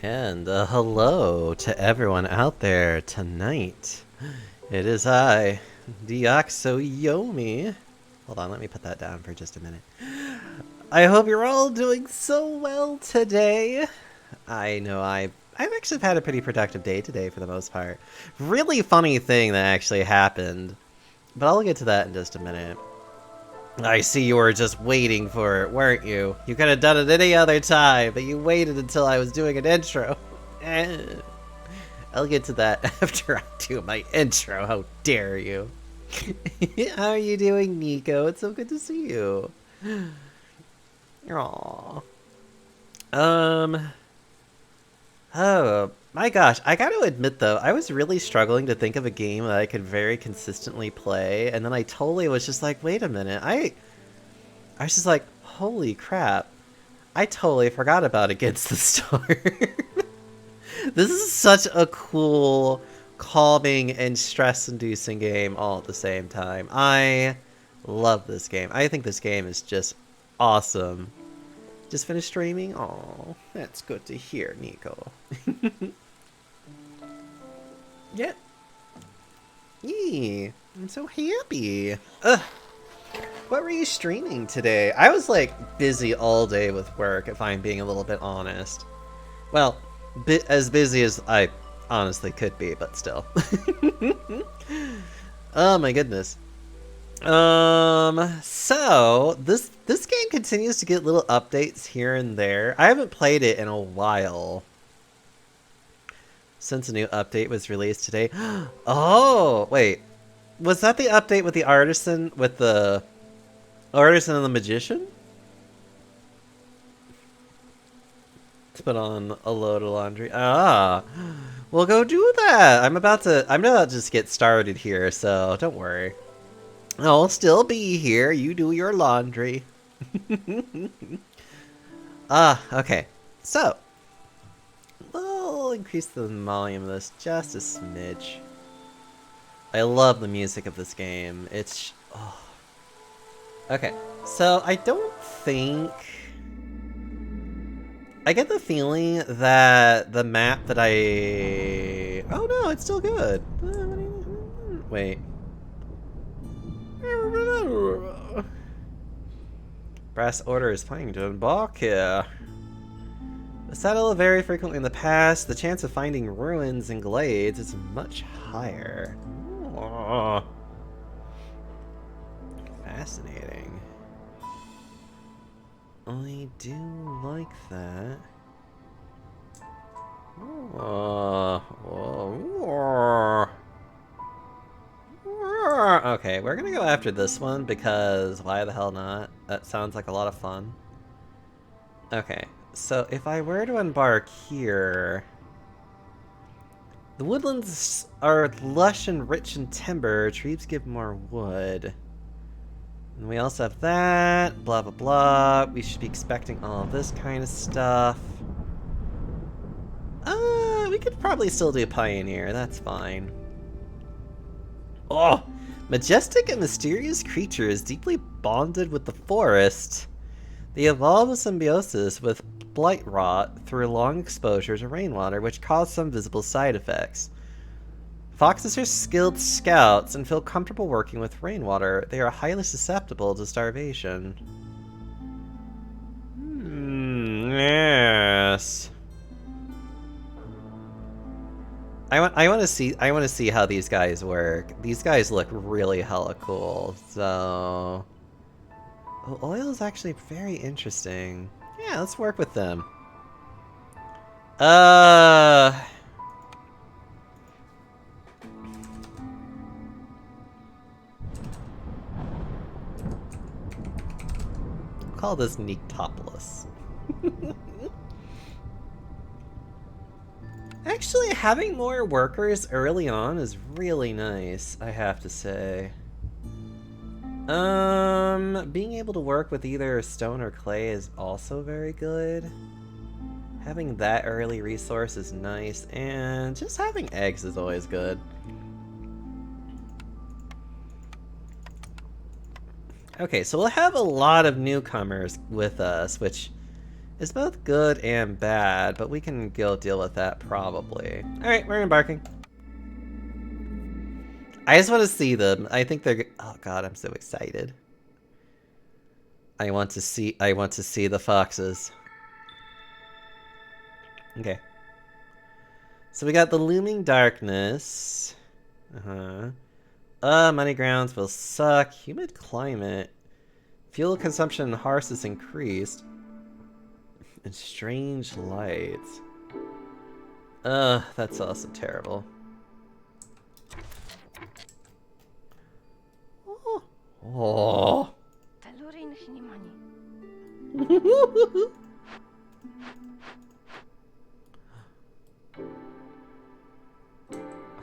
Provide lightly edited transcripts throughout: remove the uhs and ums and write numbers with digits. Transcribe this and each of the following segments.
And hello to everyone out there tonight. It is I, Deoxoyomi. Hold on, let me put that down for just a minute. I hope you're all doing so well today. I know I've actually had a pretty productive day today for the most part. Really funny thing that actually happened, but I'll get to that in just a minute. I see you were just waiting for it, weren't you? You could have done it any other time, but you waited until I was doing an intro. I'll get to that after I do my intro, how dare you. How are you doing, Nico? It's so good to see you. Aww. Oh, my gosh. I gotta admit, though, I was really struggling to think of a game that I could very consistently play, and then I totally was just like, wait a minute. I was just like, holy crap. I totally forgot about Against the Storm. This is such a cool, calming, and stress-inducing game all at the same time. I love this game. I think this game is just awesome. Just finished streaming? Oh, that's good to hear, Nico. Yeah. Yee, I'm so happy. Ugh. What were you streaming today? I was like busy all day with work, if I'm being a little bit honest. Well, as busy as I honestly could be, but still. Oh my goodness. So this game continues to get little updates here and there. I haven't played it in a while. Since a new update was released today. Oh, wait. Was that the update with the artisan and the magician? To put on a load of laundry. Ah. Well, go do that. I'm about to just get started here, so don't worry. I'll still be here. You do your laundry. Okay. So, we'll increase the volume of this just a smidge. I love the music of this game. It's... Oh. Okay, so I don't think... I get the feeling that the map that I... Oh no, it's still good. Wait. Brass Order is planning to embark here. Settled very frequently in the past, the chance of finding ruins and glades is much higher. Oh. Fascinating. I do like that. Okay, we're gonna go after this one because why the hell not? That sounds like a lot of fun. Okay, so if I were to embark here... The woodlands are lush and rich in timber. Trees give more wood. And we also have that. Blah, blah, blah. We should be expecting all of this kind of stuff. We could probably still do Pioneer. That's fine. Oh! Majestic and mysterious creatures deeply bonded with the forest. They evolve a symbiosis with blight rot through long exposure to rainwater, which cause some visible side effects. Foxes are skilled scouts and feel comfortable working with rainwater. They are highly susceptible to starvation. Yes. I want to see how these guys work. These guys look really hella cool. So, oil is actually very interesting. Yeah, let's work with them. Call this Nectopolis. Actually, having more workers early on is really nice, I have to say. Being able to work with either stone or clay is also very good. Having that early resource is nice, and just having eggs is always good. Okay, so we'll have a lot of newcomers with us, which is both good and bad, but we can go deal with that probably. Alright, we're embarking. I just want to see them. I think they're... Oh god, I'm so excited. I want to see the foxes. Okay. So we got the looming darkness. Money grounds will suck. Humid climate. Fuel consumption in horses increased. And strange lights. That's also terrible. Oh.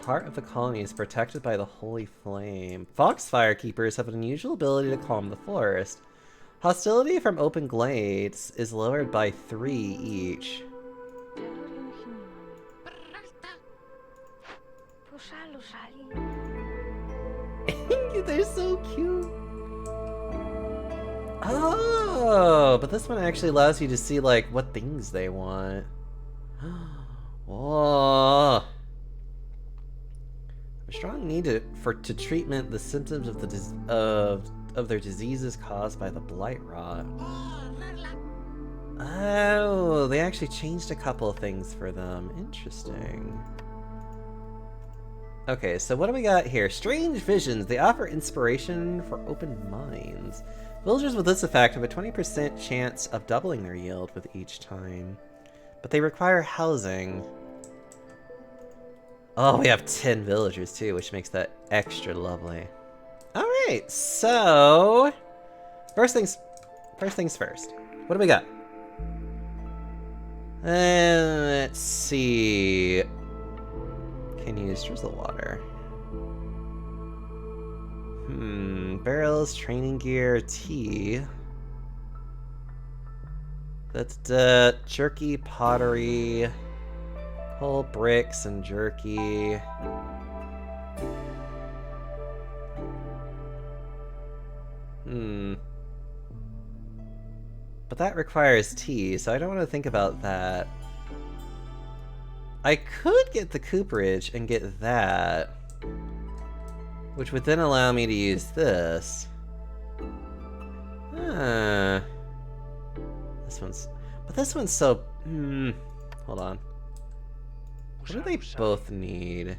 Heart of the colony is protected by the holy flame. Fox firekeepers have an unusual ability to calm the forest. Hostility from open glades is lowered by 3 each. They're so cute. Oh, but this one actually allows you to see, like, what things they want. Oh. A strong need to treatment the symptoms of of their diseases caused by the blight rot. Oh, they actually changed a couple of things for them. Interesting. Okay, so what do we got here? Strange visions. They offer inspiration for open minds. Villagers with this effect have a 20% chance of doubling their yield with each time. But they require housing. Oh, we have 10 villagers too, which makes that extra lovely. Alright, so... First things first. What do we got? Let's see... Can use drizzle water. Barrels, training gear, tea. That's jerky, pottery, coal, bricks, and jerky. But that requires tea, so I don't want to think about that. I could get the cooperage and get that, which would then allow me to use this. This one's so... Hold on. What do they both need?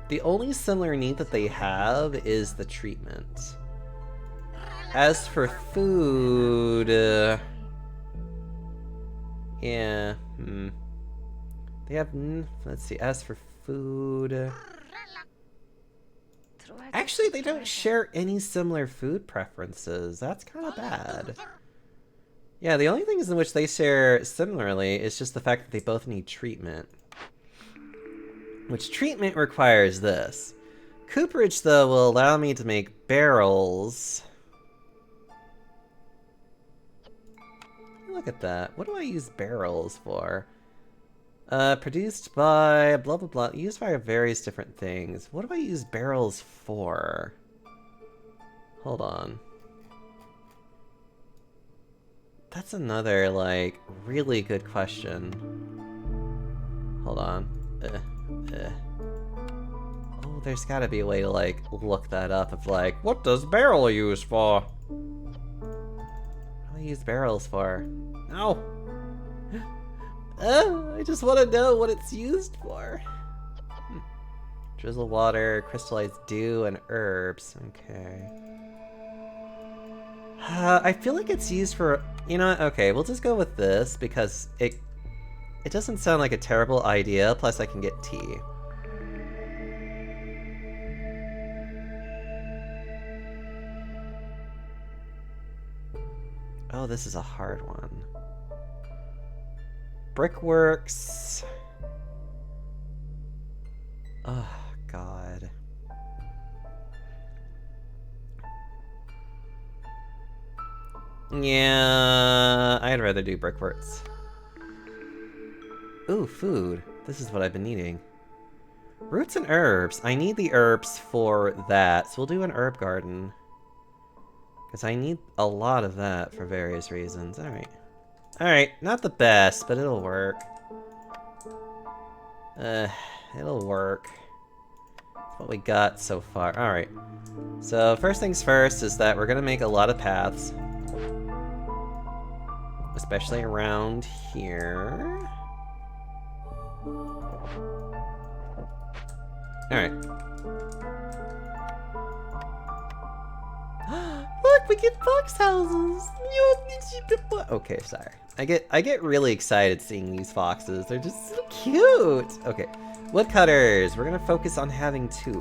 The only similar need that they have is the treatment. As for food... yeah, They have... let's see, as for food... Actually, they don't share any similar food preferences. That's kind of bad. Yeah, the only things in which they share similarly is just the fact that they both need treatment. Which treatment requires this. Cooperage, though, will allow me to make barrels. Look at that. What do I use barrels for? Produced by blah blah blah. Used by various different things. What do I use barrels for? Hold on. That's another, like, really good question. Hold on. Oh, there's gotta be a way to, like, look that up of, like, what does barrel use for? What do I use barrels for? No! I just want to know what it's used for. Drizzle water, crystallized dew, and herbs. Okay. I feel like it's used for... You know what? Okay, we'll just go with this because it doesn't sound like a terrible idea, plus I can get tea. Oh, this is a hard one. Brickworks. Oh, God. Yeah, I'd rather do brickworks. Ooh, food. This is what I've been needing. Roots and herbs. I need the herbs for that, so we'll do an herb garden. Because I need a lot of that for various reasons. Alright. Alright, not the best, but it'll work. It'll work. That's what we got so far. Alright. So, first things first is that we're gonna make a lot of paths. Especially around here. Alright. Look, we get fox houses! Okay, sorry. I get really excited seeing these foxes. They're just so cute! Okay, woodcutters. We're gonna focus on having 2.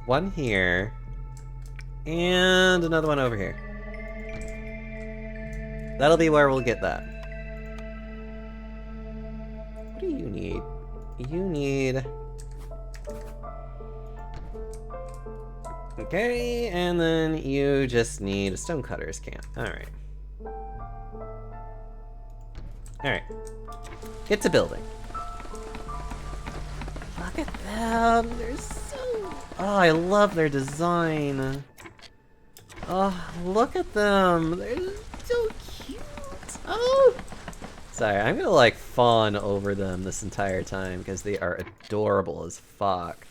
One here. And another one over here. That'll be where we'll get that. What do you need? You need... Okay, and then you just need a stonecutter's camp. Alright. Alright. Get to building. Look at them. They're so... Oh, I love their design. Oh, look at them. They're so cute. Oh. Sorry, I'm gonna like fawn over them this entire time because they are adorable as fuck.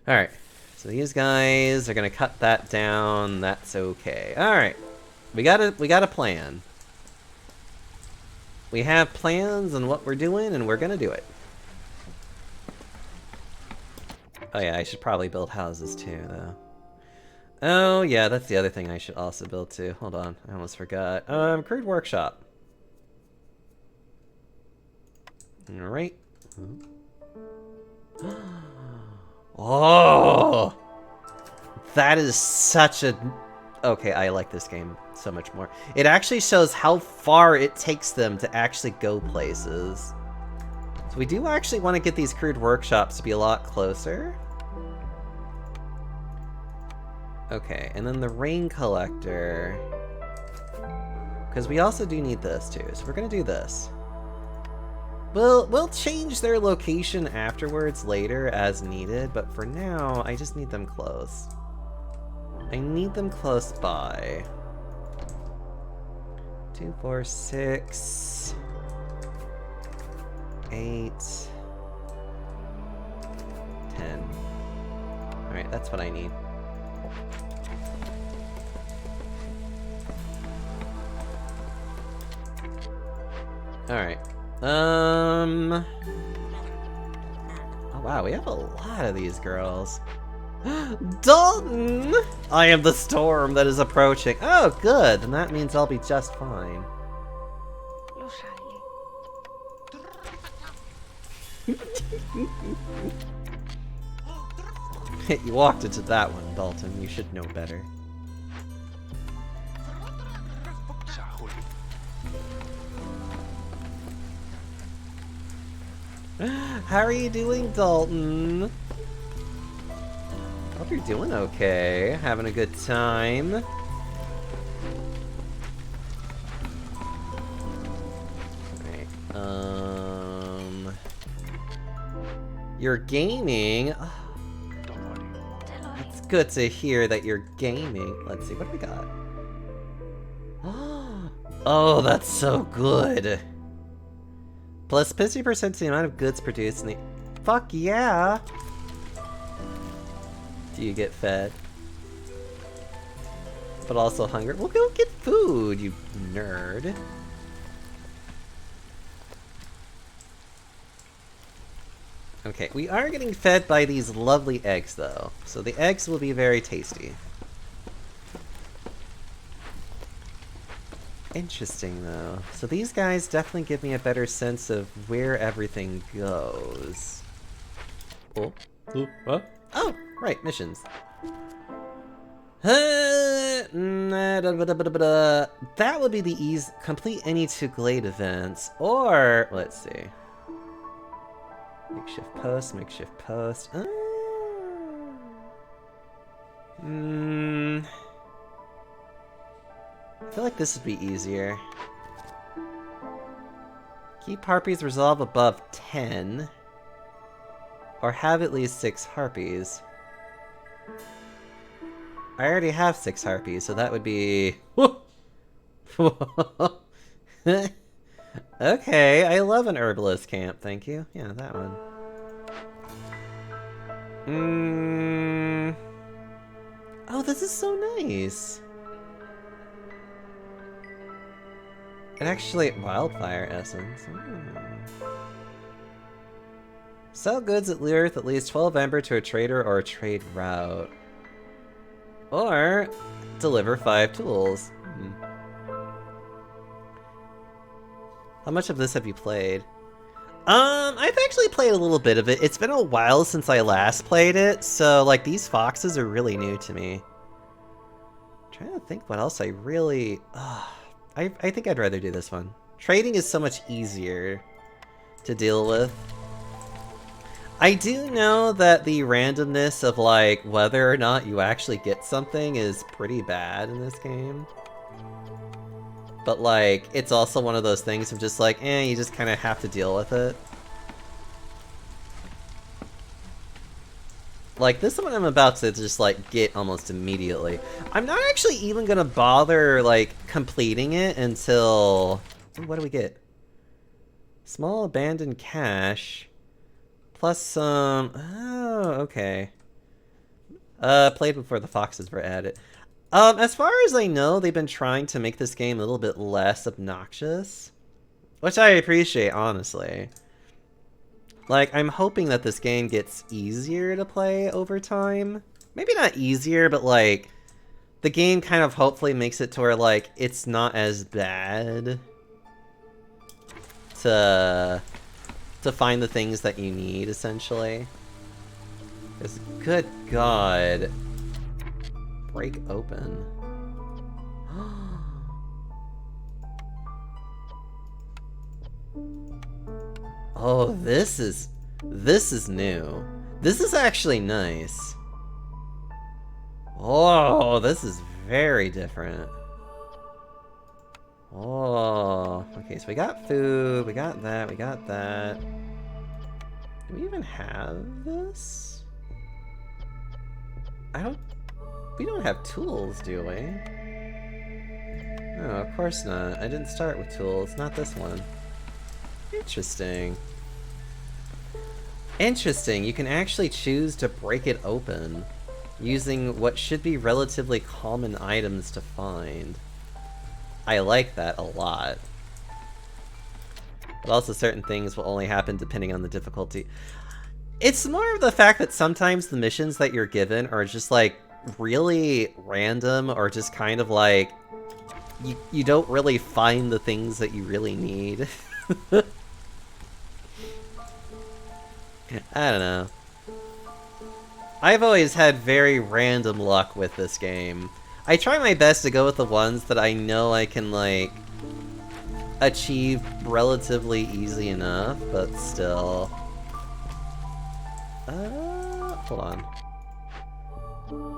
Alright, so these guys are gonna cut that down. That's okay. Alright. We got a plan. We have plans on what we're doing, and we're gonna do it. Oh yeah, I should probably build houses too, though. Oh yeah, that's the other thing I should also build too. Hold on, I almost forgot. Crude workshop. Alright. Oh! That is such a... Okay, I like this game so much more. It actually shows how far it takes them to actually go places. So we do actually want to get these crude workshops to be a lot closer. Okay, and then the rain collector. Because we also do need this too, so we're gonna do this. We'll change their location afterwards later as needed, but for now, I just need them close. I need them close by. 2, 4, 6, 8, 10. Alright, that's what I need. Alright. Oh wow, we have a lot of these girls. Dalton! I am the storm that is approaching. Oh, good. Then that means I'll be just fine. You walked into that one, Dalton. You should know better. How are you doing, Dalton? Hope you're doing okay. Having a good time. Alright, you're gaming? Oh, it's good to hear that you're gaming. Let's see, what do we got? Oh, that's so good. Plus 50% to the amount of goods produced in the... Fuck yeah! Do you get fed? But also hungry? Well, go get food, you nerd. Okay, we are getting fed by these lovely eggs, though. So the eggs will be very tasty. Interesting, though. So these guys definitely give me a better sense of where everything goes. Oh. Oh, right, missions. That would be the complete any 2 Glade events, or let's see. Makeshift post, makeshift post. I feel like this would be easier. Keep harpies resolve above 10. Or have at least 6 harpies. I already have 6 harpies, so that would be... Okay, I love an herbalist camp, thank you. Yeah, that one. Oh, this is so nice. And actually, wildfire essence. Sell goods at Earth at least 12 ember to a trader or a trade route. Or deliver 5 tools. How much of this have you played? I've actually played a little bit of it. It's been a while since I last played it, so like these foxes are really new to me. I'm trying to think what else I really... I think I'd rather do this one. Trading is so much easier to deal with. I do know that the randomness of like whether or not you actually get something is pretty bad in this game. But like, it's also one of those things of just like, you just kind of have to deal with it. Like, this one I'm about to just, like, get almost immediately. I'm not actually even gonna bother, like, completing it until... Ooh, what do we get? Small abandoned cache. Plus some... Oh, okay. Played before the foxes were added. As far as I know, they've been trying to make this game a little bit less obnoxious. Which I appreciate, honestly. Like, I'm hoping that this game gets easier to play over time. Maybe not easier, but like, the game kind of hopefully makes it to where, like, it's not as bad to find the things that you need, essentially. Because, good God. Break open. Oh, this is new. This is actually nice. Oh, this is very different. Oh, okay, so we got food, we got that, we got that. Do we even have this? We don't have tools, do we? No, of course not. I didn't start with tools, not this one. Interesting. Interesting, you can actually choose to break it open using what should be relatively common items to find. I like that a lot. But also certain things will only happen depending on the difficulty. It's more of the fact that sometimes the missions that you're given are just like really random or just kind of like you don't really find the things that you really need. I don't know. I've always had very random luck with this game. I try my best to go with the ones that I know I can, like, achieve relatively easy enough, but still. Hold on.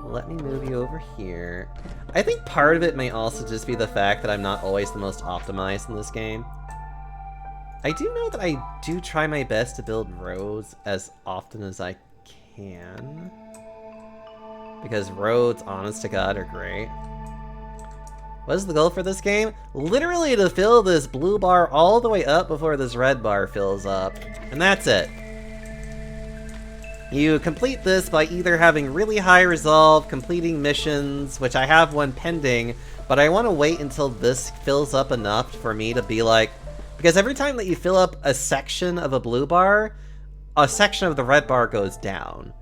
Let me move you over here. I think part of it may also just be the fact that I'm not always the most optimized in this game. I do know that I do try my best to build roads as often as I can. Because roads, honest to God, are great. What is the goal for this game? Literally to fill this blue bar all the way up before this red bar fills up. And that's it. You complete this by either having really high resolve, completing missions, which I have one pending, but I want to wait until this fills up enough for me to be like, because every time that you fill up a section of a blue bar, a section of the red bar goes down,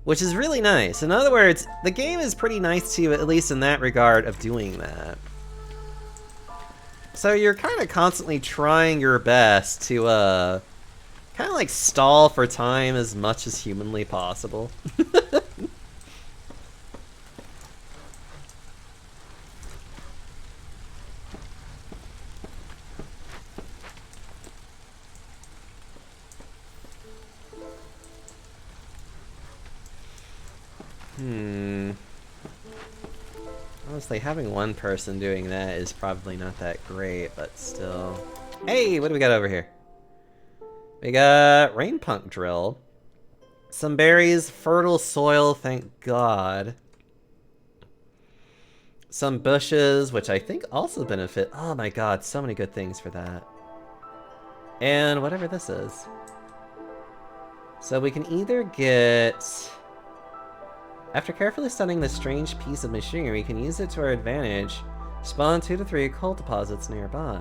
which is really nice. In other words, the game is pretty nice to you, at least in that regard, of doing that. So you're kind of constantly trying your best to, kind of like stall for time as much as humanly possible. Honestly, having one person doing that is probably not that great, but still. Hey, what do we got over here? We got rain punk drill. Some berries, fertile soil, thank God. Some bushes, which I think also benefit. Oh my God, so many good things for that. And whatever this is. So we can either get... After carefully studying this strange piece of machinery, we can use it to our advantage. Spawn 2 to 3 coal deposits nearby.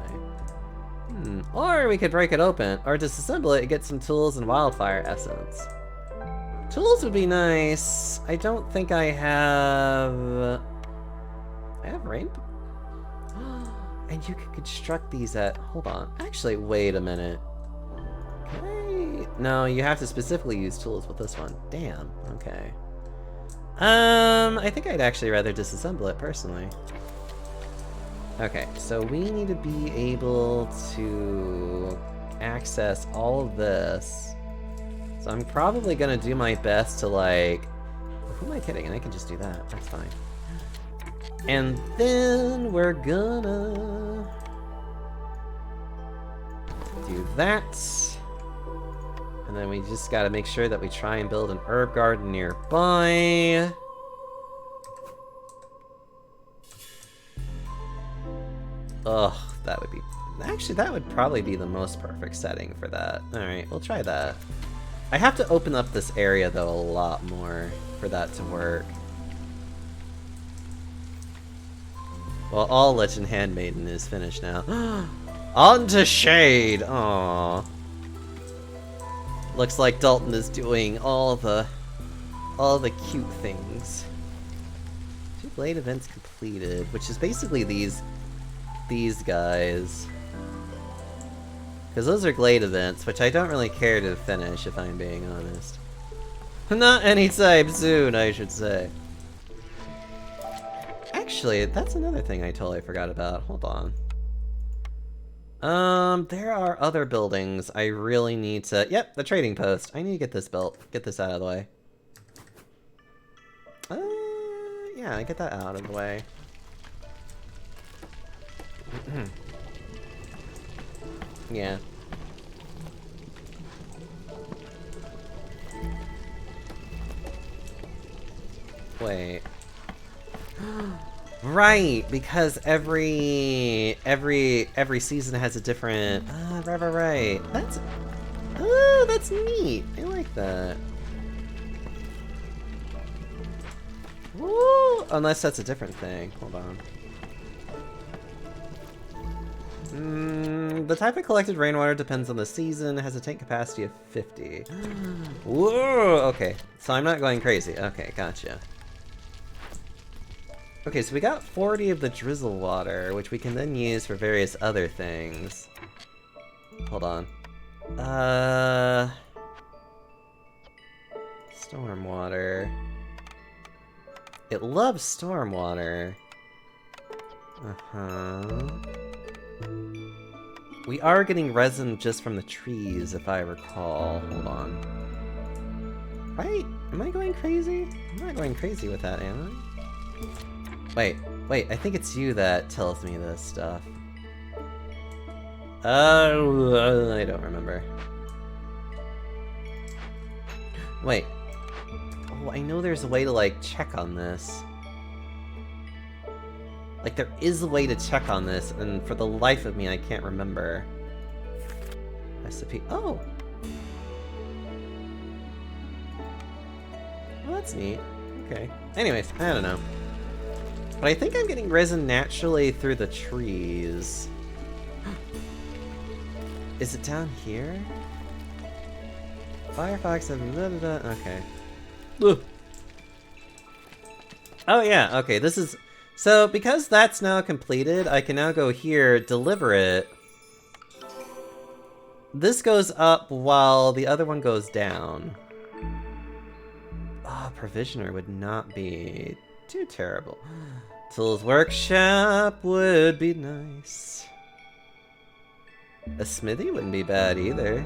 Or we could break it open, or disassemble it and get some tools and wildfire essence. Tools would be nice. I don't think I have... I have rain... And you can construct these at... Hold on. Actually, wait a minute. Can I... No, you have to specifically use tools with this one. Damn. Okay. I think I'd actually rather disassemble it, personally. Okay, so we need to be able to access all of this. So I'm probably gonna do my best to, like... Who am I kidding? And I can just do that. That's fine. And then we're gonna... do that. And then we just gotta make sure that we try and build an herb garden nearby. Ugh, that would be... Actually, that would probably be the most perfect setting for that. Alright, we'll try that. I have to open up this area, though, a lot more for that to work. Well, all Legend Handmaiden is finished now. On to Shade! Aww. Looks like Dalton is doing all the cute things. 2 blade events completed, which is basically these guys. Because those are glade events, which I don't really care to finish, if I'm being honest. Not anytime soon, I should say. Actually, that's another thing I totally forgot about. Hold on. There are other buildings I really need to... Yep, the trading post. I need to get this built. Get this out of the way. Yeah, get that out of the way. Yeah. Wait. Right, because every season has a different... right. That's neat. I like that. Woo! Unless that's a different thing. Hold on. The type of collected rainwater depends on the season. It has a tank capacity of 50. Whoa! Okay, so I'm not going crazy. Okay, gotcha. Okay, so we got 40 of the drizzle water, which we can then use for various other things. Hold on. Storm water. It loves storm water. We are getting resin just from the trees, if I recall. Hold on. Right? Am I going crazy? I'm not going crazy with that, am I? Wait, I think it's you that tells me this stuff. I don't remember. Wait. Oh, I know there's a way to, like, check on this. Like, there is a way to check on this, and for the life of me, I can't remember. Recipe. Oh! Well, that's neat. Okay. Anyways, I don't know. But I think I'm getting resin naturally through the trees. Is it down here? Firefox and da-da-da. Okay. Ugh. Oh yeah, okay, this is... So, because that's now completed, I can now go here, deliver it. This goes up while the other one goes down. Oh, Provisioner would not be too terrible. Tools Workshop would be nice. A smithy wouldn't be bad either.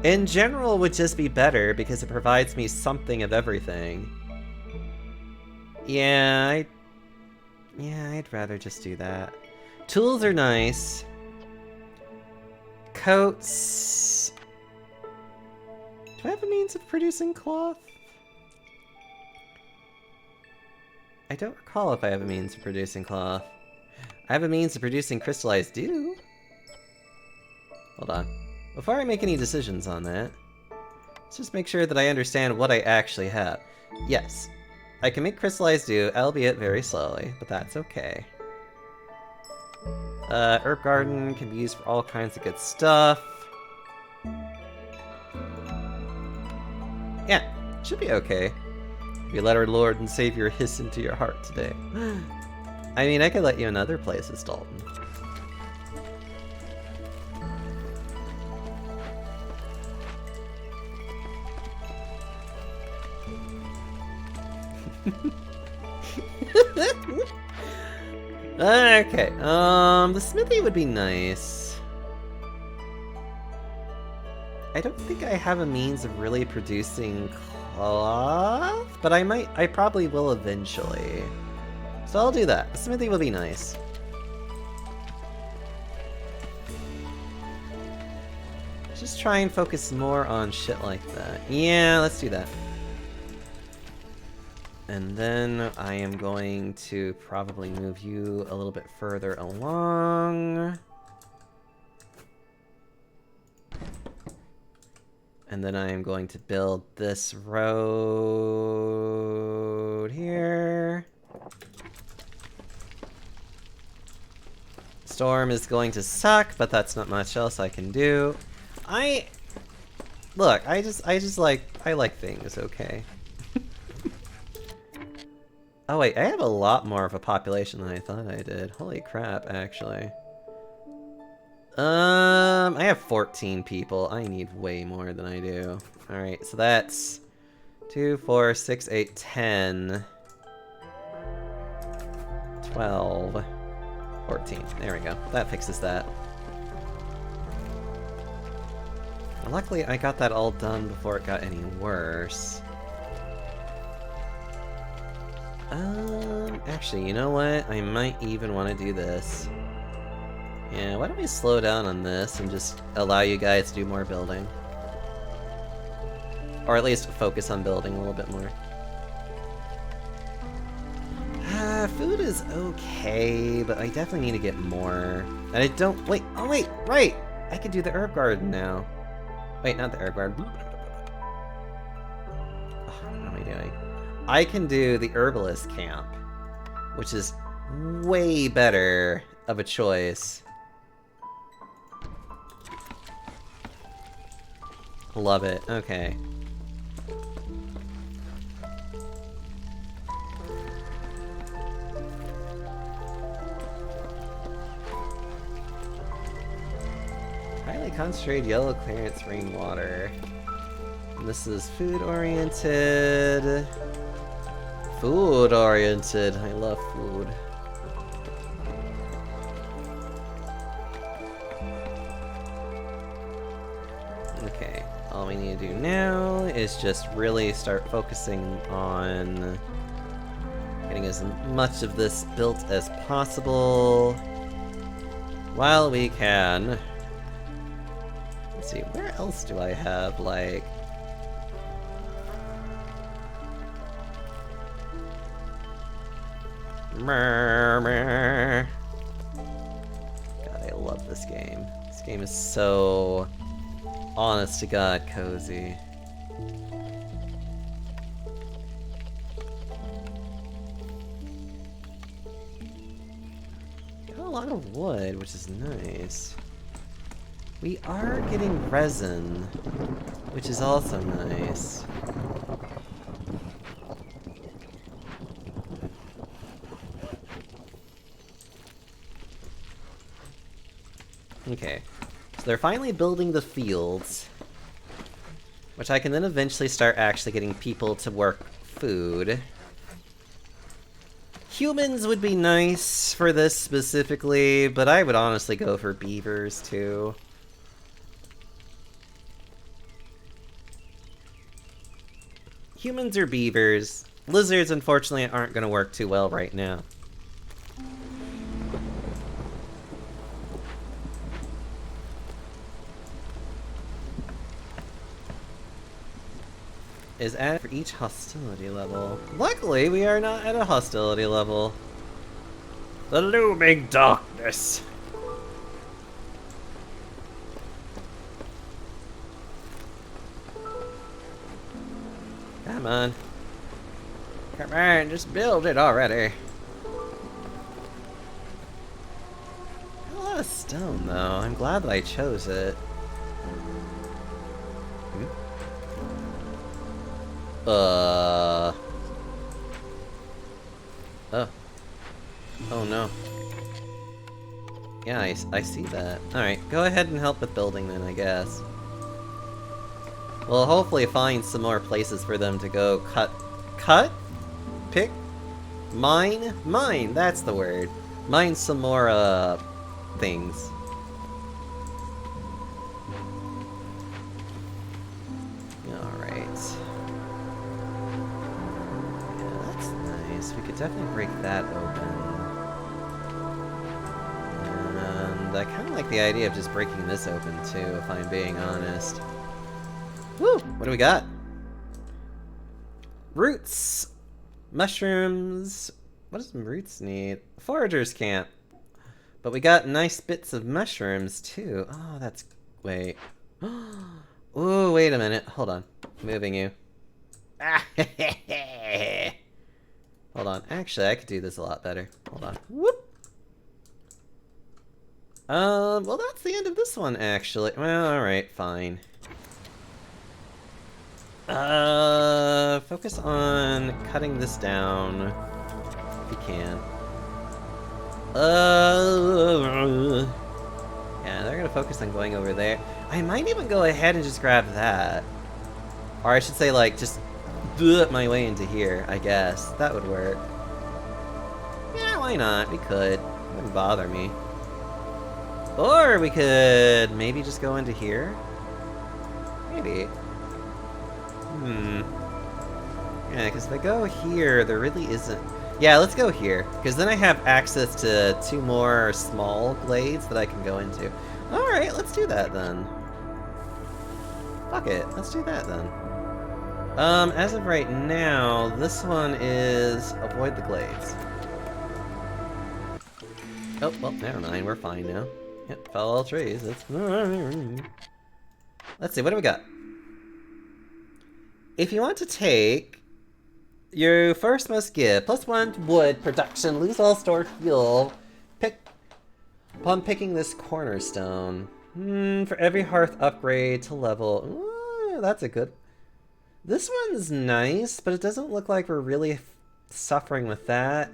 In general would just be better because it provides me something of everything. Yeah, I'd rather just do that. Tools are nice. Coats... Do I have a means of producing cloth? I don't recall if I have a means of producing cloth. I have a means of producing crystallized dew. Hold on. Before I make any decisions on that, let's just make sure that I understand what I actually have. Yes, I can make crystallized dew, albeit very slowly, but that's okay. Herb garden can be used for all kinds of good stuff. Yeah, should be okay. We let our Lord and Savior hiss into your heart today. I mean, I could let you in other places, Dalton. Okay, the smithy would be nice. I don't think I have a means of really producing cloth, but I probably will eventually. So I'll do that. The smithy will be nice. Just try and focus more on shit like that. Yeah, let's do that. And then I am going to probably move you a little bit further along. And then I am going to build this road here. Storm is going to suck, but that's not much else I can do. Look, I like things, okay? Oh wait, I have a lot more of a population than I thought I did. Holy crap, actually. I have 14 people. I need way more than I do. Alright, so that's 2, 4, 6, 8, 10, 12, 14. There we go. That fixes that. Well, luckily, I got that all done before it got any worse. Actually, you know what? I might even want to do this. Yeah, why don't we slow down on this and just allow you guys to do more building? Or at least focus on building a little bit more. Food is okay, but I definitely need to get more. And I don't... Wait, oh wait, right! I can do the herb garden now. Wait, not the herb garden. What am I doing? I can do the herbalist camp, which is way better of a choice. Love it. Okay. Highly concentrated yellow clearance rainwater. And this is food oriented. Food oriented. I love food. Okay, all we need to do now is just really start focusing on getting as much of this built as possible while we can. Let's see, where else do I have, like... God, I love this game. This game is so... honest to God, cozy. Got a lot of wood, which is nice. We are getting resin, which is also nice. Okay. They're finally building the fields, which I can then eventually start actually getting people to work food. Humans would be nice for this specifically, but I would honestly go for beavers too. Humans or beavers. Lizards, unfortunately, aren't going to work too well right now. Is added for each hostility level. Luckily, we are not at a hostility level. The looming darkness. Come on. Come on, just build it already. A lot of stone, though. I'm glad that I chose it. Oh. Oh no. Yeah, I see that. Alright, go ahead and help with building then, I guess. We'll hopefully find some more places for them to go cut? Pick? Mine? Mine, that's the word. Mine some more, things. We could definitely break that open. And I kind of like the idea of just breaking this open too, if I'm being honest. Woo! What do we got? Roots! Mushrooms! What does roots need? Forager's camp! But we got nice bits of mushrooms too. Oh, that's... Wait. Ooh, wait a minute. Hold on. Moving you. Hold on. Actually, I could do this a lot better. Hold on. Whoop! Well, that's the end of this one, actually. Well, alright, fine. Focus on cutting this down, if you can. Yeah, they're gonna focus on going over there. I might even go ahead and just grab that. Or I should say, like, just do it my way into here, I guess. That would work. Yeah, why not? We could. It wouldn't bother me. Or we could maybe just go into here? Maybe. Yeah, because if I go here, there really isn't... Yeah, let's go here. Because then I have access to 2 more small glades that I can go into. Alright, let's do that then. Fuck it, let's do that then. As of right now, this one is avoid the glades. Oh, well, never mind, we're fine now. Yep, fell all trees. That's... Let's see, what do we got? If you want to take, you first must give +1 to wood production, lose all stored fuel, upon picking this cornerstone. For every hearth upgrade to level. Ooh, that's a good... This one's nice, but it doesn't look like we're really suffering with that.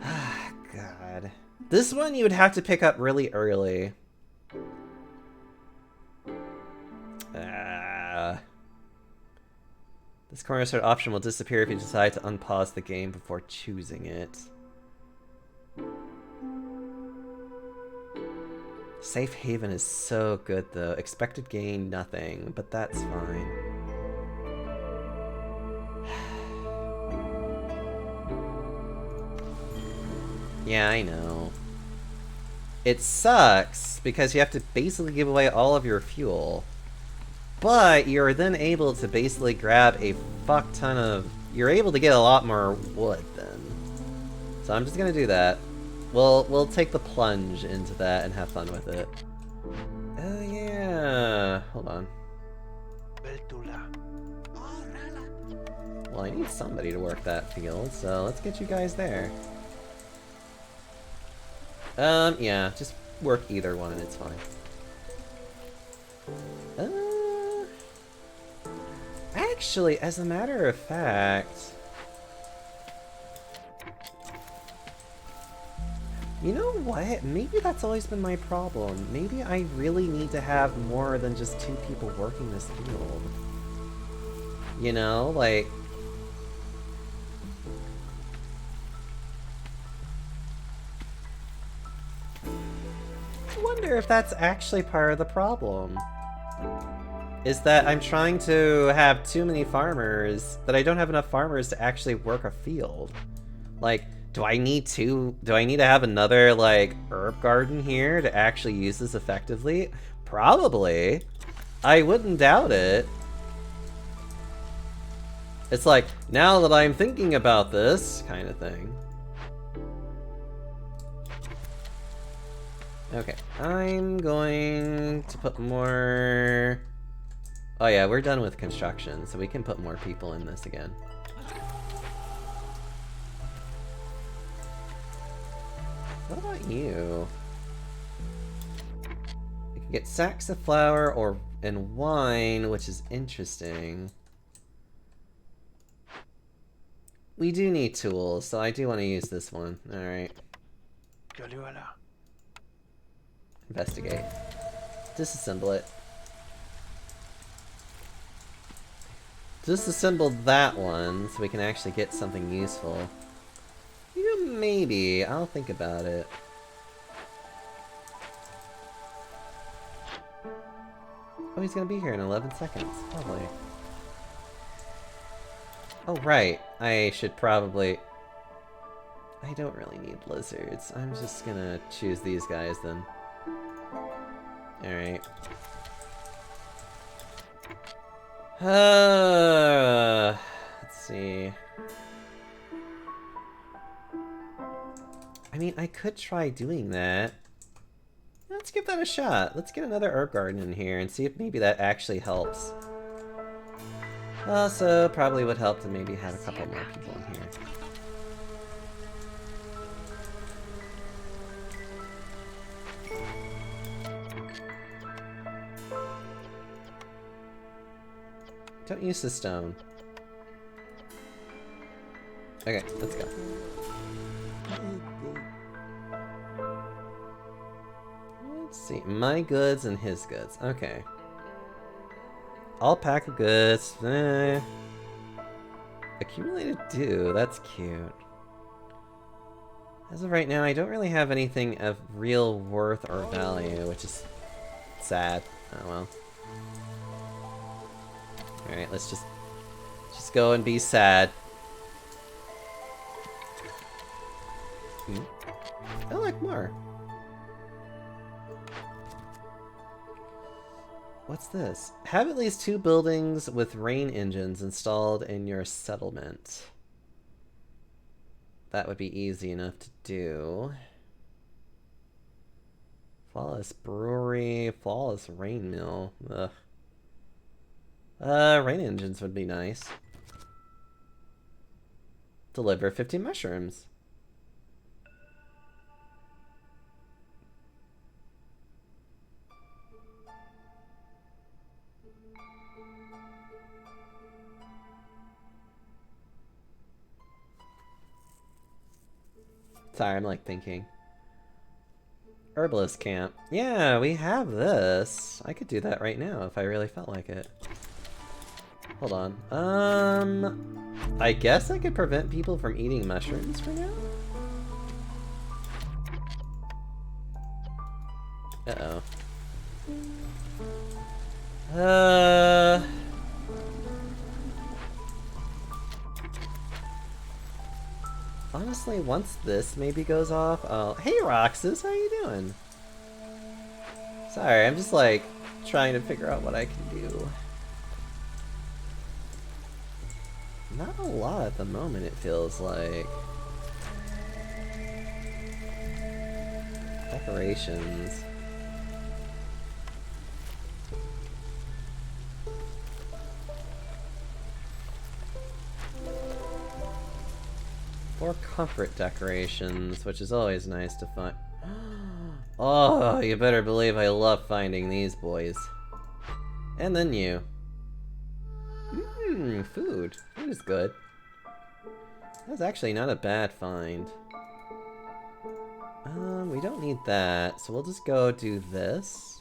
Ah, God. This one you would have to pick up really early. This cornerstone option will disappear if you decide to unpause the game before choosing it. Safe haven is so good though. Expected gain, nothing, but that's fine. Yeah, I know. It sucks because you have to basically give away all of your fuel. But you're then able to basically grab a fuck ton of... You're able to get a lot more wood then. So I'm just gonna do that. We'll take the plunge into that and have fun with it. Oh yeah. Hold on. Well, I need somebody to work that field, so let's get you guys there. Yeah, just work either one and it's fine. Actually, as a matter of fact... You know what? Maybe that's always been my problem. Maybe I really need to have more than just 2 people working this field. You know, like... I wonder if that's actually part of the problem. Is that I'm trying to have too many farmers, that I don't have enough farmers to actually work a field. Like, do I need to have another, like, herb garden here to actually use this effectively? Probably. I wouldn't doubt it. It's like, now that I'm thinking about this, kind of thing. Okay, I'm going to put more... Oh yeah, we're done with construction, so we can put more people in this again. What about you? You can get sacks of flour and wine, which is interesting. We do need tools, so I do want to use this one. Alright. Investigate. Disassemble it. Disassemble that one so we can actually get something useful. Yeah, maybe. I'll think about it. Oh, he's gonna be here in 11 seconds. Probably. Oh, right. I should probably... I don't really need lizards. I'm just gonna choose these guys then. Alright. Let's see. I mean, I could try doing that. Let's give that a shot. Let's get another herb garden in here and see if maybe that actually helps. Also, probably would help to maybe have a couple more people in here. Don't use the stone. Okay, let's go. Let's see, my goods and his goods. Okay. All pack of goods. Accumulated dew, that's cute. As of right now, I don't really have anything of real worth or value, which is sad. Oh well. Alright, let's just go and be sad. I like more. What's this? Have at least 2 buildings with rain engines installed in your settlement. That would be easy enough to do. Flawless brewery, flawless rain mill. Ugh. Rain engines would be nice. Deliver 50 mushrooms. Sorry, I'm like thinking. Herbalist camp. Yeah, we have this. I could do that right now if I really felt like it. Hold on. I guess I could prevent people from eating mushrooms for now? Uh-oh. Honestly, once this maybe goes off, hey Roxas, how you doing? Sorry, I'm just like trying to figure out what I can do. Not a lot at the moment, it feels like. Decorations. Or comfort decorations, which is always nice to find. Oh, you better believe I love finding these boys. And then you. Mmm, food. Food is good. That's actually not a bad find. We don't need that, so we'll just go do this.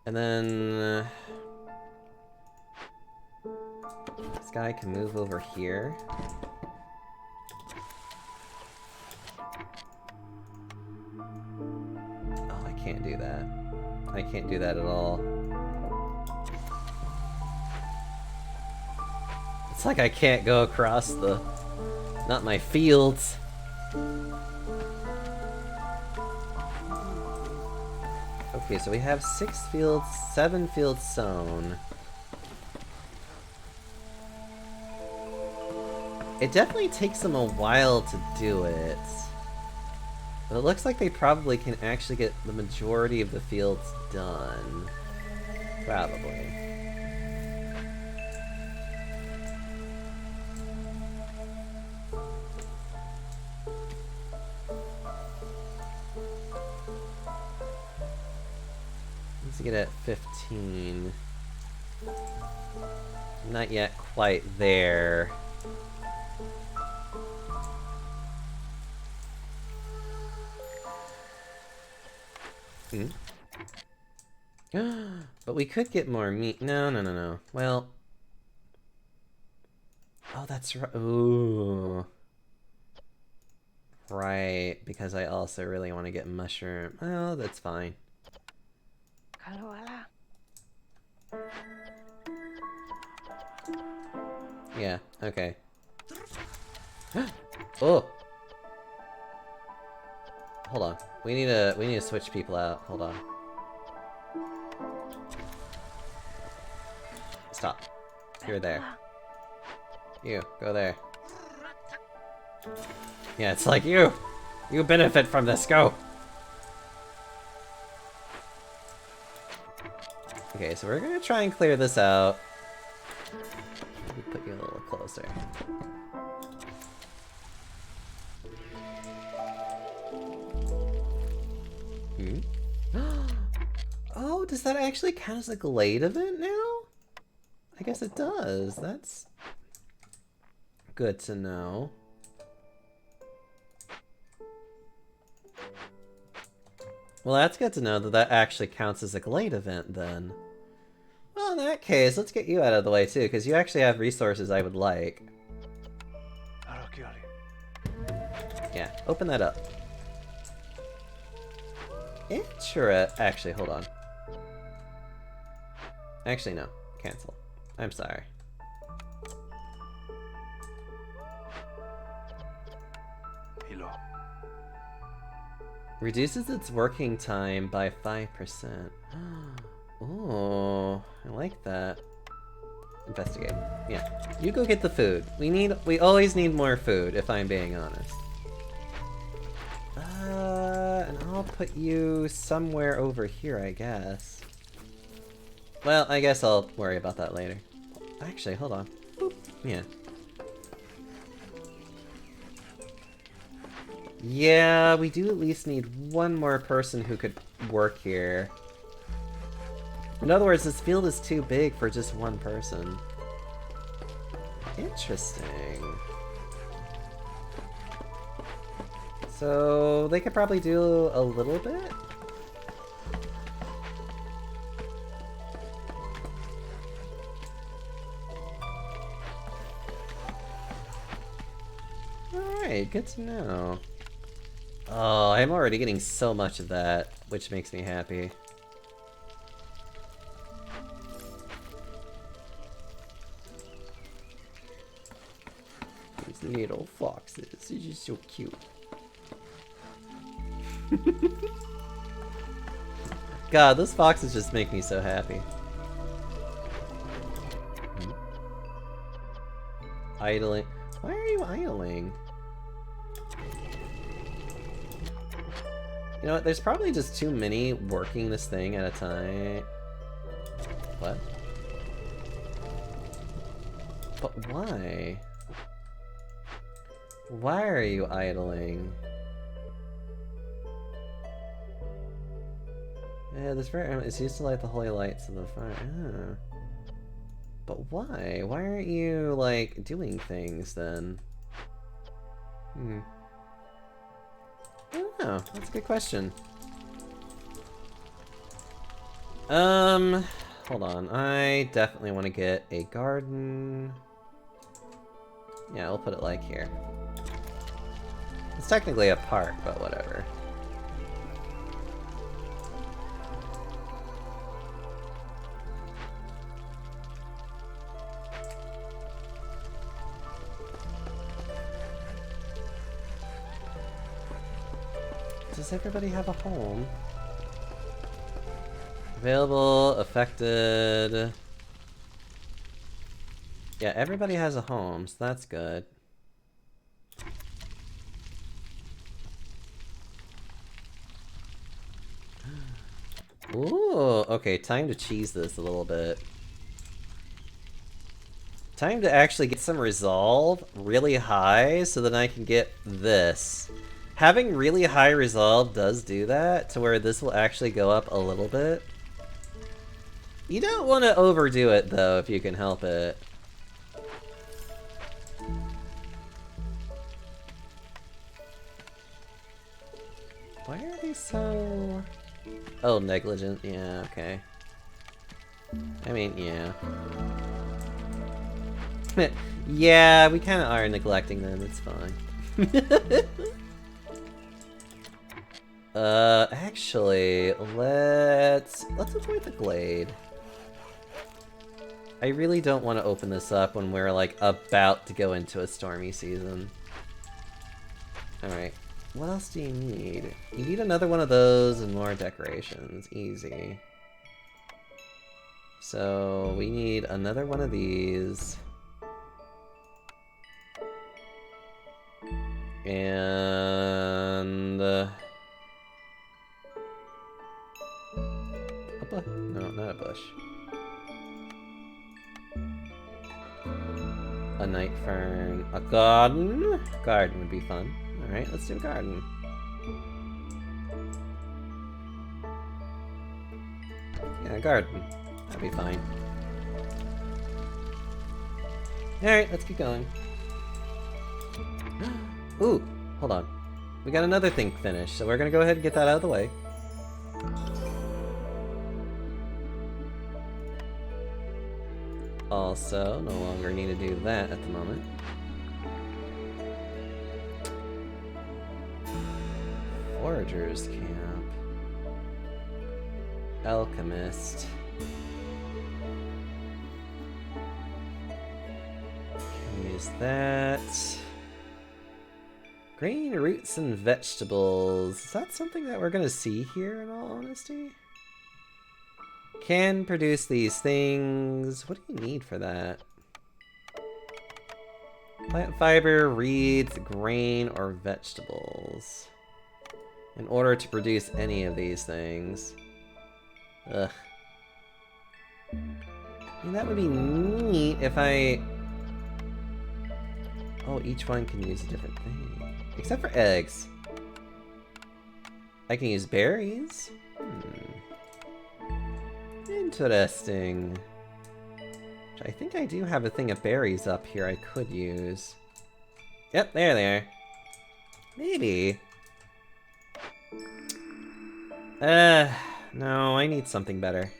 And then... this guy can move over here. Oh, I can't do that. I can't do that at all. It's like I can't go across the... not my fields. Okay, so we have 6 fields, 7 fields sown. It definitely takes them a while to do it. But it looks like they probably can actually get the majority of the fields done. Probably. Let's get at 15. Not yet quite there. But we could get more meat. No, no, no, no. Well. Oh, that's right. Ooh. Right, because I also really want to get mushroom. Oh, that's fine. Yeah, okay. Oh! hold on. We need to switch people out. Hold on. Stop. You're there. You, go there. Yeah, it's like you! You benefit from this, go! Okay, so we're gonna try and clear this out. Let me put you a little closer. Hmm? Oh, does that actually count as a Glade event now? I guess it does. That's good to know. Well, that's good to know that that actually counts as a Glade event then. Well, in that case, let's get you out of the way too, because you actually have resources I would like. Yeah, open that up. Actually, hold on. Actually, no. Cancel. I'm sorry. Reduces its working time by 5%. Oh, I like that. Investigate. Yeah. You go get the food. We always need more food, if I'm being honest. And I'll put you somewhere over here, I guess. Well, I guess I'll worry about that later. Actually, hold on. Boop. Yeah. Yeah, we do at least need one more person who could work here. In other words, this field is too big for just one person. Interesting. So they could probably do a little bit? Alright, good to know. Oh, I'm already getting so much of that, which makes me happy. These little foxes, they're just so cute. God, those foxes just make me so happy. Idling. Why are you idling? You know what, there's probably just too many working this thing at a time. What? But why? Why are you idling? Yeah, this fire is used to light the holy lights of the fire. Ah. But why? Why aren't you, like, doing things then? I don't know. That's a good question. Hold on. I definitely want to get a garden. Yeah, we'll put it like here. It's technically a park, but whatever. Does everybody have a home? Available, affected. Yeah, everybody has a home, so that's good. Ooh, okay, time to cheese this a little bit. Time to actually get some resolve really high so that I can get this. Having really high resolve does do that, to where this will actually go up a little bit. You don't want to overdo it, though, if you can help it. Why are they so... Oh, negligent. Yeah, okay. I mean, yeah. Yeah, we kind of are neglecting them, it's fine. Actually, let's avoid the glade. I really don't want to open this up when we're, like, about to go into a stormy season. Alright. What else do you need? You need another one of those and more decorations. Easy. So we need another one of these. And... no, not a bush. A night fern. A garden? Garden would be fun. Alright, let's do a garden. Yeah, a garden. That'd be fine. Alright, let's keep going. Ooh, hold on. We got another thing finished, so we're gonna go ahead and get that out of the way. Also, no longer need to do that at the moment. Foragers camp. Alchemist. Can we use that? Grain, roots, and vegetables. Is that something that we're gonna see here, in all honesty? Can produce these things. What do you need for that? Plant fiber, reeds, grain, or vegetables. In order to produce any of these things. Ugh. I mean, that would be neat if I... Oh, each one can use a different thing. Except for eggs. I can use berries. Interesting. I think I do have a thing of berries up here I could use. Yep, there they are. Maybe. No, I need something better.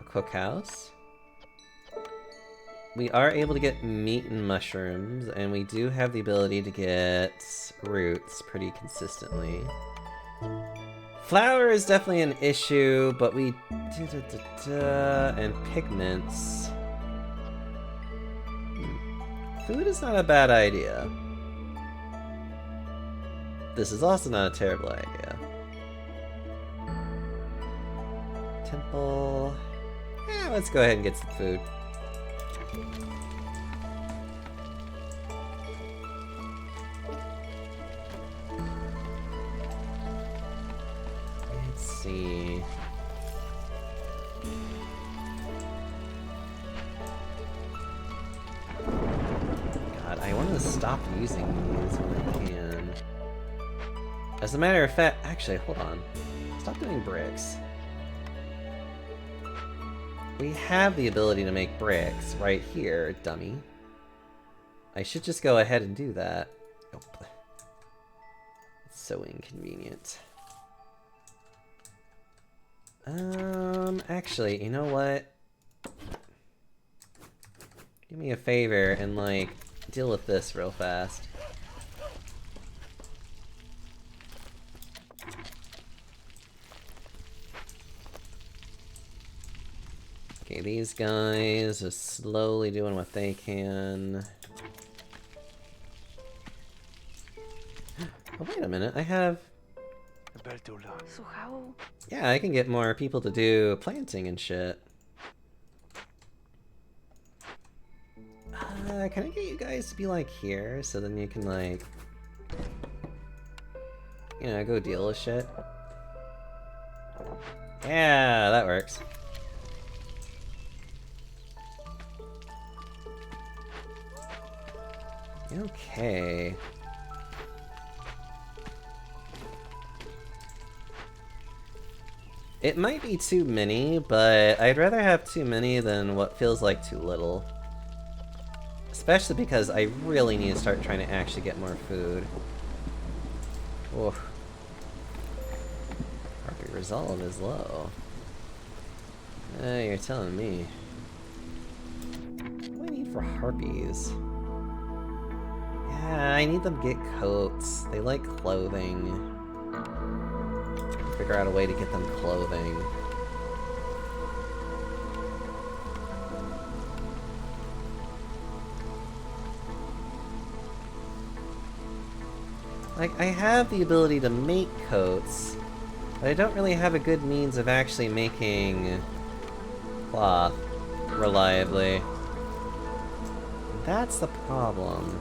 A cookhouse. We are able to get meat and mushrooms, and we do have the ability to get roots pretty consistently. Flour is definitely an issue, but we... and pigments. Food is not a bad idea. This is also not a terrible idea. Temple... Yeah, let's go ahead and get some food. Let's see. God, I want to stop using these when I can. As a matter of fact, actually, hold on. Stop doing bricks. We have the ability to make bricks right here, dummy. I should just go ahead and do that. Nope. It's so inconvenient. Actually, you know what? Do me a favor and, like, deal with this real fast. Okay, these guys are slowly doing what they can. Oh, wait a minute, I have... So how? Yeah, I can get more people to do planting and shit. Can I get you guys to be, like, here, so then you can, like... You know, go deal with shit? Yeah, that works. Okay. It might be too many, but I'd rather have too many than what feels like too little. Especially because I really need to start trying to actually get more food. Oof. Harpy resolve is low. You're telling me. What do I need for harpies? Yeah, I need them to get coats. They like clothing. Figure out a way to get them clothing. Like, I have the ability to make coats, but I don't really have a good means of actually making cloth reliably. That's the problem.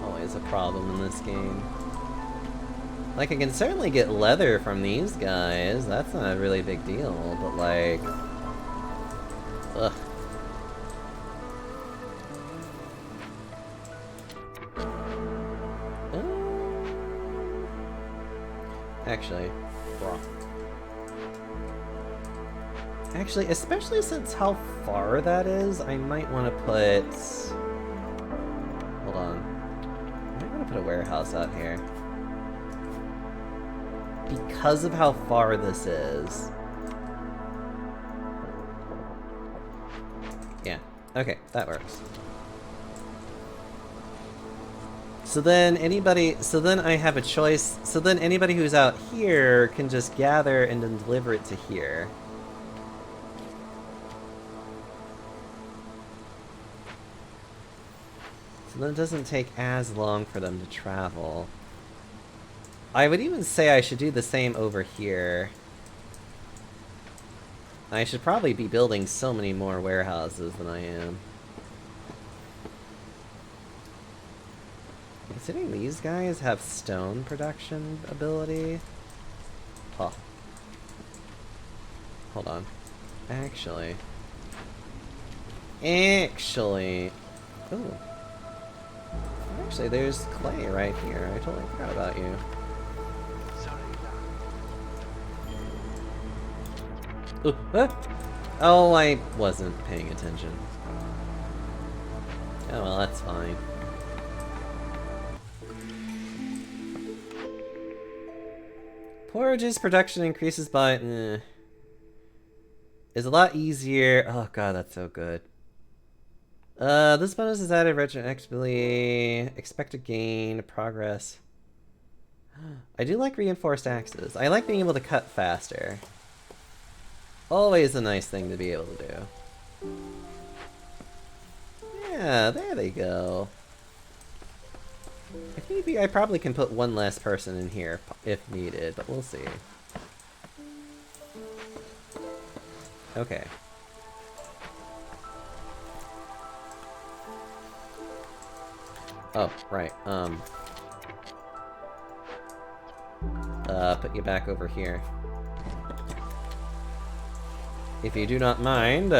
Always a problem in this game. Like, I can certainly get leather from these guys, that's not a really big deal, but like... Ugh. Actually, Actually, especially since how far that is, I might want to put... Hold on. I might want to put a warehouse out here. Because of how far this is. Yeah, okay, that works. So then I have a choice, so then anybody who's out here can just gather and then deliver it to here. So then it doesn't take as long for them to travel. I would even say I should do the same over here. I should probably be building so many more warehouses than I am. Considering these guys have stone production ability. Oh. Hold on. Actually. Ooh. Actually, there's clay right here. I totally forgot about you. Ooh, oh, I wasn't paying attention. Oh well, that's fine. Porridge's production increases by... is a lot easier. Oh god, that's so good. This bonus is added retroactively. Expected gain, progress. I do like reinforced axes. I like being able to cut faster. Always a nice thing to be able to do. Yeah, there they go. If need be, I probably can put one less person in here if needed, but we'll see. Okay. Oh, right, put you back over here. If you do not mind.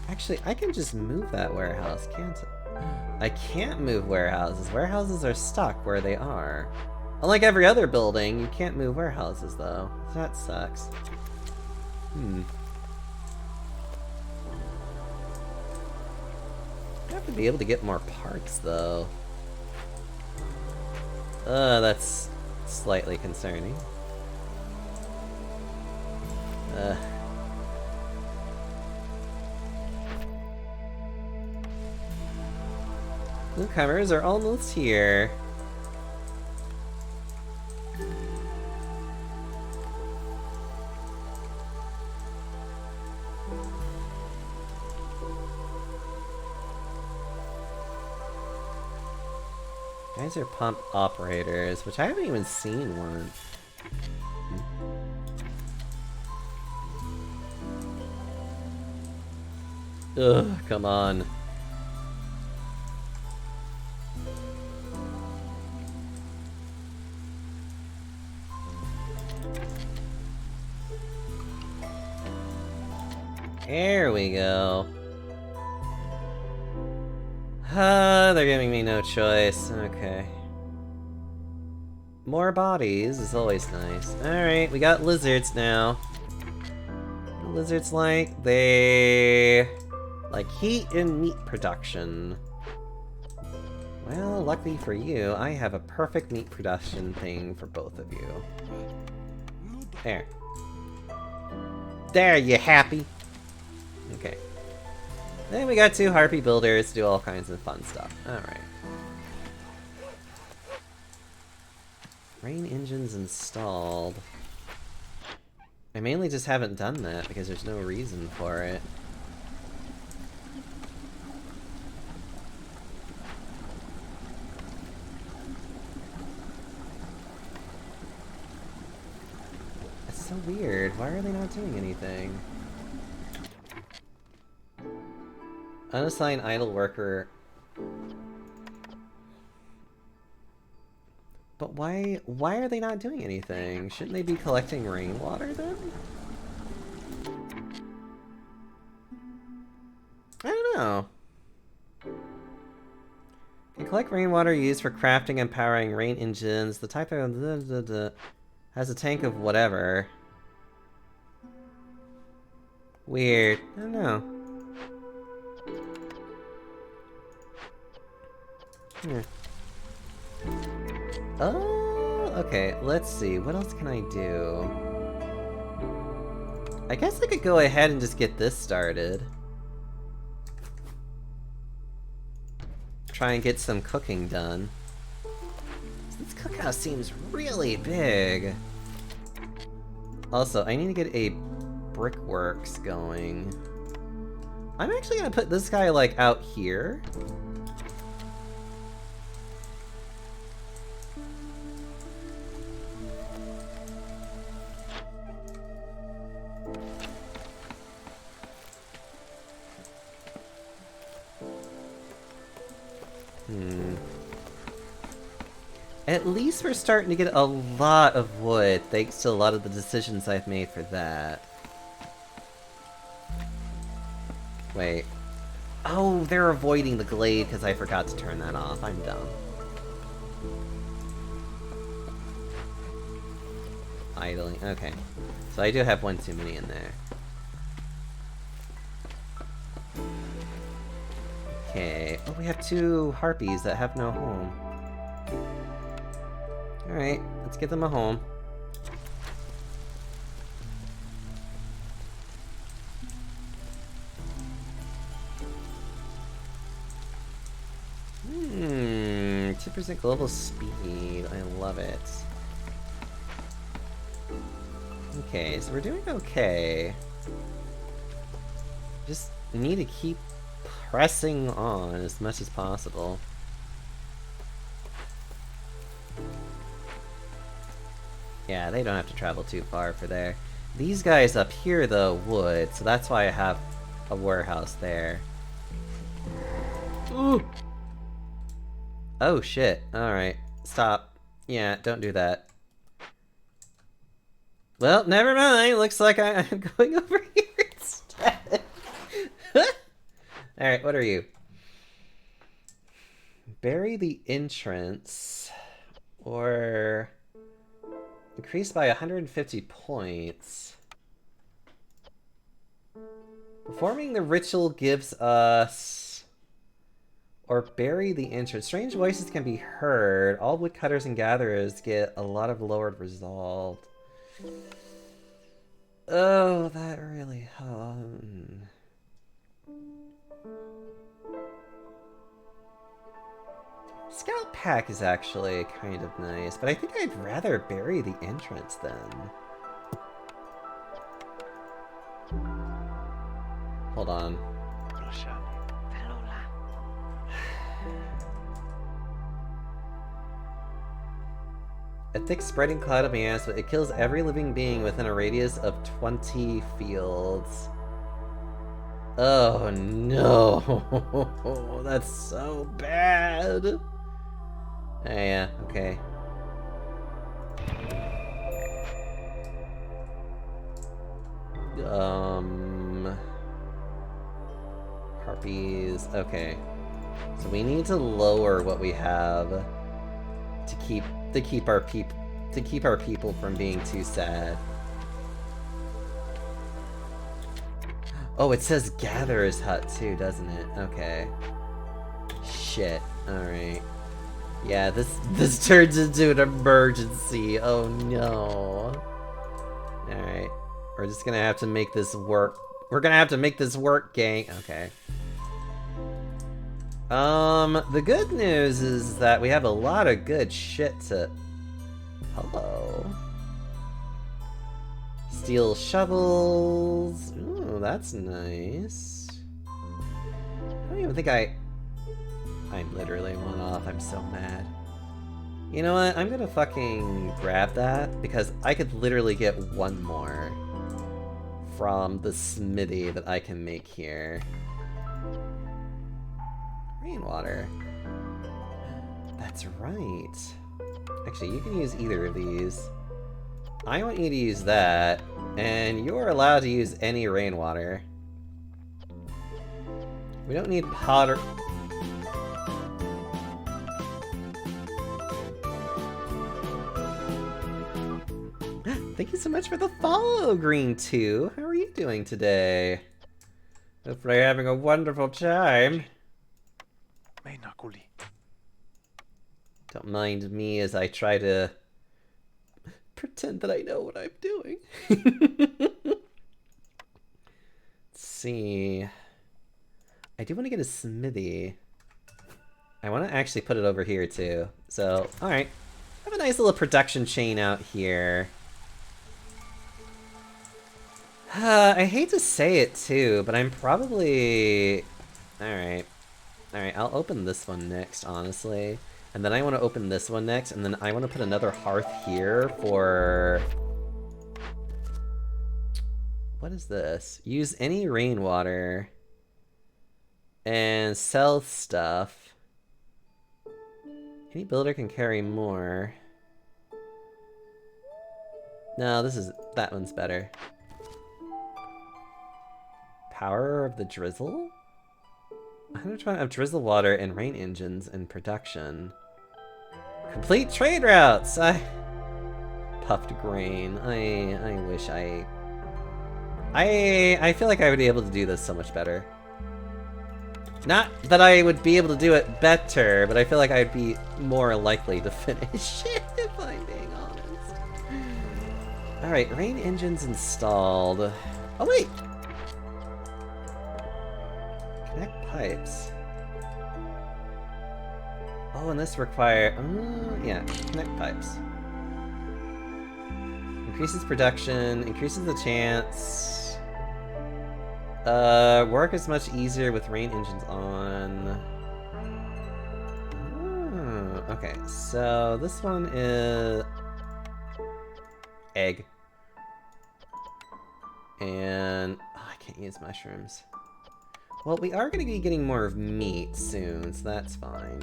Actually, I can just move that warehouse, can't I? I can't move warehouses. Warehouses are stuck where they are. Unlike every other building, you can't move warehouses, though. That sucks. I have to be able to get more parts, though. That's slightly concerning. Newcomers are almost here. Guys are pump operators, which I haven't even seen one. Ugh, come on. There we go. They're giving me no choice. Okay. More bodies is always nice. Alright, we got lizards now. What do lizards like? They... like heat and meat production. Well, luckily for you, I have a perfect meat production thing for both of you. There. There, you happy? Okay. Then we got 2 harpy builders to do all kinds of fun stuff. Alright. Rain engines installed. I mainly just haven't done that because there's no reason for it. It's so weird. Why are they not doing anything? Unassigned idle worker. But why are they not doing anything? Shouldn't they be collecting rainwater then? I don't know. Can collect rainwater used for crafting and powering rain engines. The type of has a tank of whatever. Weird. I don't know. Here. Oh, okay. Let's see. What else can I do? I guess I could go ahead and just get this started. Try and get some cooking done. This cookhouse seems really big. Also, I need to get a brickworks going. I'm actually gonna put this guy, like, out here. At least we're starting to get a lot of wood, thanks to a lot of the decisions I've made for that. Wait. Oh, they're avoiding the glade because I forgot to turn that off. I'm dumb. Idling. Okay. So I do have one too many in there. Okay. Oh, we have 2 harpies that have no home. Alright, let's get them a home. Hmm, 2% global speed. I love it. Okay, so we're doing okay. Just need to keep pressing on as much as possible. Yeah, they don't have to travel too far for there. These guys up here, though, would, so that's why I have a warehouse there. Ooh! Oh, shit. Alright. Stop. Yeah, don't do that. Well, never mind. Looks like I'm going over here instead. Alright, what are you? Bury the entrance. Or... increased by 150 points. Performing the ritual gives us... or bury the entrance. Strange voices can be heard. All woodcutters and gatherers get a lot of lowered resolve. Oh, that really... Scout pack is actually kind of nice, but I think I'd rather bury the entrance then. Hold on. A thick spreading cloud of miasma. It kills every living being within a radius of 20 fields. Oh no! That's so bad! Oh, yeah, okay. Harpies. Okay. So we need to lower what we have to keep our people from being too sad. Oh, it says Gatherer's Hut too, doesn't it? Okay. Shit. Alright. Yeah, this turns into an emergency. Oh no. Alright. We're just gonna have to make this work. We're gonna have to make this work, gang. Okay. The good news is that we have a lot of good shit to... Hello. steel shovels. Ooh, that's nice. I don't even think I'm literally one off. I'm so mad. You know what? I'm gonna fucking grab that because I could literally get one more from the smithy that I can make here. Rainwater. That's right. Actually, you can use either of these. I want you to use that, and you're allowed to use any rainwater. We don't need powder. Thank you so much for the follow, Green 2. How are you doing today? Hopefully you're having a wonderful time. Don't mind me as I try to pretend that I know what I'm doing. Let's see. I do want to get a smithy. I want to actually put it over here too. So, alright. I have a nice little production chain out here. I hate to say it too, but I'm probably... Alright. Alright, I'll open this one next, honestly. And then I want to open this one next, and then I want to put another hearth here for... What is this? Use any rainwater and sell stuff. Any builder can carry more. No, that one's better. Power of the drizzle? 120 of drizzle water and rain engines in production. Complete trade routes! Puffed grain. I wish I feel like I would be able to do this so much better. Not that I would be able to do it better, but I feel like I'd be more likely to finish it, if I'm being honest. Alright, rain engines installed. Oh wait! Connect pipes. Oh, and this yeah, connect pipes. Increases production, increases the chance. Work is much easier with rain engines on. Oh, okay, so this one is egg. And I can't use mushrooms. Well, we are gonna be getting more of meat soon, so that's fine.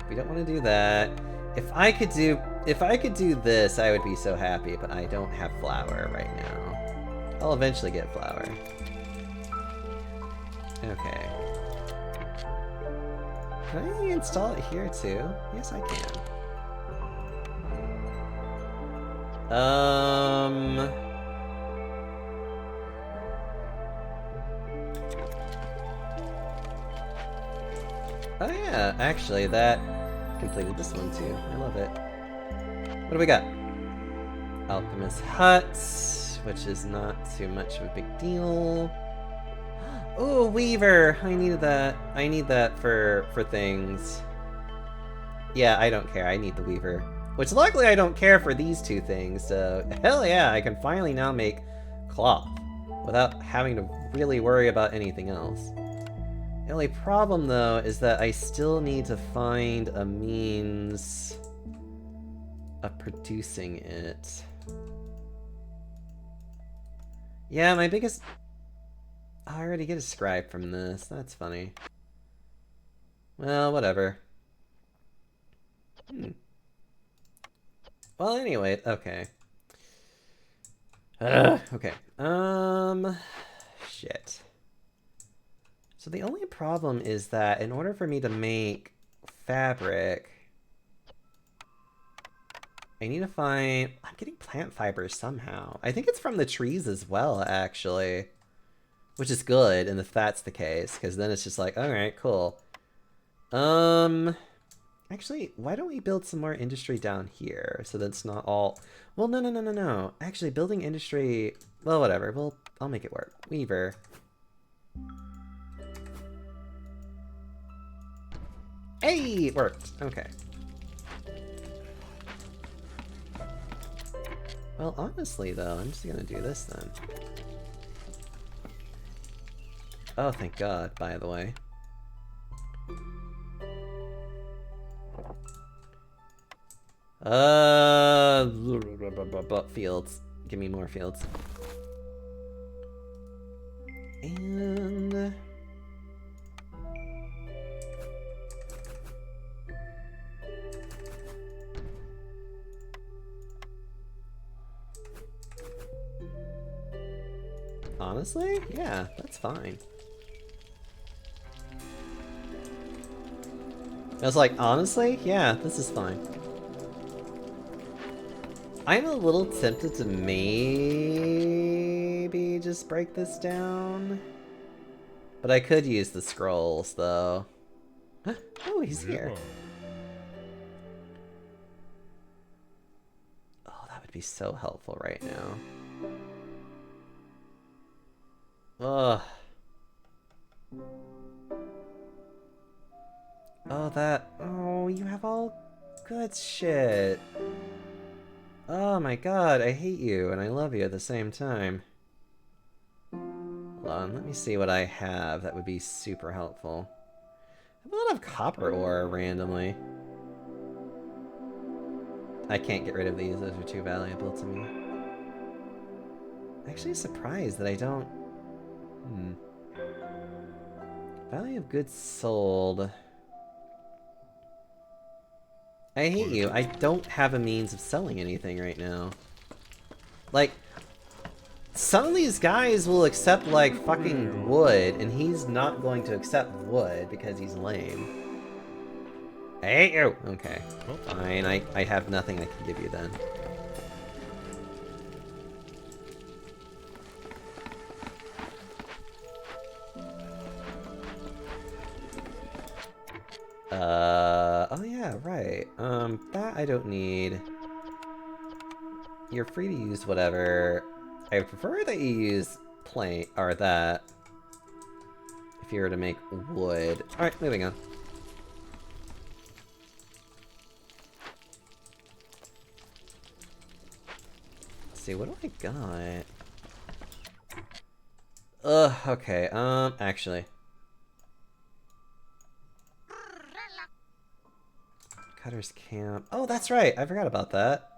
We don't want to do that. If I could do this, I would be so happy, but I don't have flour right now. I'll eventually get flour. Okay. Can I install it here too? Yes, I can. Oh yeah, actually that completed this one too. I love it. What do we got? Alchemist huts, which is not too much of a big deal. Oh, Weaver! I needed that. I need that for things. Yeah, I don't care. I need the Weaver. Which luckily I don't care for these two things, so hell yeah, I can finally now make cloth without having to really worry about anything else. The only problem though is that I still need to find a means of producing it. Yeah, my biggest... Oh, I already get a scribe from this. That's funny. Well, whatever. Well, anyway, okay. Okay. Shit. So the only problem is that in order for me to make fabric, I need to find... I'm getting plant fibers somehow. I think it's from the trees as well, actually. Which is good, and if that's the case, because then it's just like, alright, cool. Actually, why don't we build some more industry down here, so that's not all... Well, no. Actually, building industry... Well, whatever. I'll make it work. Weaver. Hey! It worked. Okay. Well, honestly, though, I'm just gonna do this then. Oh, thank God, by the way. Fields. Give me more fields. And... honestly? Yeah, that's fine. I was like, honestly? Yeah, this is fine. I'm a little tempted to maybe just break this down. But I could use the scrolls, though. Oh, he's here. Oh, that would be so helpful right now. Ugh. Oh, that... oh, you have all good shit. Oh my God, I hate you and I love you at the same time. Hold on, let me see what I have that would be super helpful. I have a lot of copper ore randomly. I can't get rid of these, those are too valuable to me. I'm actually surprised that I don't... Value of goods sold. I hate you, I don't have a means of selling anything right now. Like, some of these guys will accept, like, fucking wood, and he's not going to accept wood because he's lame. I hate you! Okay, fine, I have nothing I can give you then. Oh yeah, right. That I don't need. You're free to use whatever. I would prefer that you use plain, or that. If you were to make wood. Alright, moving on. Let's see, what do I got? Okay, actually. Cutter's Camp. Oh, that's right. I forgot about that.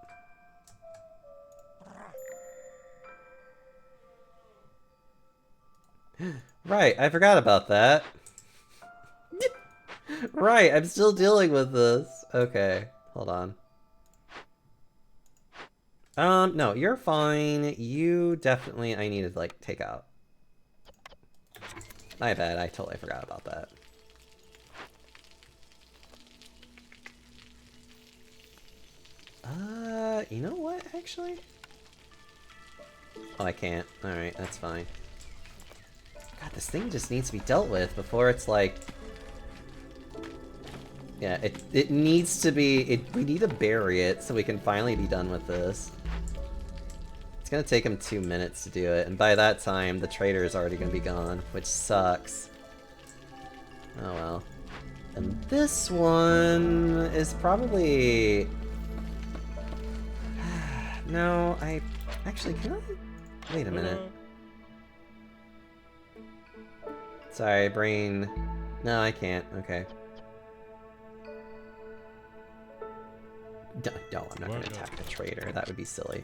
Right, I forgot about that. Right, I'm still dealing with this. Okay, hold on. No, you're fine. You definitely, I need to, like, take out. My bad, I totally forgot about that. You know what, actually? Oh, I can't. Alright, that's fine. God, this thing just needs to be dealt with before it's like... yeah, it needs to be... we need to bury it so we can finally be done with this. It's gonna take him 2 minutes to do it, and by that time, the trader is already gonna be gone, which sucks. Oh well. And this one is probably... no, I... actually, can I... wait a minute. Sorry, brain... no, I can't. Okay. No, I'm not gonna attack the trader. That would be silly.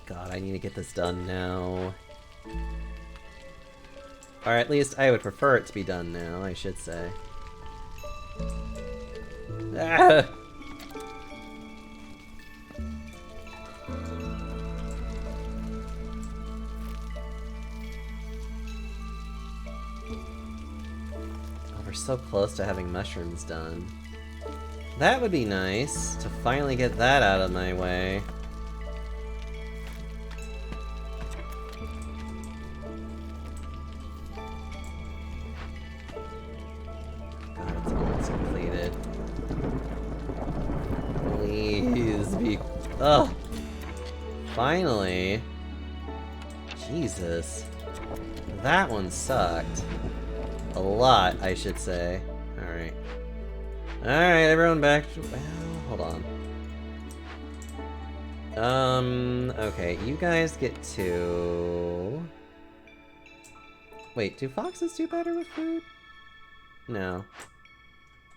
God, I need to get this done now. Or at least I would prefer it to be done now, I should say. Ah! Oh, we're so close to having mushrooms done. That would be nice, to finally get that out of my way. God, it's almost completed. Please be... ugh! Finally! Jesus. That one sucked. A lot, I should say. Alright. Alright, everyone back to... Well, hold on. Okay, you guys get to... Wait, do foxes do better with food? No.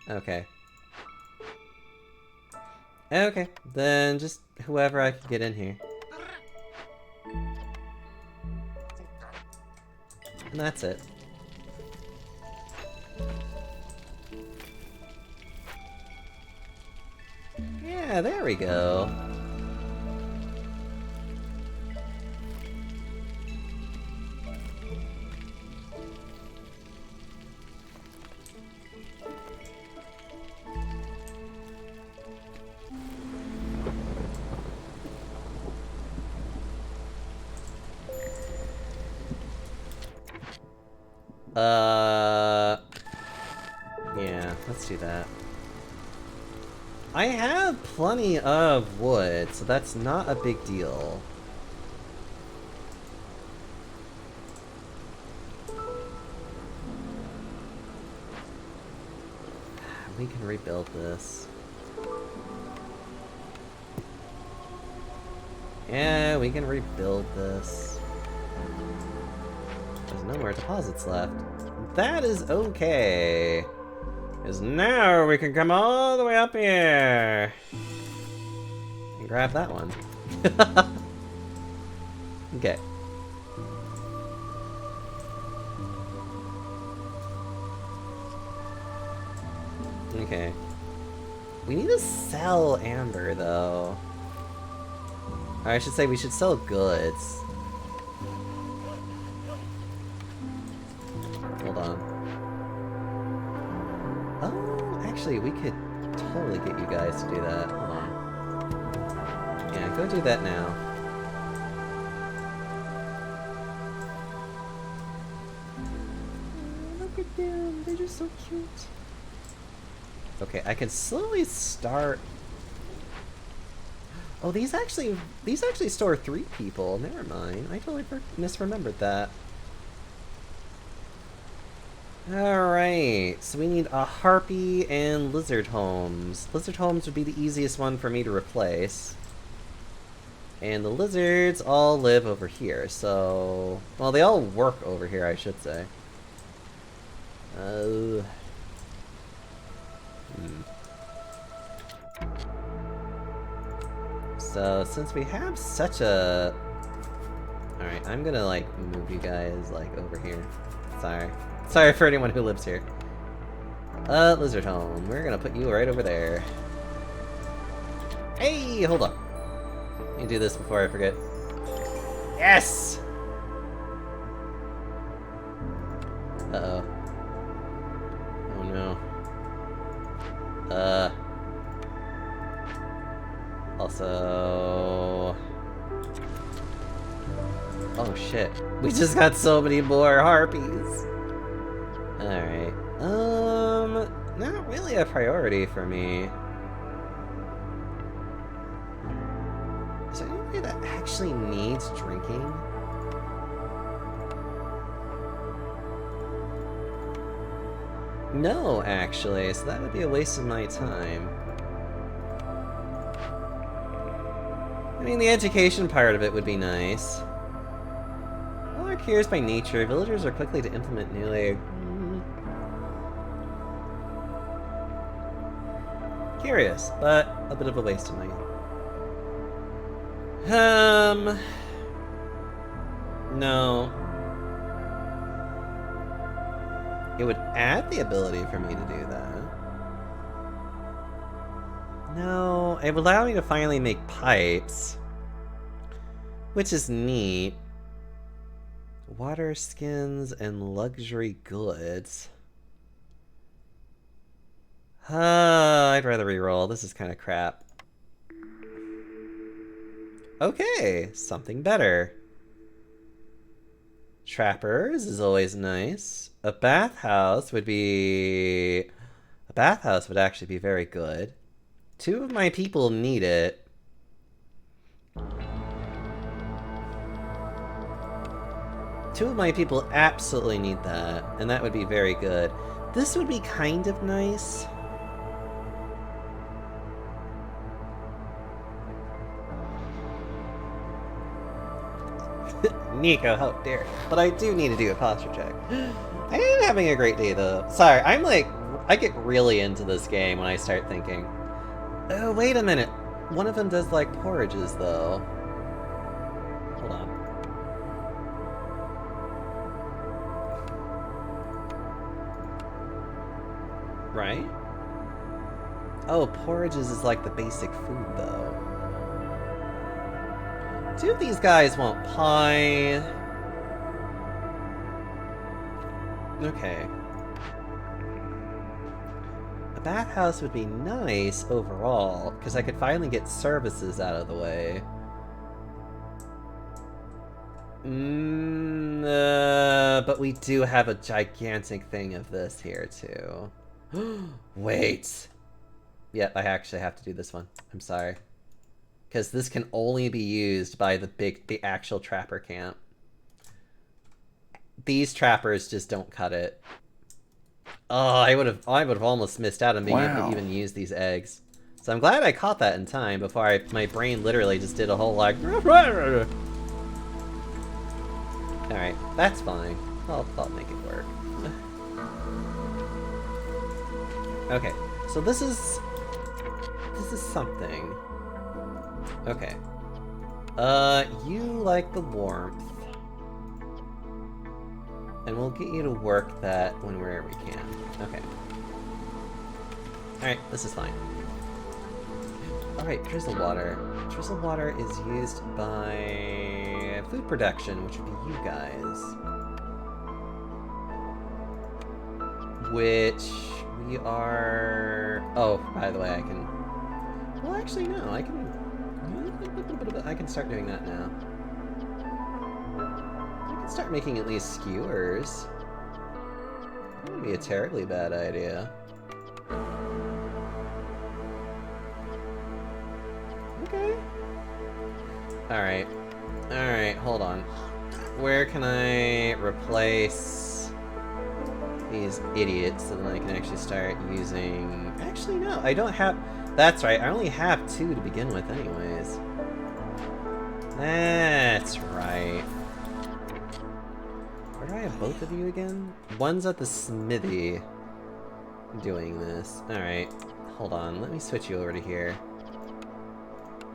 Okay. Okay, then just whoever I can get in here. And that's it. Yeah, there we go. Yeah, let's do that. I have plenty of wood, so that's not a big deal. We can rebuild this. Yeah, we can rebuild this. There's no more deposits left. That is okay. Because now we can come all the way up here. And grab that one. Okay. Okay. We need to sell amber, though. Or I should say we should sell goods. Hold on. Oh, actually, we could totally get you guys to do that. Hold on. Yeah, go do that now. Look at them. They're just so cute. Okay, I can slowly start... Oh, these actually store 3 people. Never mind. I totally misremembered that. Alright, so we need a harpy and lizard homes. Lizard homes would be the easiest one for me to replace. And the lizards all live over here, so... Well, they all work over here, I should say. So, since we have such a... Alright, I'm gonna, like, move you guys, like, over here. Sorry. Sorry for anyone who lives here. Lizard home. We're gonna put you right over there. Hey, hold on. Let me do this before I forget. Yes! Uh-oh. Oh no. Also... Oh shit. We just got so many more harpies. Alright. Not really a priority for me. Is there anybody that actually needs drinking? No, actually, so that would be a waste of my time. I mean, the education part of it would be nice. All are curious by nature. Villagers are quickly to implement newly... Curious, but a bit of a waste of my... No. It would add the ability for me to do that. No, it would allow me to finally make pipes. Which is neat. Water skins and luxury goods. I'd rather reroll. This is kind of crap. Okay, something better. Trappers is always nice. A bathhouse would be... A bathhouse would actually be very good. 2 of my people need it. 2 of my people absolutely need that, and that would be very good. This would be kind of nice. Nico, how dare. But I do need to do a posture check. I am having a great day, though. Sorry, I'm like... I get really into this game when I start thinking. Oh, wait a minute. One of them does like porridges, though. Hold on. Right? Oh, porridges is like the basic food, though. 2 of these guys want pie. Okay. A bathhouse would be nice overall, because I could finally get services out of the way. But we do have a gigantic thing of this here, too. Wait. Yep, I actually have to do this one. I'm sorry. Because this can only be used by the actual trapper camp. These trappers just don't cut it. Oh, I would have almost missed out on being able to even use these eggs. So I'm glad I caught that in time before my brain literally just did a whole like... Alright, that's fine. I'll make it work. Okay, so this is something. Okay. You like the warmth. And we'll get you to work that whenever we can. Okay. Alright, this is fine. Alright, drizzle water. Drizzle water is used by food production, which would be you guys. Which we are... Oh, by the way, I can... Well, actually, no, I can start doing that now. I can start making at least skewers. That wouldn't be a terribly bad idea. Okay. Alright. Alright, hold on. Where can I replace these idiots so that I can actually start using... Actually, no, I don't have... That's right, I only have 2 to begin with anyways. That's right. Where do I have both of you again? One's at the smithy doing this. Alright, hold on, let me switch you over to here.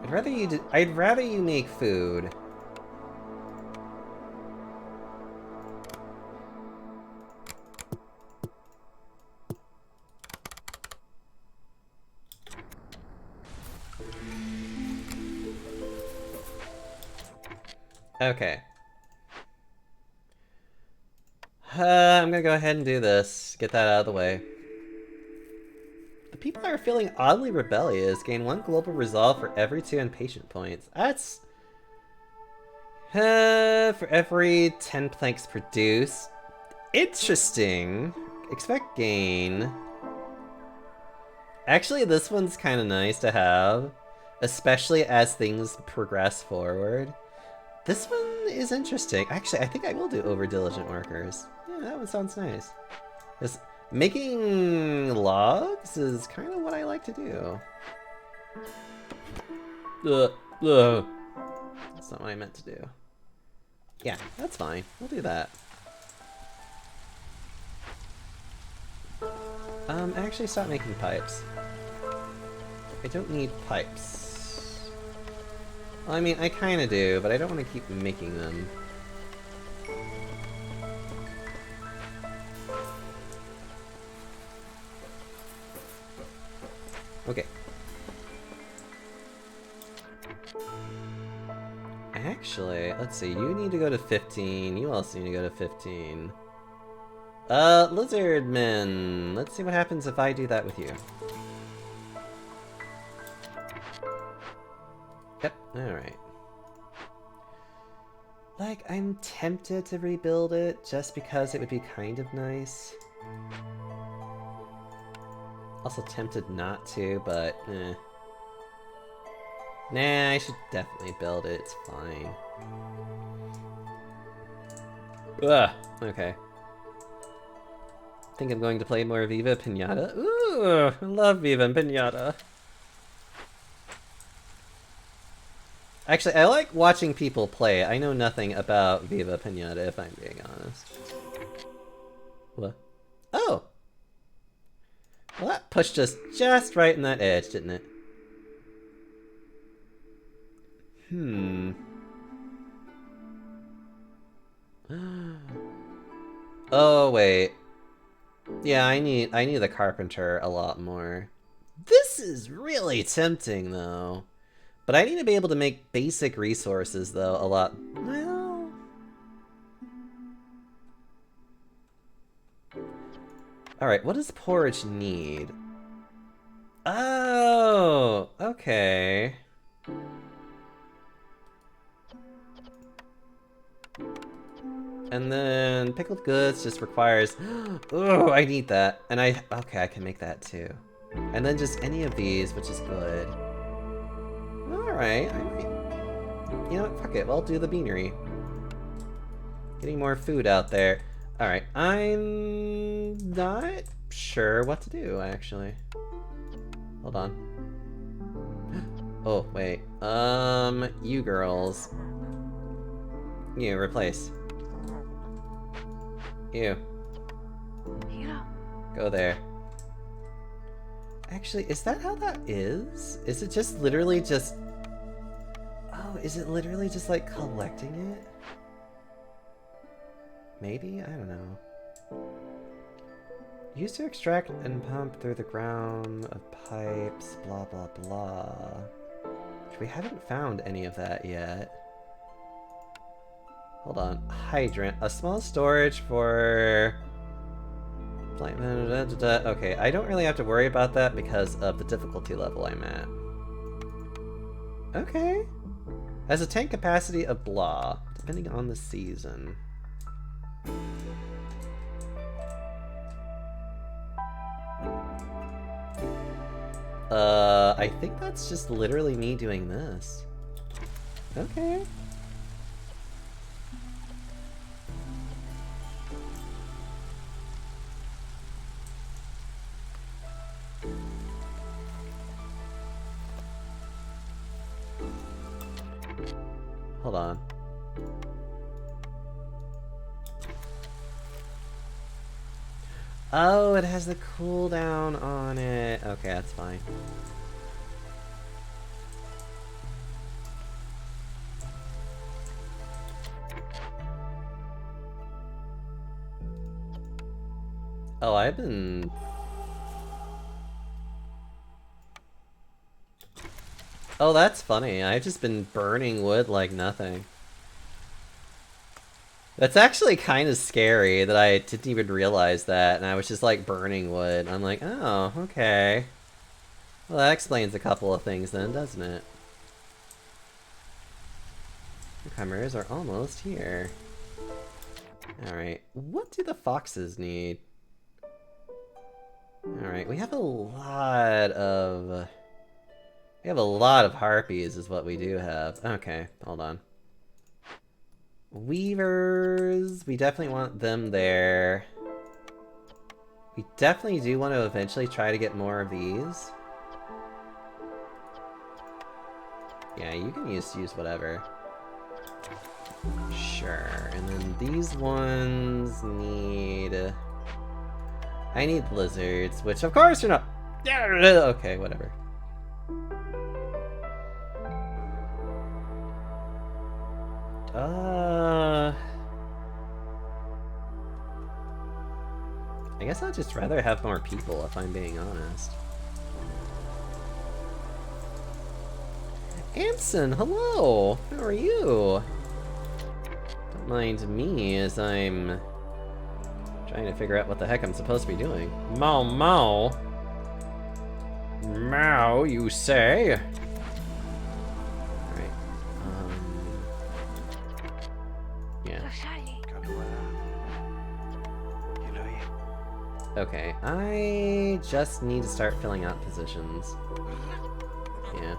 I'd rather you make food. Okay. I'm gonna go ahead and do this. Get that out of the way. The people are feeling oddly rebellious. Gain 1 global resolve for every 2 impatient points. That's... for every 10 planks produced. Interesting. Expect gain. Actually, this one's kind of nice to have. Especially as things progress forward. This one is interesting. Actually, I think I will do over diligent workers. Yeah, that one sounds nice. Because making logs is kind of what I like to do. That's not what I meant to do. Yeah, that's fine. We'll do that. Actually stop making pipes. I don't need pipes. Well, I mean, I kind of do, but I don't want to keep making them. Okay. Actually, let's see, you need to go to 15, you also need to go to 15. Lizardmen, let's see what happens if I do that with you. Yep, alright. Like, I'm tempted to rebuild it, just because it would be kind of nice. Also tempted not to, but eh. Nah, I should definitely build it, it's fine. Ugh. Okay. Think I'm going to play more Viva Pinata. Ooh, I love Viva Pinata. Actually, I like watching people play. I know nothing about Viva Pinata, if I'm being honest. What? Oh! Well, that pushed us just right in that edge, didn't it? Hmm. Oh, wait. Yeah, I need the carpenter a lot more. This is really tempting, though. But I need to be able to make basic resources, though, a lot... Well... Alright, what does porridge need? Oh! Okay. And then pickled goods just requires... Oh, I need that. And okay, I can make that too. And then just any of these, which is good. Alright, I might... You know what, fuck it, I'll do the beanery. Getting more food out there. Alright, I'm not sure what to do, actually. Hold on. Oh, wait. You girls. You, replace. You. Go there. Actually, is that how that is? Is it just literally just... Oh, is it literally just like collecting it? Maybe? I don't know. Used to extract and pump through the ground of pipes, blah blah blah. We haven't found any of that yet. Hold on. Hydrant. A small storage for... Okay, I don't really have to worry about that because of the difficulty level I'm at. Okay. Has a tank capacity of blah, depending on the season. I think that's just literally me doing this. Okay. Hold on. Oh, it has the cooldown on it. Okay, that's fine. Oh, I've been... Oh, that's funny. I've just been burning wood like nothing. That's actually kind of scary that I didn't even realize that, and I was just like burning wood. I'm like, oh, okay. Well, that explains a couple of things then, doesn't it? Newcomers are almost here. Alright, what do the foxes need? Alright, we have a lot of... We have a lot of harpies is what we do have. Okay, hold on. Weavers, we definitely want them there. We definitely do want to eventually try to get more of these. Yeah, you can use whatever. Sure, and then these ones need... I need lizards, which of course you're not... Okay, whatever. I guess I'd just rather have more people, if I'm being honest. Anson, hello! How are you? Don't mind me as I'm trying to figure out what the heck I'm supposed to be doing. Mau Mau! Mau, you say? Alright. Yeah. Okay, I just need to start filling out positions. Yeah.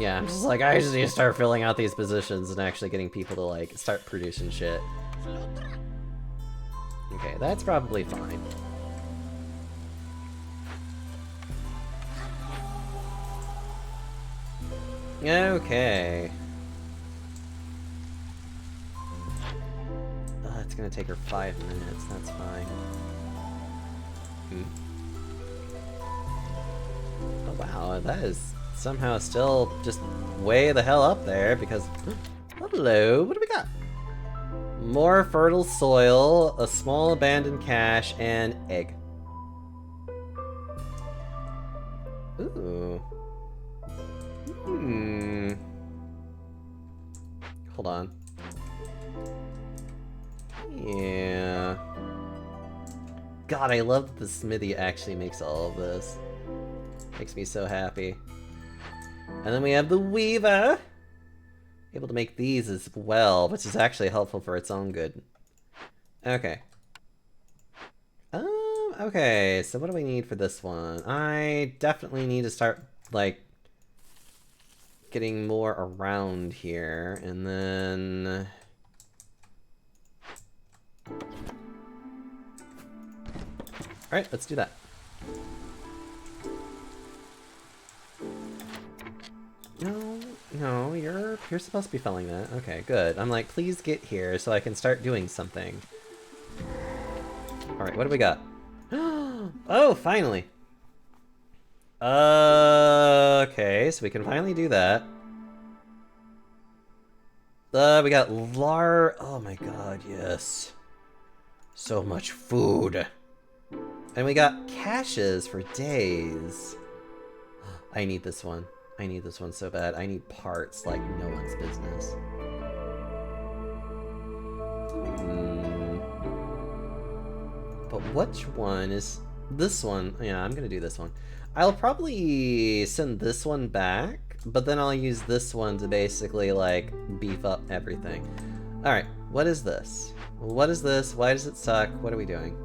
Yeah, I'm just like, I just need to start filling out these positions and actually getting people to, like, start producing shit. Okay, that's probably fine. Okay. It's gonna take her 5 minutes, that's fine. Oh wow, that is somehow still just way the hell up there because... Hello, what do we got? More fertile soil, a small abandoned cache, and egg. Ooh. Hold on. Yeah. God, I love that the smithy actually makes all of this. Makes me so happy. And then we have the weaver. Able to make these as well, which is actually helpful for its own good. Okay. Okay, so what do we need for this one? I definitely need to start, like, getting more around here, and then... Alright, let's do that. No, you're supposed to be felling that. Okay, good. I'm like, please get here so I can start doing something. Alright, what do we got? Oh, finally! Okay, so we can finally do that. We got oh my god, yes. So much food. And we got caches for days. I need this one. I need this one so bad. I need parts like no one's business. But which one is this one? Yeah, I'm gonna do this one. I'll probably send this one back, but then I'll use this one to basically like beef up everything. Alright, what is this? What is this? Why does it suck? What are we doing?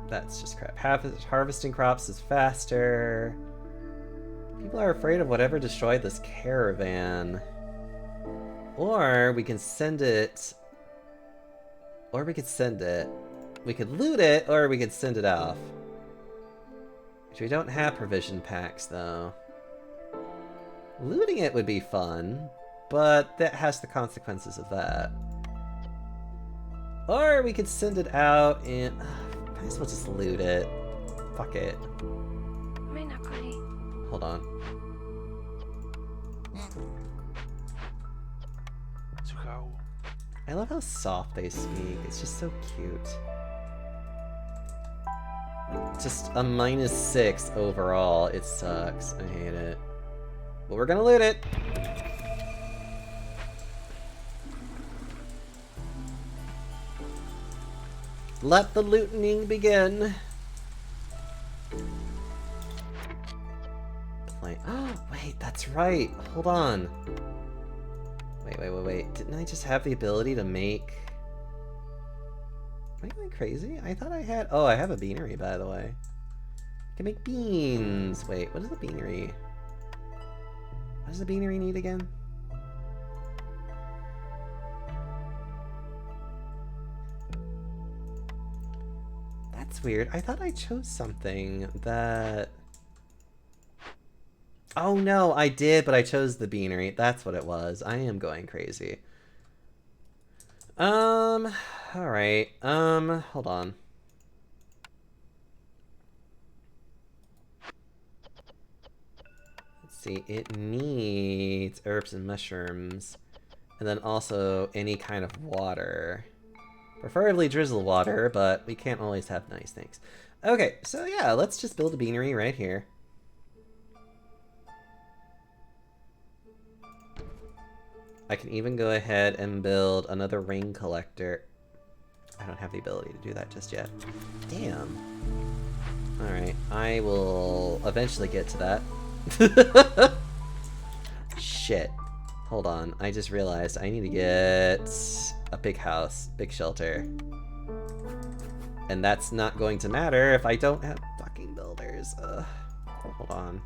That's just crap. Harvesting crops is faster. People are afraid of whatever destroyed this caravan. Or we can send it. Or we could send it. We could loot it, or we could send it off. Which we don't have provision packs, though. Looting it would be fun, but that has the consequences of that. Or we could send it out and... might as well just loot it. Fuck it. Hold on. I love how soft they speak. It's just so cute. Just a -6 overall. It sucks. I hate it. But we're gonna loot it! Let the looting begin! Oh, wait, that's right! Hold on! Wait. Didn't I just have the ability to make... Am I going crazy? I thought I had... Oh, I have a beanery, by the way. I can make beans! Wait, what is the beanery? What does the beanery need again? That's weird. I thought I chose something that... Oh no, I did, but I chose the beanery. That's what it was. I am going crazy. Alright. Hold on. Let's see. It needs herbs and mushrooms. And then also any kind of water. Preferably drizzle water, but we can't always have nice things. Okay, so yeah, let's just build a beanery right here. I can even go ahead and build another ring collector. I don't have the ability to do that just yet. Damn. Alright, I will eventually get to that. Shit. Hold on, I just realized I need to get a big house, big shelter. And that's not going to matter if I don't have fucking builders. Hold on.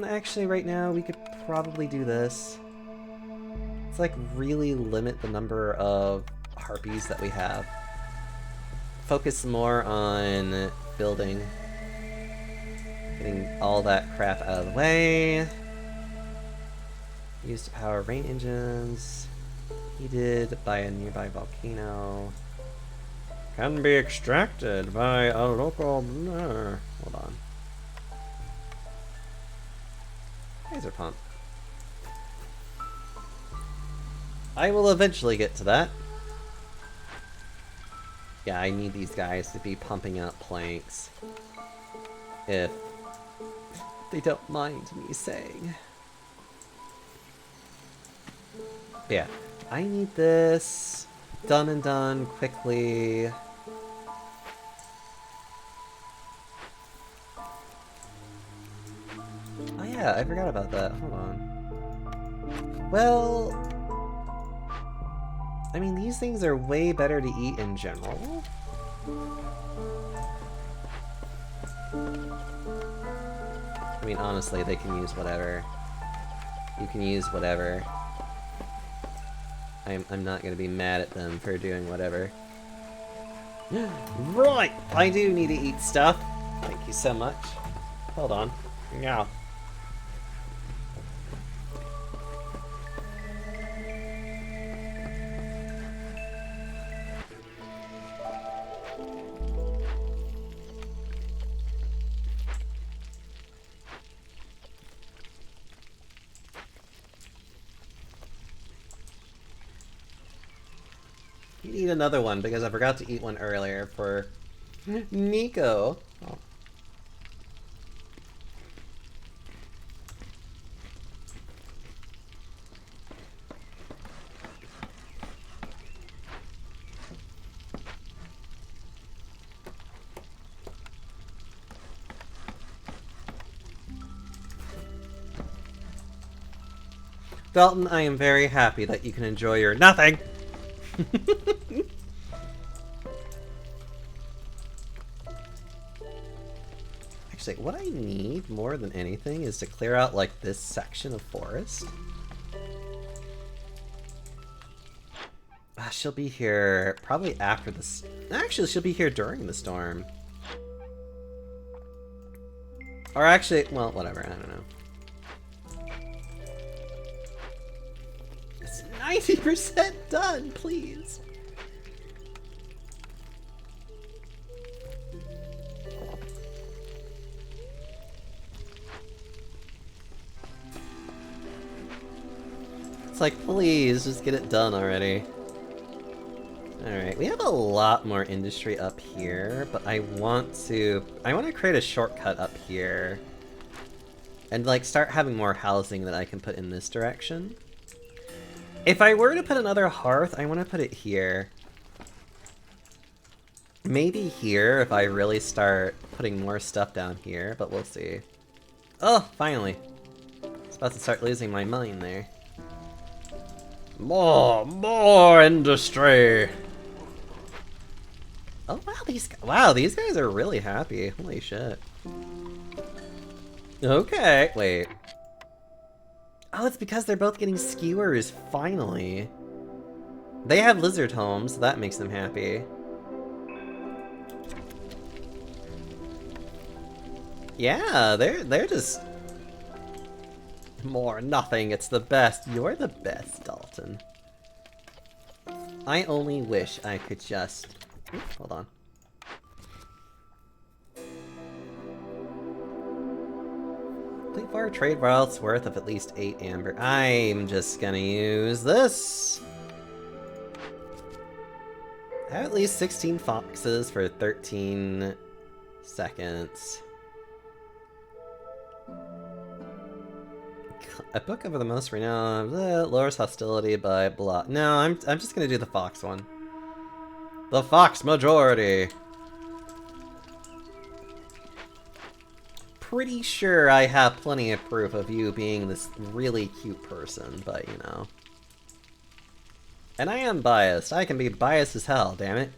Actually right now we could probably do this. Let's like really limit the number of harpies that we have. Focus more on building. Getting all that crap out of the way. Used to power rain engines. Heated by a nearby volcano. Can be extracted by a local... Hold on. Laser pump. I will eventually get to that. Yeah, I need these guys to be pumping out planks. If they don't mind me saying. Yeah, I need this done and done quickly. Oh yeah, I forgot about that. Hold on. Well, I mean, these things are way better to eat in general. I mean, honestly, they can use whatever. You can use whatever. I'm not gonna be mad at them for doing whatever. Right! I do need to eat stuff. Thank you so much. Hold on. Yeah. You need another one because I forgot to eat one earlier for Nico. Oh. Dalton, I am very happy that you can enjoy your nothing. Actually, what I need more than anything is to clear out like this section of forest. She'll be here probably after this. Actually, she'll be here during the storm. Or actually, well, whatever, I don't know. It's 90% done, please. It's like, please, just get it done already. Alright, we have a lot more industry up here, but I want to create a shortcut up here. And like start having more housing that I can put in this direction. If I were to put another hearth, I want to put it here. Maybe here if I really start putting more stuff down here, but we'll see. Oh, finally. I was about to start losing my mind there. More industry. Oh wow, these guys are really happy. Holy shit. Okay, wait. Oh, it's because they're both getting skewers, finally. They have lizard homes, so that makes them happy. Yeah, they're just more nothing. It's the best. You're the best, Dalton. I only wish I could just... Oops, hold on. Complete for a trade route's worth of at least 8 amber. I'm just gonna use this. I have at least 16 foxes for 13 seconds. A book of the most renowned lowers hostility by blah. No, I'm just gonna do the fox one. The fox majority. Pretty sure I have plenty of proof of you being this really cute person, but you know. And I am biased. I can be biased as hell, damn it.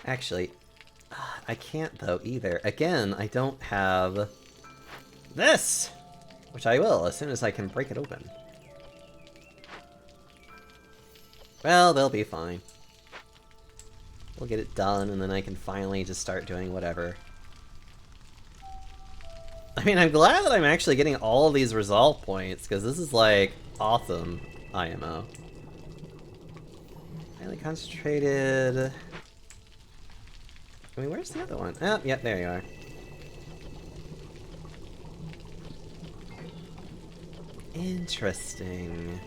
Actually, I can't though either. Again, I don't have this! Which I will as soon as I can break it open. Well, they'll be fine. We'll get it done and then I can finally just start doing whatever. I mean, I'm glad that I'm actually getting all of these resolve points, because this is, like, awesome IMO. Highly concentrated... I mean, where's the other one? Oh, yep, there you are. Interesting.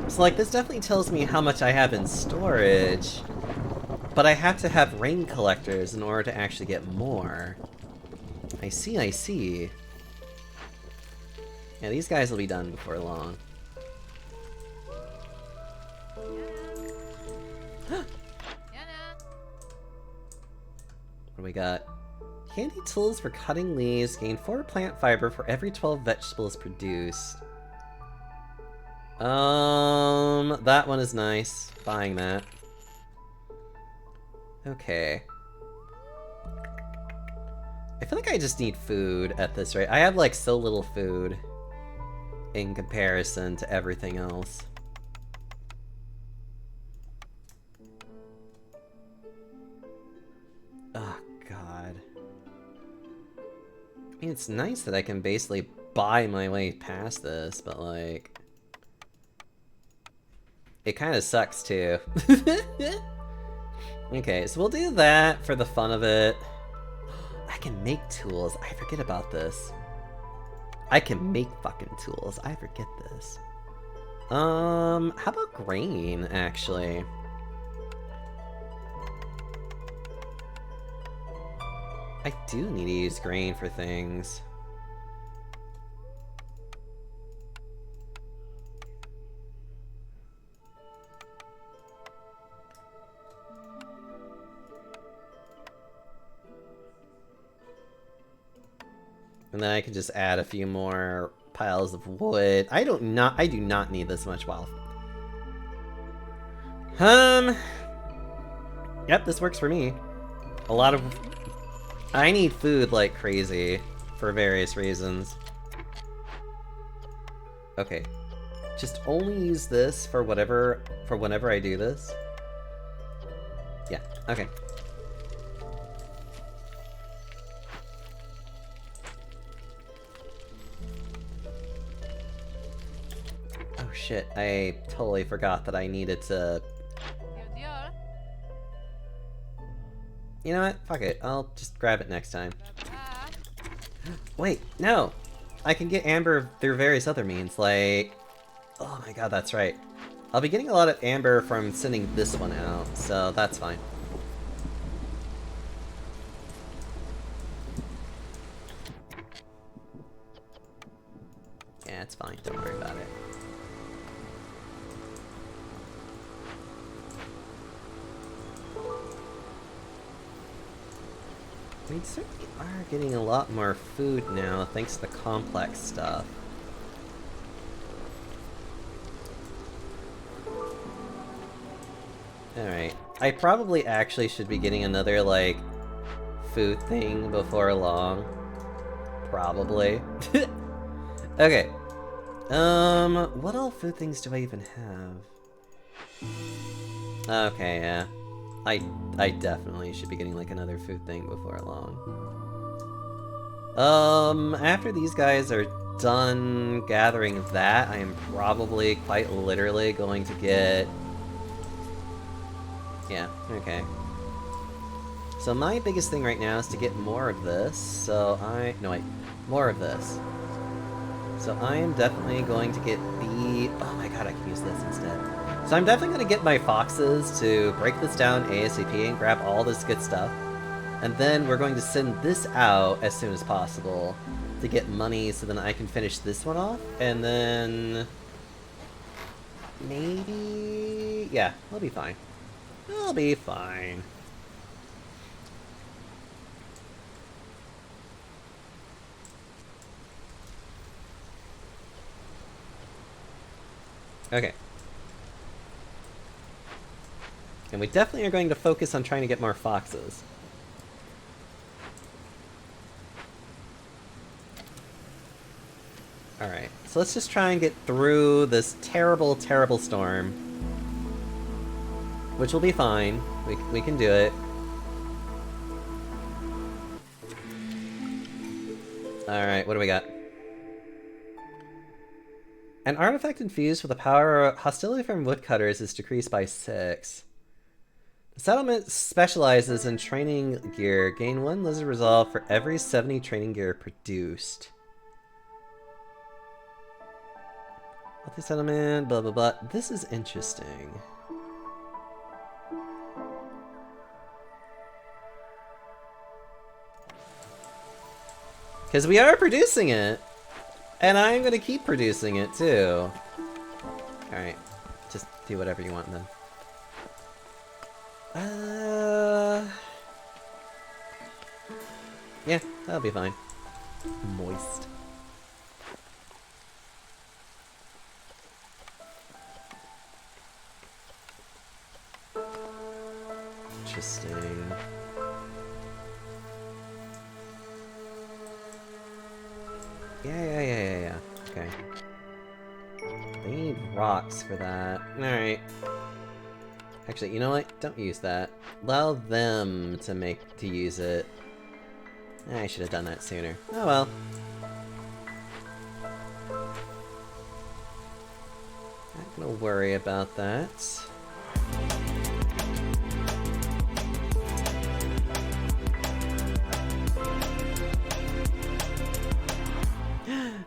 So, like, this definitely tells me how much I have in storage. But I have to have rain collectors in order to actually get more. I see, I see. Yeah, these guys will be done before long. What do we got? Handy tools for cutting leaves. Gain 4 plant fiber for every 12 vegetables produced. That one is nice. Buying that. Okay. I feel like I just need food at this rate. I have like so little food in comparison to everything else. Oh god. I mean, it's nice that I can basically buy my way past this, but like... it kind of sucks too. Okay, so we'll do that for the fun of it. I can make tools. I forget about this. I can make fucking tools. I forget this. How about grain, actually? I do need to use grain for things. And then I can just add a few more piles of wood. I do not need this much wealth. Yep, this works for me. A lot of... I need food like crazy for various reasons. Okay. Just only use this for whenever I do this. Yeah, okay. Shit, I totally forgot that I needed to... You know what? Fuck it. I'll just grab it next time. Wait, no! I can get amber through various other means, like... Oh my god, that's right. I'll be getting a lot of amber from sending this one out, so that's fine. Yeah, it's fine. Don't worry about it. We certainly are getting a lot more food now, thanks to the complex stuff. Alright. I probably actually should be getting another, like, food thing before long. Probably. Okay. What all food things do I even have? Okay, yeah. I definitely should be getting like another food thing before long. After these guys are done gathering that, I am probably quite literally going to get... Yeah, okay. So my biggest thing right now is to get more of this, so more of this. So I am definitely going to get the... Oh my god, I can use this instead. So I'm definitely going to get my foxes to break this down ASAP and grab all this good stuff. And then we're going to send this out as soon as possible to get money so then I can finish this one off. And then... maybe... yeah, we'll be fine. We'll be fine. Okay. And we definitely are going to focus on trying to get more foxes. Alright, so let's just try and get through this terrible, terrible storm. Which will be fine. We can do it. Alright, what do we got? An artifact infused with the power of hostility from woodcutters is decreased by 6. The settlement specializes in training gear. Gain 1 lizard resolve for every 70 training gear produced. What the settlement, blah blah blah. This is interesting. Because we are producing it. And I'm going to keep producing it too. Alright. Just do whatever you want then. Yeah, that'll be fine. Moist. Interesting. Yeah. Okay. They need rocks for that. Alright. Actually, you know what? Don't use that. Allow them to use it. I should have done that sooner. Oh well. Not gonna worry about that.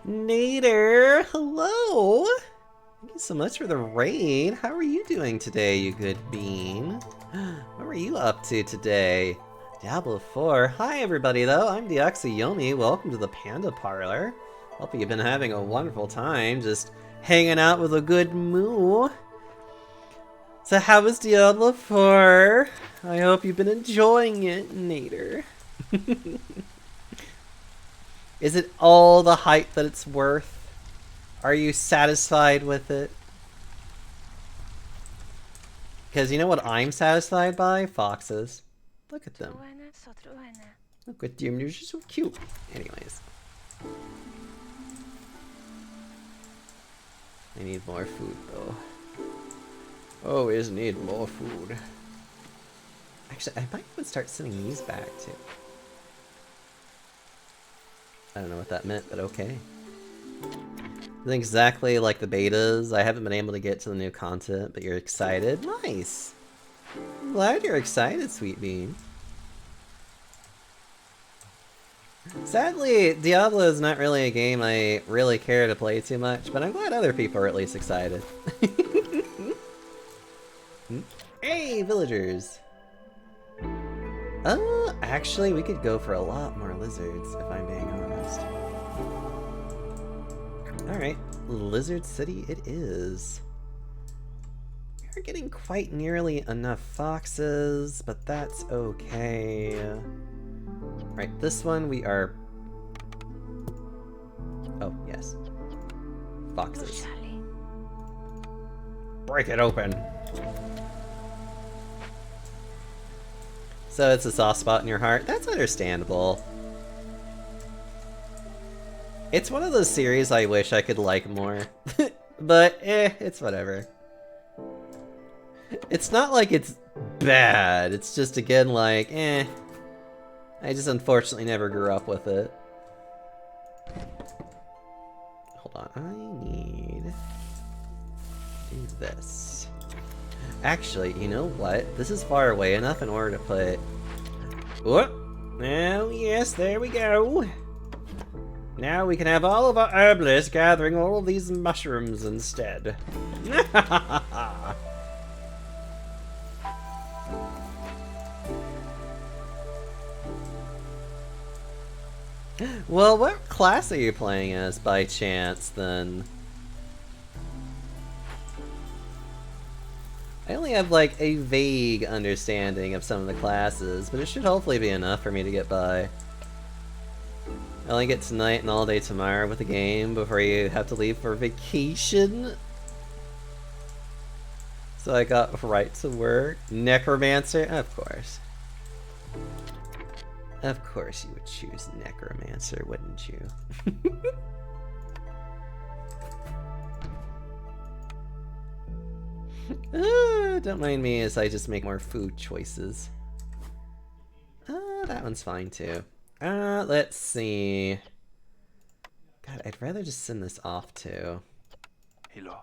Nader, hello! Thank you so much for the raid. How are you doing today, you good bean? What were you up to today? Diablo 4. Hi everybody though, I'm Deoxyomi. Welcome to the Panda Parlor. Hope you've been having a wonderful time just hanging out with a good moo. So how was Diablo 4? I hope you've been enjoying it, Nader. Is it all the hype that it's worth? Are you satisfied with it? Because you know what I'm satisfied by? Foxes. Look at them. Look at them, they're just so cute. Anyways. I need more food though. Always need more food. Actually, I might even start sending these back too. I don't know what that meant, but okay. I think exactly like the betas, I haven't been able to get to the new content, but you're excited? Nice! I'm glad you're excited, Sweet Bean. Sadly, Diablo is not really a game I really care to play too much, but I'm glad other people are at least excited. Hey, villagers! Actually, we could go for a lot more lizards, if I'm being honest. Alright, Lizard City it is. We're getting quite nearly enough foxes, but that's okay. Right, this one we are... Oh, yes. Foxes. Break it open! So it's a soft spot in your heart? That's understandable. It's one of those series I wish I could like more. But, it's whatever. It's not like it's bad, it's just again like, I just unfortunately never grew up with it. Hold on, I need to do this. Actually, you know what? This is far away enough in order to put... Whoop! Oh yes, there we go! Now we can have all of our herbalists gathering all of these mushrooms instead. Well, what class are you playing as by chance, then? I only have like a vague understanding of some of the classes, but it should hopefully be enough for me to get by. I only get tonight and all day tomorrow with the game before you have to leave for vacation. So I got right to work. Necromancer? Of course. Of course you would choose Necromancer, wouldn't you? Don't mind me as I just make more food choices. That one's fine too. Let's see. God, I'd rather just send this off too. Hello.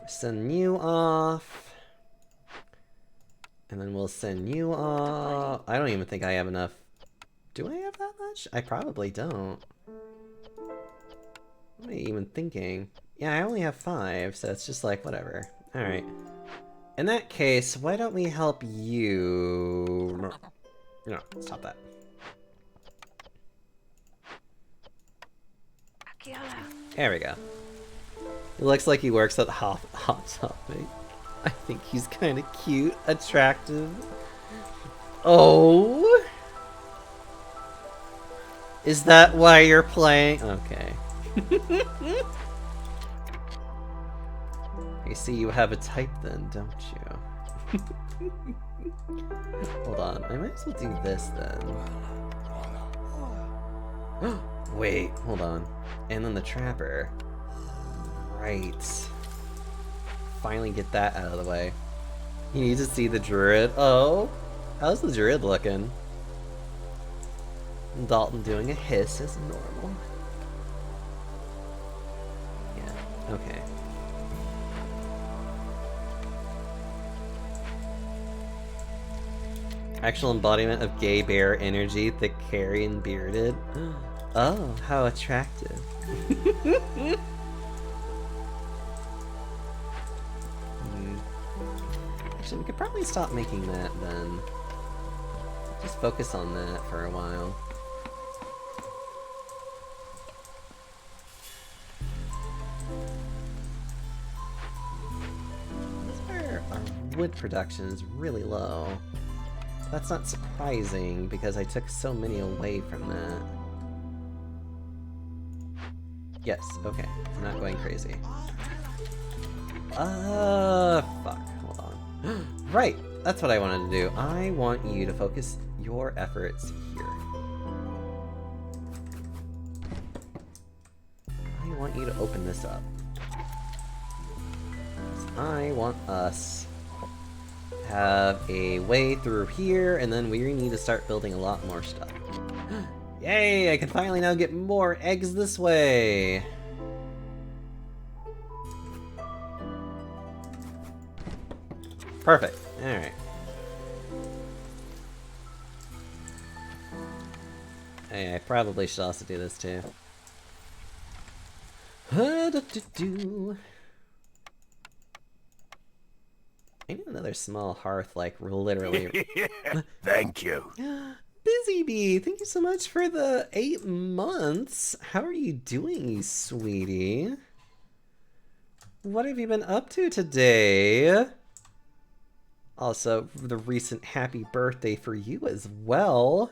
Send you off. And then we'll send you off. I don't even think I have enough. Do I have that much? I probably don't. What am I even thinking? Yeah, I only have 5, so it's just like, whatever. Alright. In that case, why don't we help you... No, stop that. There we go. It looks like he works at Hot Topic. I think he's kind of cute, attractive. Oh! Is that why you're playing? Okay. I see you have a type then, don't you? Hold on, I might as well do this then. Wait, hold on. And then the trapper. Right. Finally get that out of the way. You need to see the druid. Oh, how's the druid looking? Dalton doing a hiss is normal. Yeah, okay. Actual embodiment of gay bear energy, thick, hairy, and bearded. Oh, how attractive. Actually, we could probably stop making that then. Just focus on that for a while. That's where our wood production is really low. That's not surprising because I took so many away from that. Yes, okay. I'm not going crazy. Fuck. Hold on. Right! That's what I wanted to do. I want you to focus your efforts here. I want you to open this up. I want us to have a way through here, and then we need to start building a lot more stuff. Yay! I can finally now get more eggs this way! Perfect. Alright. Hey, I probably should also do this too. I need another small hearth, like, literally. Thank you. Busy Bee, thank you so much for the 8 months. How are you doing, sweetie? What have you been up to today? Also, the recent happy birthday for you as well.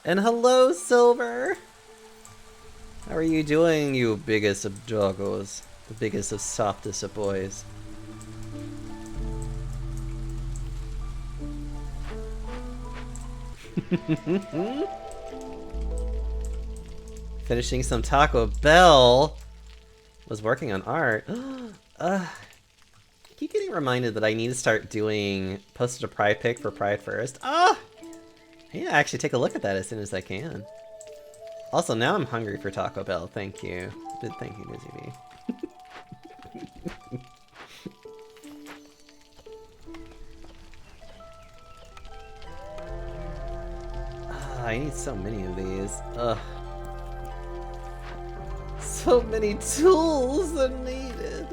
And hello, Silver! How are you doing, you biggest of doggos? The biggest of softest of boys. Finishing some Taco Bell. Was working on art. I keep getting reminded that I need to start doing posted a Pride pic for Pride First. I need to actually take a look at that as soon as I can. Also, now I'm hungry for Taco Bell. Thank you. Thank you, Busy Bee. I need so many of these. Ugh. So many tools are needed.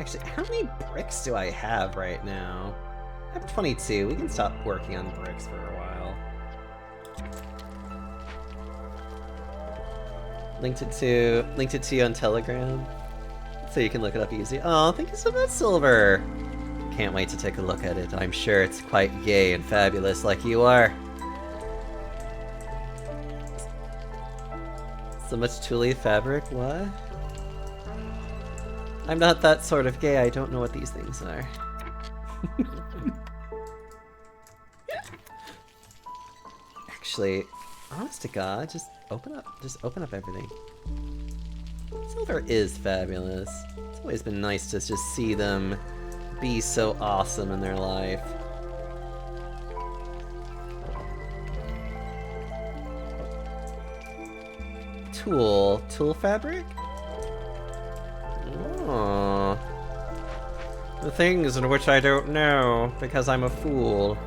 Actually, how many bricks do I have right now? I have 22. We can stop working on bricks for a while. Linked it to you on Telegram. So you can look it up easy. Oh, thank you so much, Silver. Can't wait to take a look at it. I'm sure it's quite gay and fabulous like you are. So much tulle fabric, what? I'm not that sort of gay, I don't know what these things are. Actually, honest to God, just open up everything. Silver is fabulous. It's always been nice to just see them be so awesome in their life. Tool fabric? Oh. The things in which I don't know, because I'm a fool.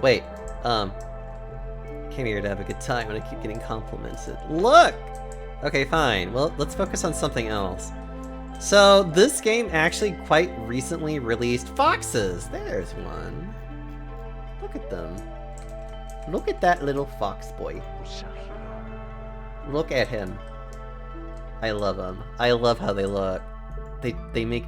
Wait, came here to have a good time and I keep getting complimented. Look! Okay, fine. Well, let's focus on something else. So, this game actually quite recently released foxes. There's one. Look at them. Look at that little fox boy. Look at him. I love them. I love how they look. They make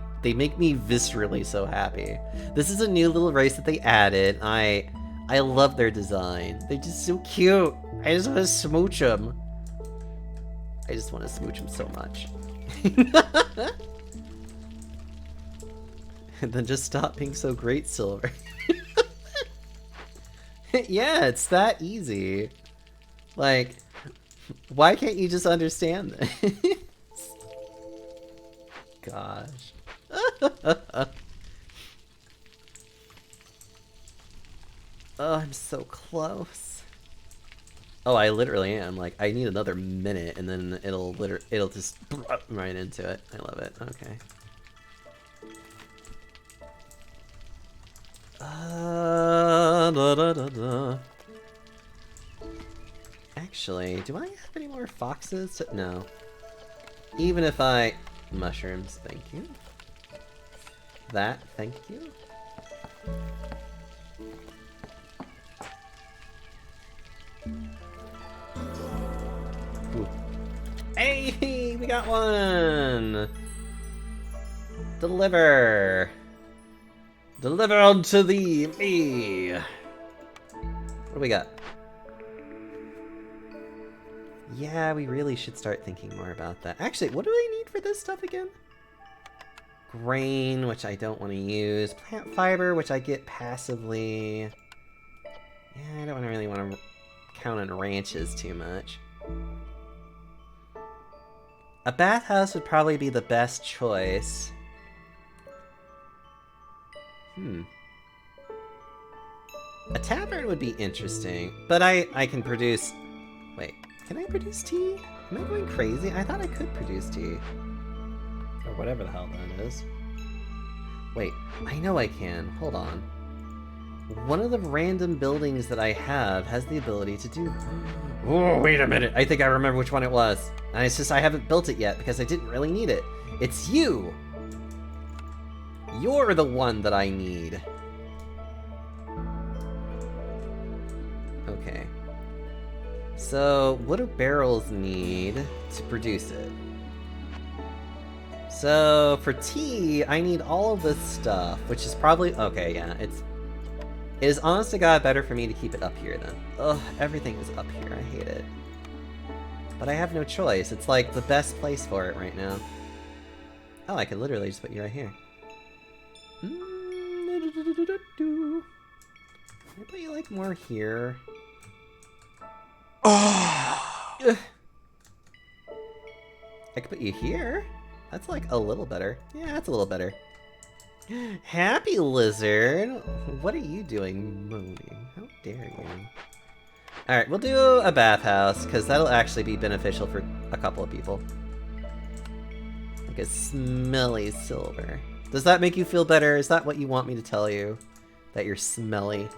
me viscerally so happy. This is a new little race that they added. I love their design. They're just so cute. I just want to smooch them. I just want to smooch them so much. And then just stop being so great, Silver. Yeah, it's that easy. Like, why can't you just understand this? Gosh. Oh, I'm so close. Oh, I literally am. Like, I need another minute, and then it'll just right into it. I love it. Okay. Actually, do I have any more foxes? No. Even if I... Mushrooms, thank you. That, thank you. Ooh. Hey, we got one! Deliver! Deliver unto thee, me! What do we got? Yeah, we really should start thinking more about that. Actually, what do I need for this stuff again? Grain, which I don't want to use. Plant fiber, which I get passively. Yeah, I don't really want to count on ranches too much. A bathhouse would probably be the best choice. A tavern would be interesting, but I can produce... Wait, can I produce tea? Am I going crazy? I thought I could produce tea. Or whatever the hell that is. Wait, I know I can. Hold on. One of the random buildings that I have has the ability to do... Oh, wait a minute. I think I remember which one it was. And it's just I haven't built it yet because I didn't really need it. It's you! You're the one that I need. Okay. So, what do barrels need to produce it? So, for tea, I need all of this stuff, which is probably... Okay, yeah, it is honest to God better for me to keep it up here then. Ugh, everything is up here, I hate it. But I have no choice, it's like the best place for it right now. Oh, I could literally just put you right here. Can I put you like more here? Oh. I could put you here. That's like a little better. Yeah, that's a little better. Happy lizard! What are you doing moaning? How dare you? Alright, we'll do a bathhouse, because that'll actually be beneficial for a couple of people. Like a smelly silver. Does that make you feel better? Is that what you want me to tell you? That you're smelly?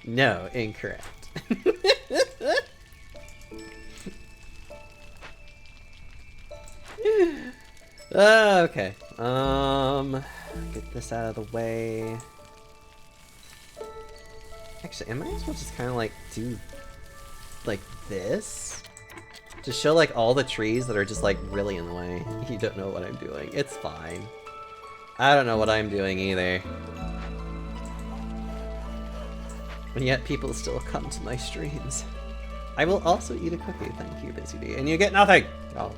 No, incorrect. Okay. Get this out of the way. Actually, I might as well just kind of like do like this. To show like all the trees that are just like really in the way. You don't know what I'm doing. It's fine. I don't know what I'm doing either. And yet people still come to my streams. I will also eat a cookie. Thank you, Busy Bee. And you get nothing! Oh.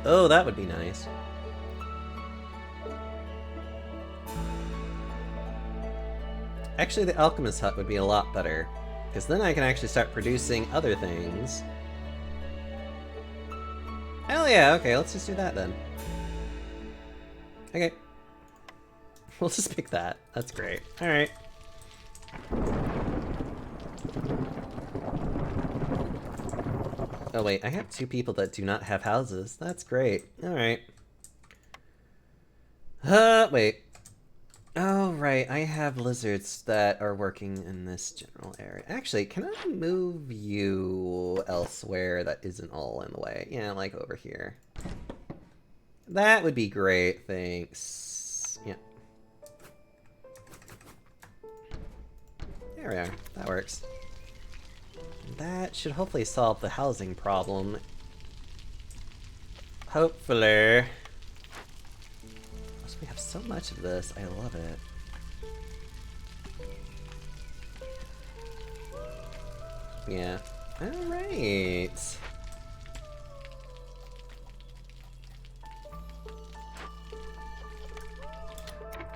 Oh, that would be nice. Actually, the alchemist hut would be a lot better, because then I can actually start producing other things. Hell yeah, okay, let's just do that then. Okay. We'll just pick that. That's great. Alright. Oh wait, I have 2 people that do not have houses. That's great. Alright. Wait. Oh, right, I have lizards that are working in this general area. Actually, can I move you elsewhere that isn't all in the way? Yeah, like over here. That would be great, thanks. Yeah. There we are. That works. That should hopefully solve the housing problem. Hopefully. We have so much of this. I love it. Yeah. Alright.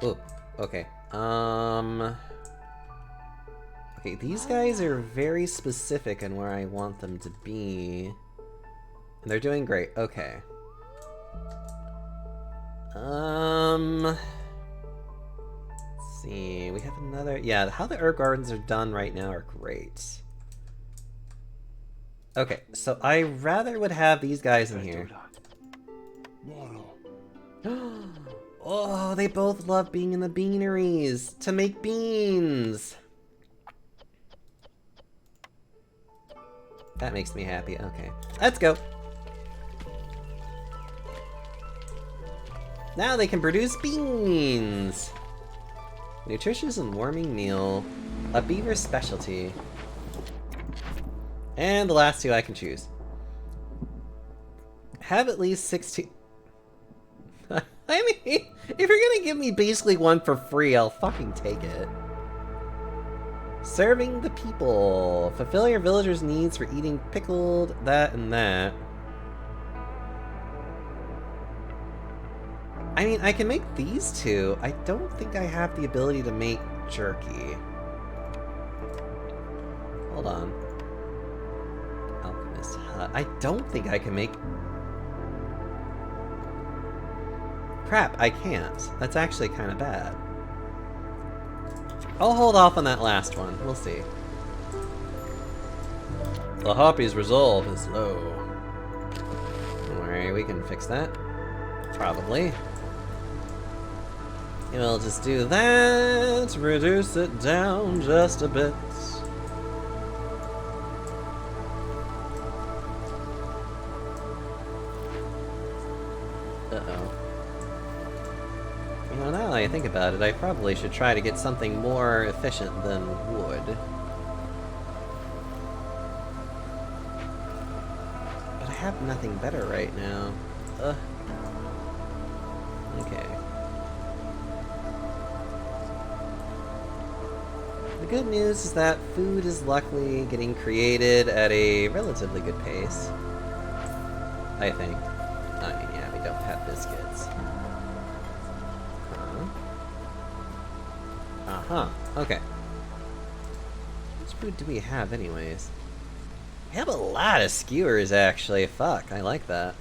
Oh, okay. Okay, these guys are very specific in where I want them to be. And they're doing great. Okay. Let's see, we have another, yeah, how the herb gardens are done right now are great. Okay, so I rather would have these guys in here. Oh, they both love being in the beaneries to make beans. That makes me happy, okay. Let's go. Now they can produce beans! Nutritious and warming meal. A beaver specialty. And the last 2 I can choose. Have at least 16... I mean, if you're gonna give me basically one for free, I'll fucking take it. Serving the people. Fulfill your villagers' needs for eating pickled, that and that. I mean, I can make these 2. I don't think I have the ability to make jerky. Hold on. Alchemist hut. I don't think I can make... Crap, I can't. That's actually kind of bad. I'll hold off on that last one. We'll see. The Hoppy's resolve is low. Don't worry, we can fix that. Probably. We'll just do that, reduce it down just a bit. Uh-oh. You know, now that I think about it, I probably should try to get something more efficient than wood. But I have nothing better right now. Okay. The good news is that food is luckily getting created at a relatively good pace. I think. I mean, yeah, we don't have biscuits. Uh-huh. Okay. Which food do we have anyways? We have a lot of skewers, actually. Fuck, I like that.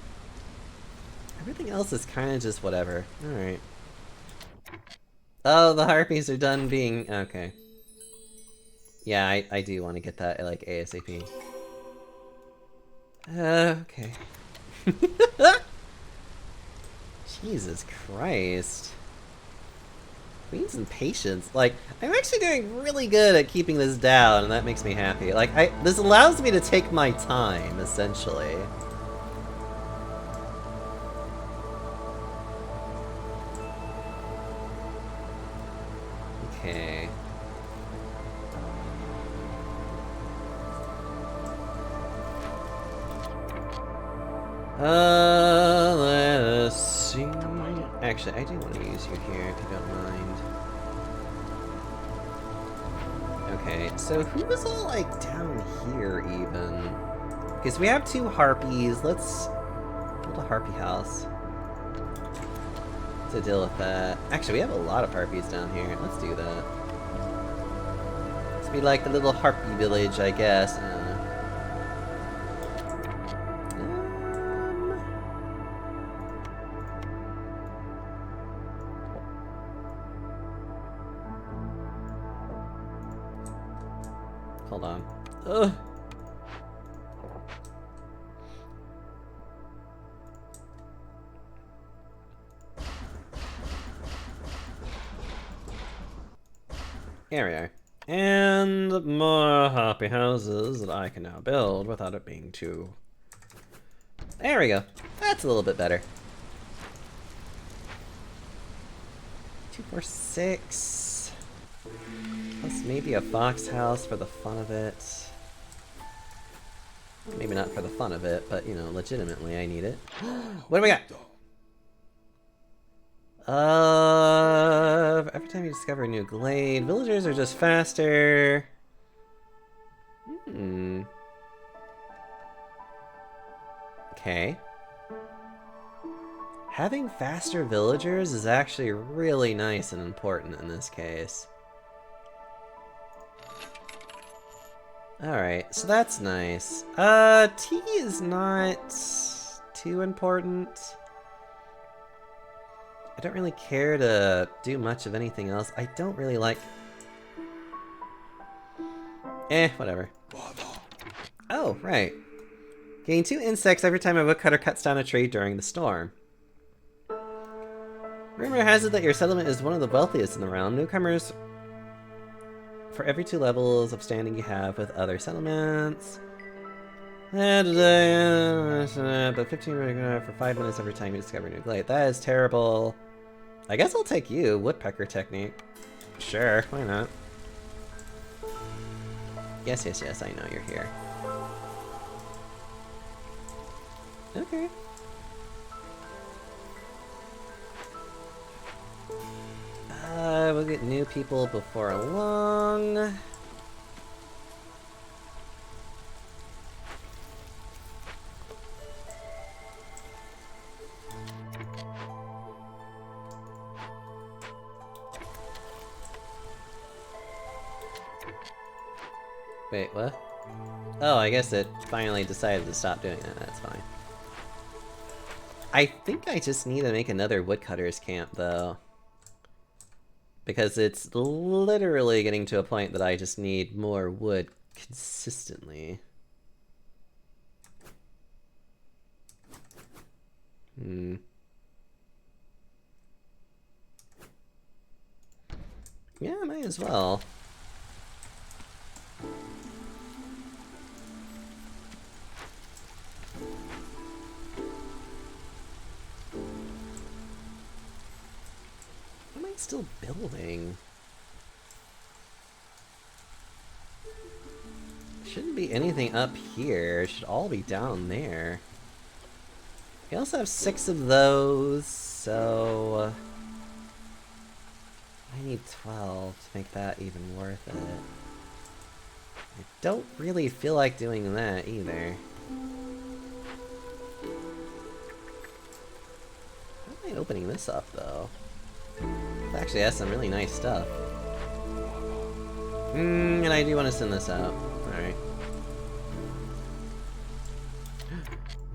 Everything else is kind of just whatever. Alright. Oh, the harpies are done being... Okay. Yeah, I do want to get that, like, ASAP. Okay. Jesus Christ. Queen's impatience. Like, I'm actually doing really good at keeping this down, and that makes me happy. Like, this allows me to take my time, essentially. Okay. Let us see. Actually, I do want to use you here, if you don't mind. Okay, so who was all, like, down here, even? Because we have 2 harpies. Let's build a harpy house to deal with that. Actually, we have a lot of harpies down here. Let's do that. Let's be like the little harpy village, I guess. Hold on. Ugh. Here we are. And more happy houses that I can now build without it being too... There we go. That's a little bit better. 2, 4, 6. Plus maybe a fox house for the fun of it. Maybe not for the fun of it, but, you know, legitimately I need it. What do we got? Every time you discover a new glade, villagers are just faster. Okay. Having faster villagers is actually really nice and important in this case. Alright, so that's nice. Tea is not too important. I don't really care to do much of anything else. I don't really like... whatever. Oh, right. Gain 2 insects every time a woodcutter cuts down a tree during the storm. Rumor has it that your settlement is one of the wealthiest in the realm. Newcomers... for every 2 levels of standing you have with other settlements. But 15 for 5 minutes every time you discover a new glade. That is terrible. I guess I'll take you. Woodpecker technique. Sure, why not? Yes, yes, yes, I know you're here. Okay. We'll get new people before long. Wait, what? Oh, I guess it finally decided to stop doing that. That's fine. I think I just need to make another woodcutter's camp, though. Because it's literally getting to a point that I just need more wood consistently. Yeah, might as well. Still building. Shouldn't be anything up here. It should all be down there. We also have 6 of those, so I need 12 to make that even worth it. I don't really feel like doing that either. How am I opening this up though? It actually has some really nice stuff. And I do want to send this out. Alright.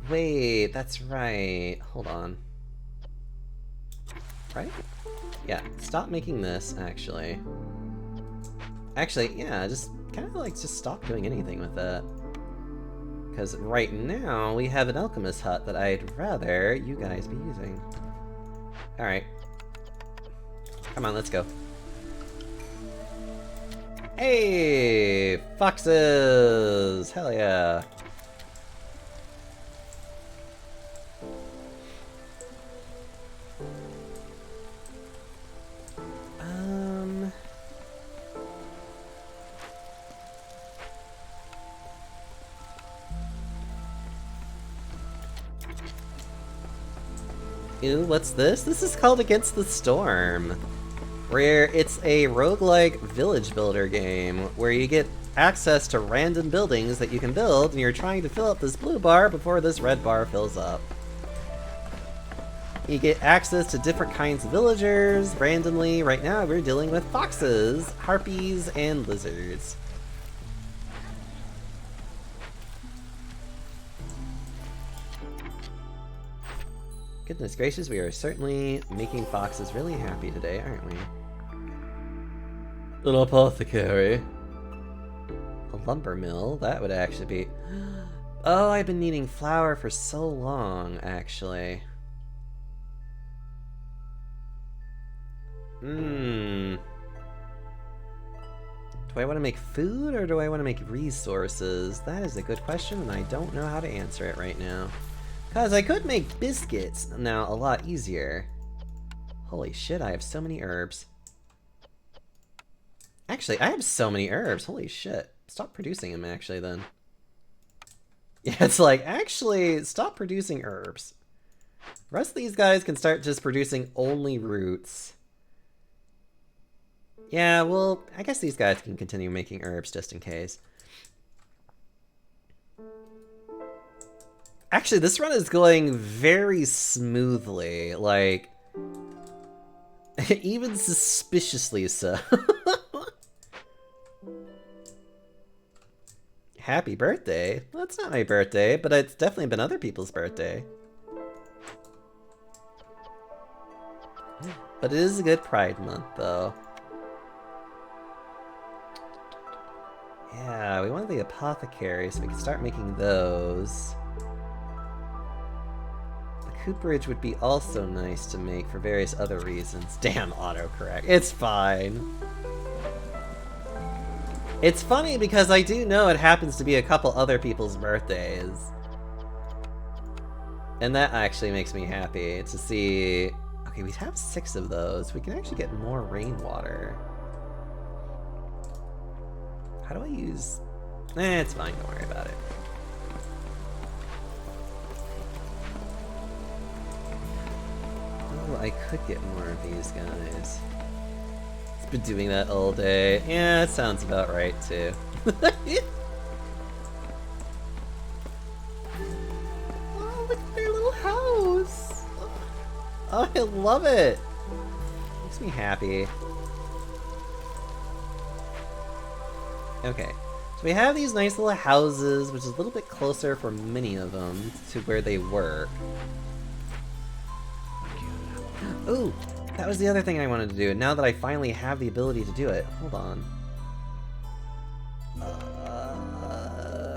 Wait, that's right. Hold on. Right? Yeah, stop making this, actually. Actually, yeah, just kind of like just stop doing anything with that. Because right now, we have an alchemist hut that I'd rather you guys be using. Alright. Come on, let's go. Hey! Foxes! Hell yeah! Ew, what's this? This is called Against the Storm, where it's a roguelike village builder game where you get access to random buildings that you can build, and you're trying to fill up this blue bar before this red bar fills up. You get access to different kinds of villagers randomly. Right now we're dealing with foxes, harpies, and lizards. Goodness gracious, we are certainly making foxes really happy today, aren't we? An apothecary. A lumber mill, that would actually be... Oh, I've been needing flour for so long, actually. Do I want to make food, or do I want to make resources? That is a good question, and I don't know how to answer it right now. Because I could make biscuits now a lot easier. Holy shit, I have so many herbs. Actually, I have so many herbs. Holy shit. Stop producing them, actually, then. Yeah, it's like, actually, stop producing herbs. The rest of these guys can start just producing only roots. Yeah, well, I guess these guys can continue making herbs just in case. Actually, this run is going very smoothly, like, even suspiciously so. Happy birthday? Well, it's not my birthday, but it's definitely been other people's birthday. But it is a good Pride month, though. Yeah, we wanted the apothecary, so we can start making those. Cooperage would be also nice to make for various other reasons. Damn autocorrect. It's fine. It's funny because I do know it happens to be a couple other people's birthdays. And that actually makes me happy to see... Okay, we have 6 of those. We can actually get more rainwater. How do I use... it's fine, don't worry about it. I could get more of these guys. It's been doing that all day. Yeah, it sounds about right, too. Oh, look at their little house! Oh, I love it! Makes me happy. Okay, so we have these nice little houses, which is a little bit closer for many of them to where they work. Ooh, that was the other thing I wanted to do, now that I finally have the ability to do it. Hold on.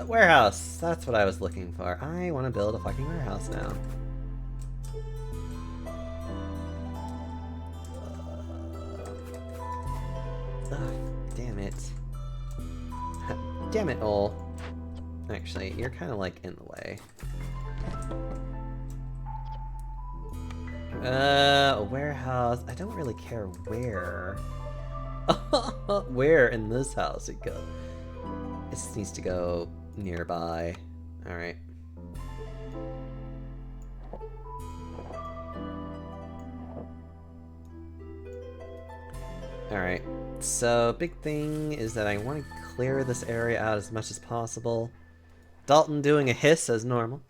Warehouse! That's what I was looking for. I want to build a fucking warehouse now. Damn it. Damn it, Ol. Actually, you're kind of like in the way. A warehouse. I don't really care where. Where in this house it goes. It just needs to go nearby. Alright. Alright. So, big thing is that I want to clear this area out as much as possible. Dalton doing a hiss as normal.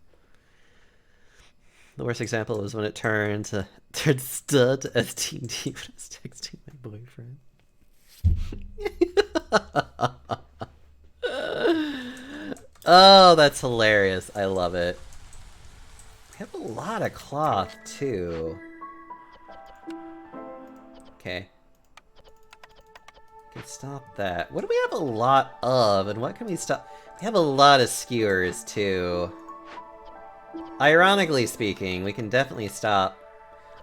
The worst example was when it turned stud to STD when I was texting my boyfriend. Oh, that's hilarious. I love it. We have a lot of cloth, too. Okay. Can stop that. What do we have a lot of, and what can we stop? We have a lot of skewers, too. Ironically speaking, we can definitely stop...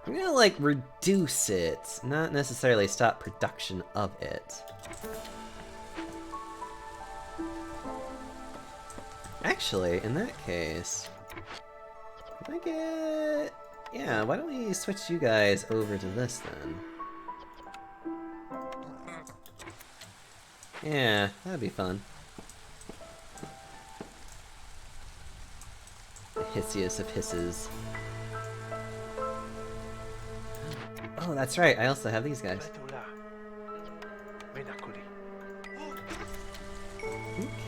I'm gonna, like, reduce it, not necessarily stop production of it. Actually, in that case... Can I get... Yeah, why don't we switch you guys over to this, then? Yeah, that'd be fun. The hissiest of hisses. Oh, that's right, I also have these guys.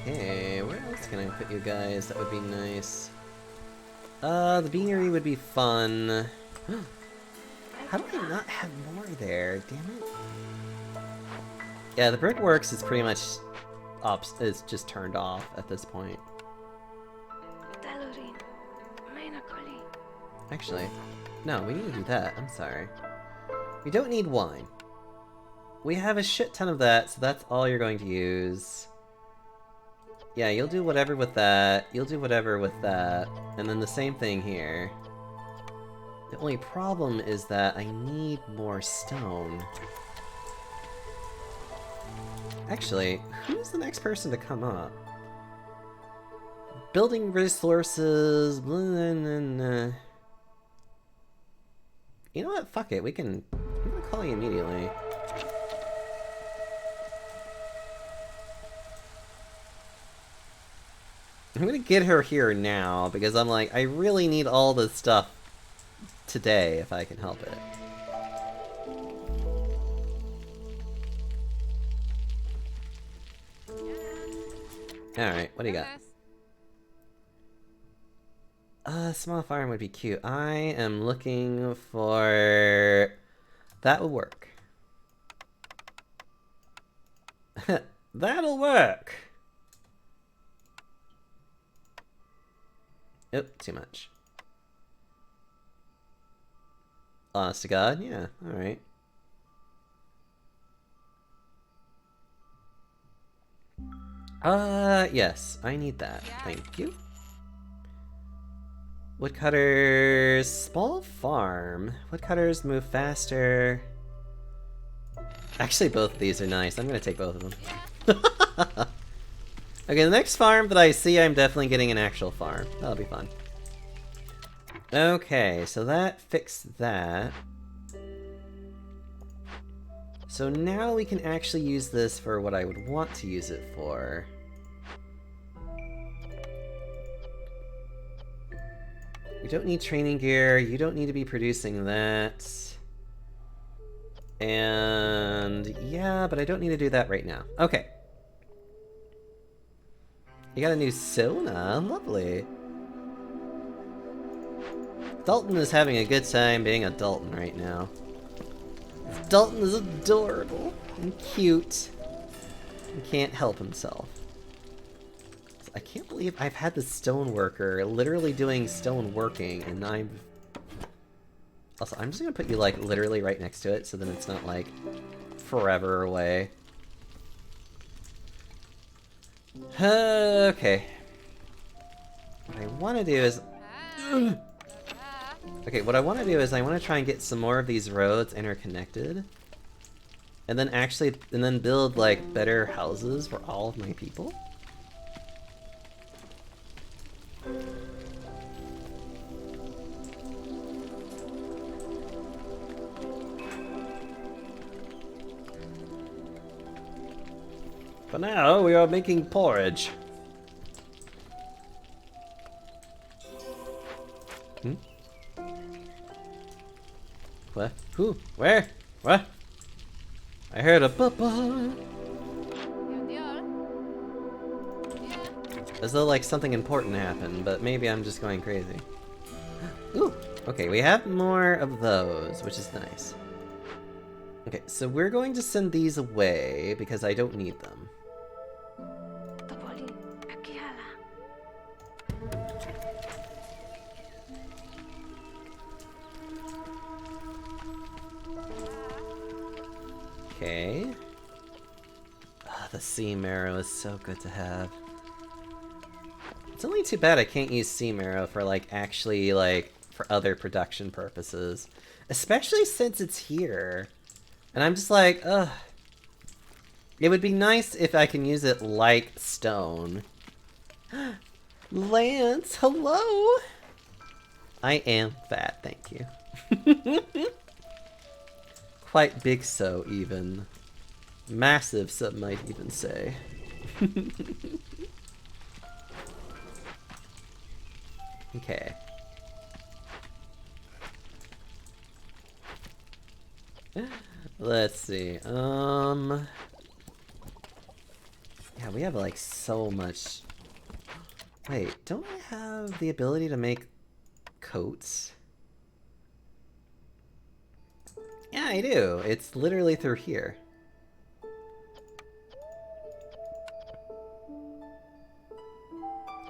Okay, where else can I put you guys? That would be nice. The beanery would be fun. How do I not have more there? Damn it. Yeah, the brickworks is pretty much is just turned off at this point. Actually, no, we need to do that. I'm sorry. We don't need wine. We have a shit ton of that, so that's all you're going to use. Yeah, you'll do whatever with that. You'll do whatever with that. And then the same thing here. The only problem is that I need more stone. Actually, who's the next person to come up? Building resources... Blah, blah, blah, blah. You know what? Fuck it. I'm gonna call you immediately. I'm gonna get her here now, because I'm like, I really need all this stuff today, if I can help it. Alright, what do you got? Small farm would be cute. I am looking for... That will work. That'll work! Oh, too much. Honest to God, yeah, alright. Yes, I need that. Thank you. Woodcutters... Small farm. Woodcutters move faster. Actually, both of these are nice. I'm gonna take both of them. Okay, the next farm that I see, I'm definitely getting an actual farm. That'll be fun. Okay, so that fixed that. So now we can actually use this for what I would want to use it for. We don't need training gear, you don't need to be producing that. And yeah, but I don't need to do that right now. Okay. You got a new Sona, lovely. Dalton is having a good time being a Dalton right now. Dalton is adorable and cute. He can't help himself. I can't believe I've had the stoneworker literally doing stone working, and I'm... Also, I'm just gonna put you, like, literally right next to it, so then it's not, like, forever away. Okay. What I want to do is... Okay, what I want to do is I want to try and get some more of these roads interconnected. And then build, like, better houses for all of my people. For now, we are making porridge. What? Who? Where? What? I heard a ba-ba. As though like something important happened, but maybe I'm just going crazy. Ooh! Okay, we have more of those, which is nice. Okay, so we're going to send these away because I don't need them. Okay. Ah, the sea marrow is so good to have. It's only too bad I can't use Sea Marrow for, like, actually, like, for other production purposes. Especially since it's here. And I'm just like, ugh. It would be nice if I can use it like stone. Lance, hello! I am fat, thank you. Quite big so, even. Massive, some might even say. Okay. Let's see. Yeah, we have like so much. Wait, don't I have the ability to make coats? Yeah, I do. It's literally through here.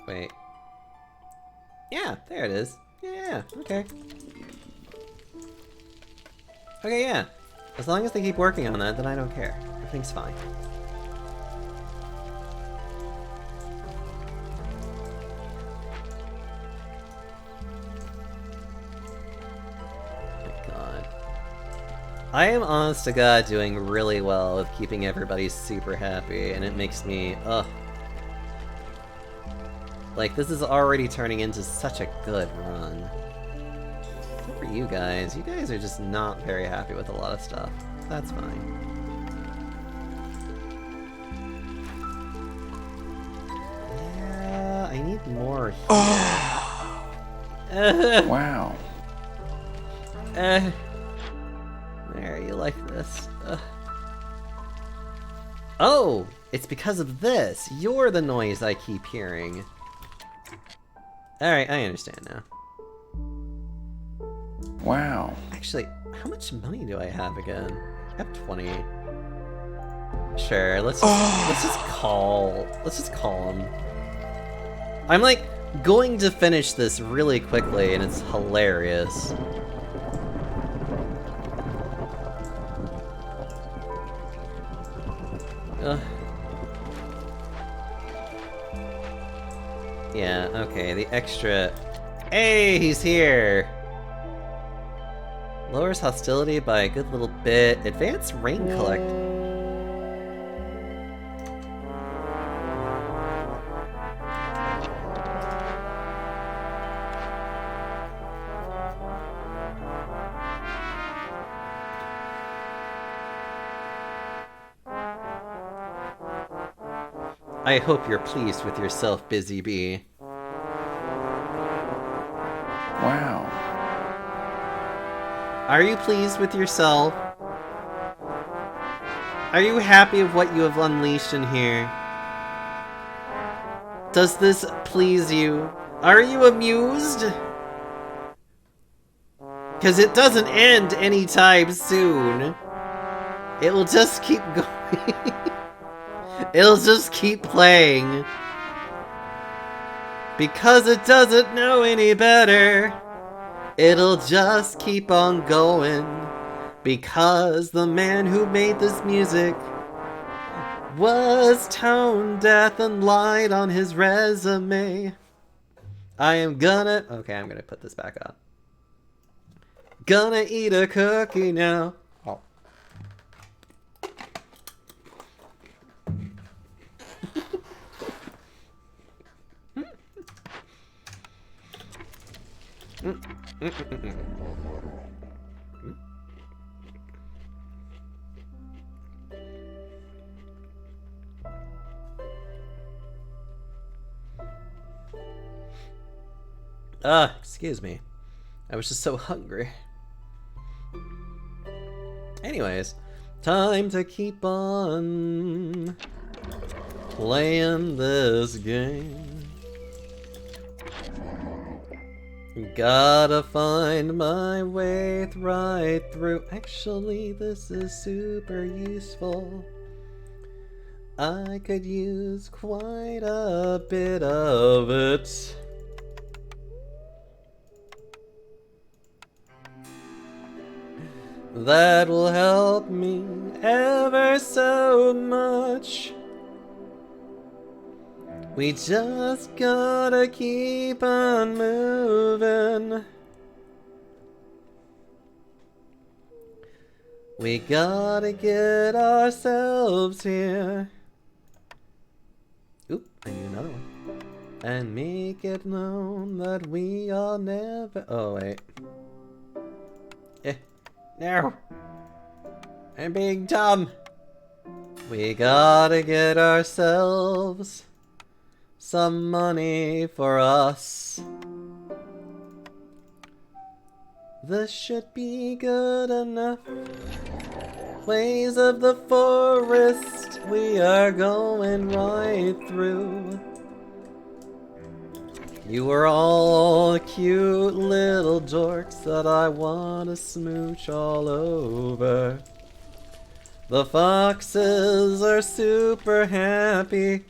Wait. Yeah, there it is. Yeah, okay. Okay, yeah. As long as they keep working on that, then I don't care. Everything's fine. Oh my god. I am honest to god doing really well with keeping everybody super happy, and it makes me, ugh. Like, this is already turning into such a good run. Good for you guys. You guys are just not very happy with a lot of stuff. That's fine. Yeah, I need more here. Wow. There, you like this. Oh! It's because of this! You're the noise I keep hearing. Alright, I understand now. Wow. Actually, how much money do I have again? I have 20. Sure, let's just call him. I'm like going to finish this really quickly and it's hilarious. Yeah, okay, the extra... Hey, he's here! Lowers hostility by a good little bit. Advanced rain collect. I hope you're pleased with yourself, Busy Bee. Wow. Are you pleased with yourself? Are you happy with what you have unleashed in here? Does this please you? Are you amused? Because it doesn't end anytime soon. It will just keep going. It'll just keep playing. Because it doesn't know any better. It'll just keep on going. Because the man who made this music was tone deaf and lied on his resume. I'm gonna put this back up. Gonna eat a cookie now. Oh. Excuse me. I was just so hungry. Anyways, time to keep on playing this game. Gotta find my way right through. Actually, this is super useful. I could use quite a bit of it. That will help me ever so much. We just gotta keep on moving. We gotta get ourselves here. Oop, I need another one. And make it known that we are never. Oh, wait. No. I'm being dumb. We gotta get ourselves some money for us. This should be good enough. Ways of the forest we are going right through. You are all cute little dorks that I want to smooch all over. The foxes are super happy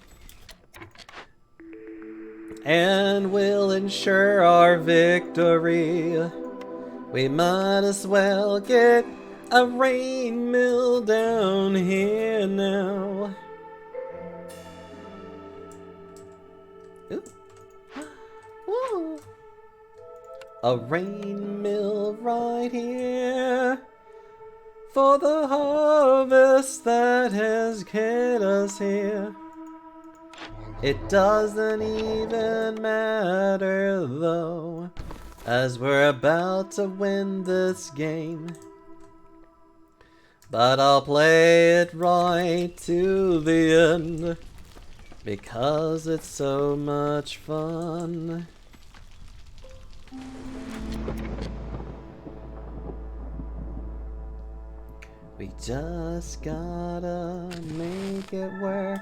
and will ensure our victory. We might as well get a rain mill down here now. Ooh. Woo. A rain mill right here for the harvest that has hit us here. It doesn't even matter though, as we're about to win this game. But I'll play it right to the end, because it's so much fun. We just gotta make it work.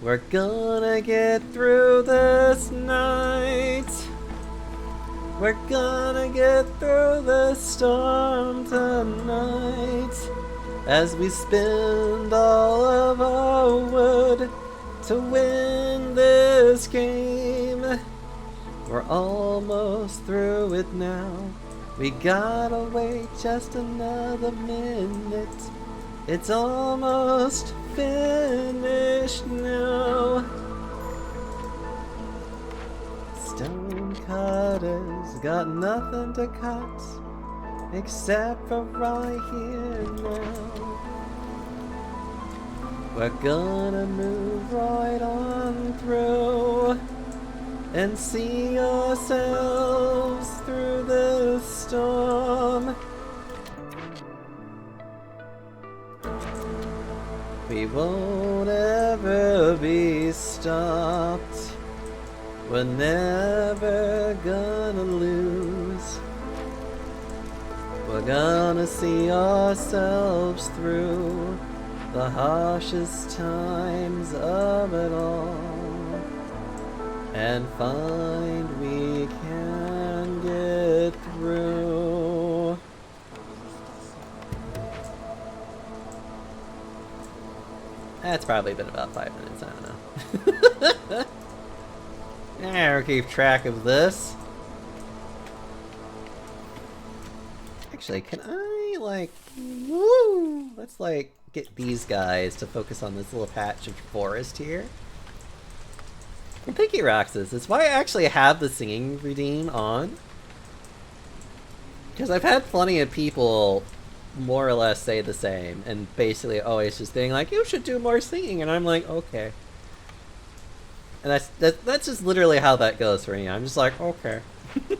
We're gonna get through this night. We're gonna get through this storm tonight, as we spend all of our wood to win this game. We're almost through it now. We gotta wait just another minute. It's almost finished now. Stone cutters got nothing to cut except for right here now. We're gonna move right on through and see ourselves through this storm. We won't ever be stopped. We're never gonna lose. We're gonna see ourselves through the harshest times of it all, and find we can get through. That's probably been about 5 minutes, I don't know. I'll keep track of this. Actually, can I, like, woo! Let's, like, get these guys to focus on this little patch of forest here. And Pinky Roxas, it's why I actually have the singing redeem on. Because I've had plenty of people more or less say the same, and basically always just being like, you should do more singing, and I'm like, okay. And that's just literally how that goes for me. I'm just like, okay. Let's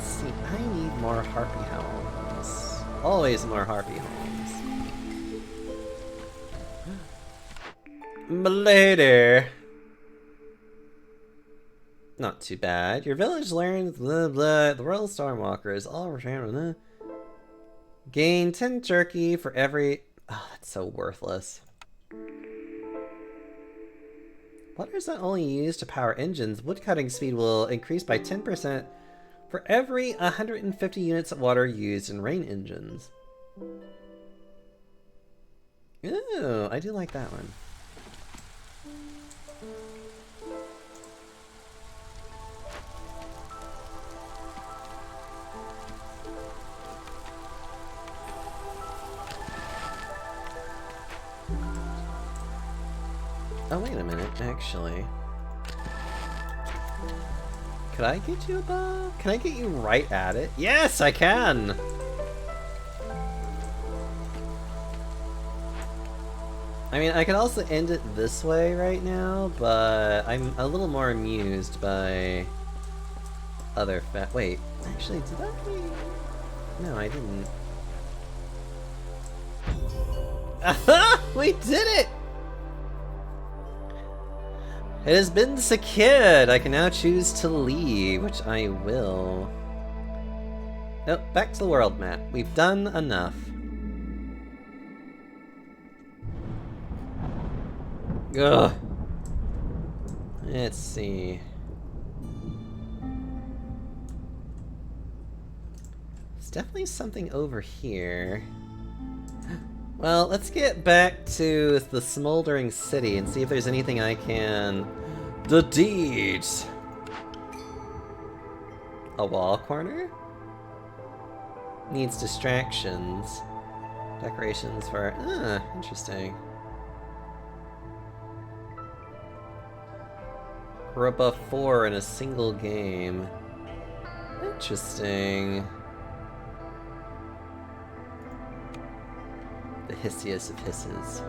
see, I need more harpy hounds. Always more harpy hounds. Later. Not too bad. Your village learns blah blah. The Royal Stormwalker is all returned. Gain 10 jerky for every. Oh, that's so worthless. Waters that only used to power engines. Woodcutting speed will increase by 10% for every 150 units of water used in rain engines. Ooh, I do like that one. Oh, wait a minute, actually. Could I get you above? Can I get you right at it? Yes, I can! I mean, I could also end it this way right now, but I'm a little more amused by other wait, actually, did I? No, I didn't. Aha! We did it! It has been secured! I can now choose to leave, which I will. Nope, back to the world map. We've done enough. Ugh. Let's see. There's definitely something over here. Well, let's get back to the smoldering city and see if there's anything I can... The deeds! A wall corner? Needs distractions. Decorations for... interesting. We're above 4 in a single game. Interesting. The hissiest of hisses.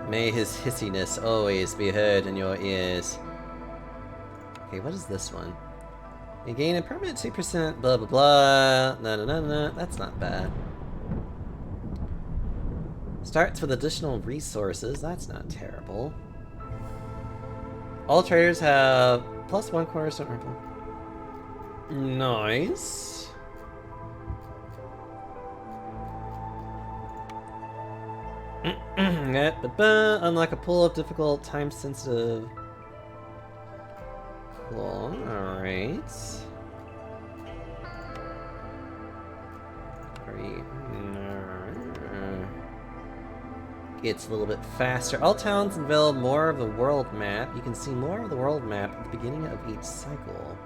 May his hissiness always be heard in your ears. Okay, what is this one? You gain a permanent 2%, blah blah blah. No. That's not bad. Starts with additional resources. That's not terrible. All traders have +1 cornerstone. Nice. Unlock a pool of difficult, time-sensitive. Cool. Alright. It's a little bit faster. All towns unveil more of the world map. You can see more of the world map at the beginning of each cycle.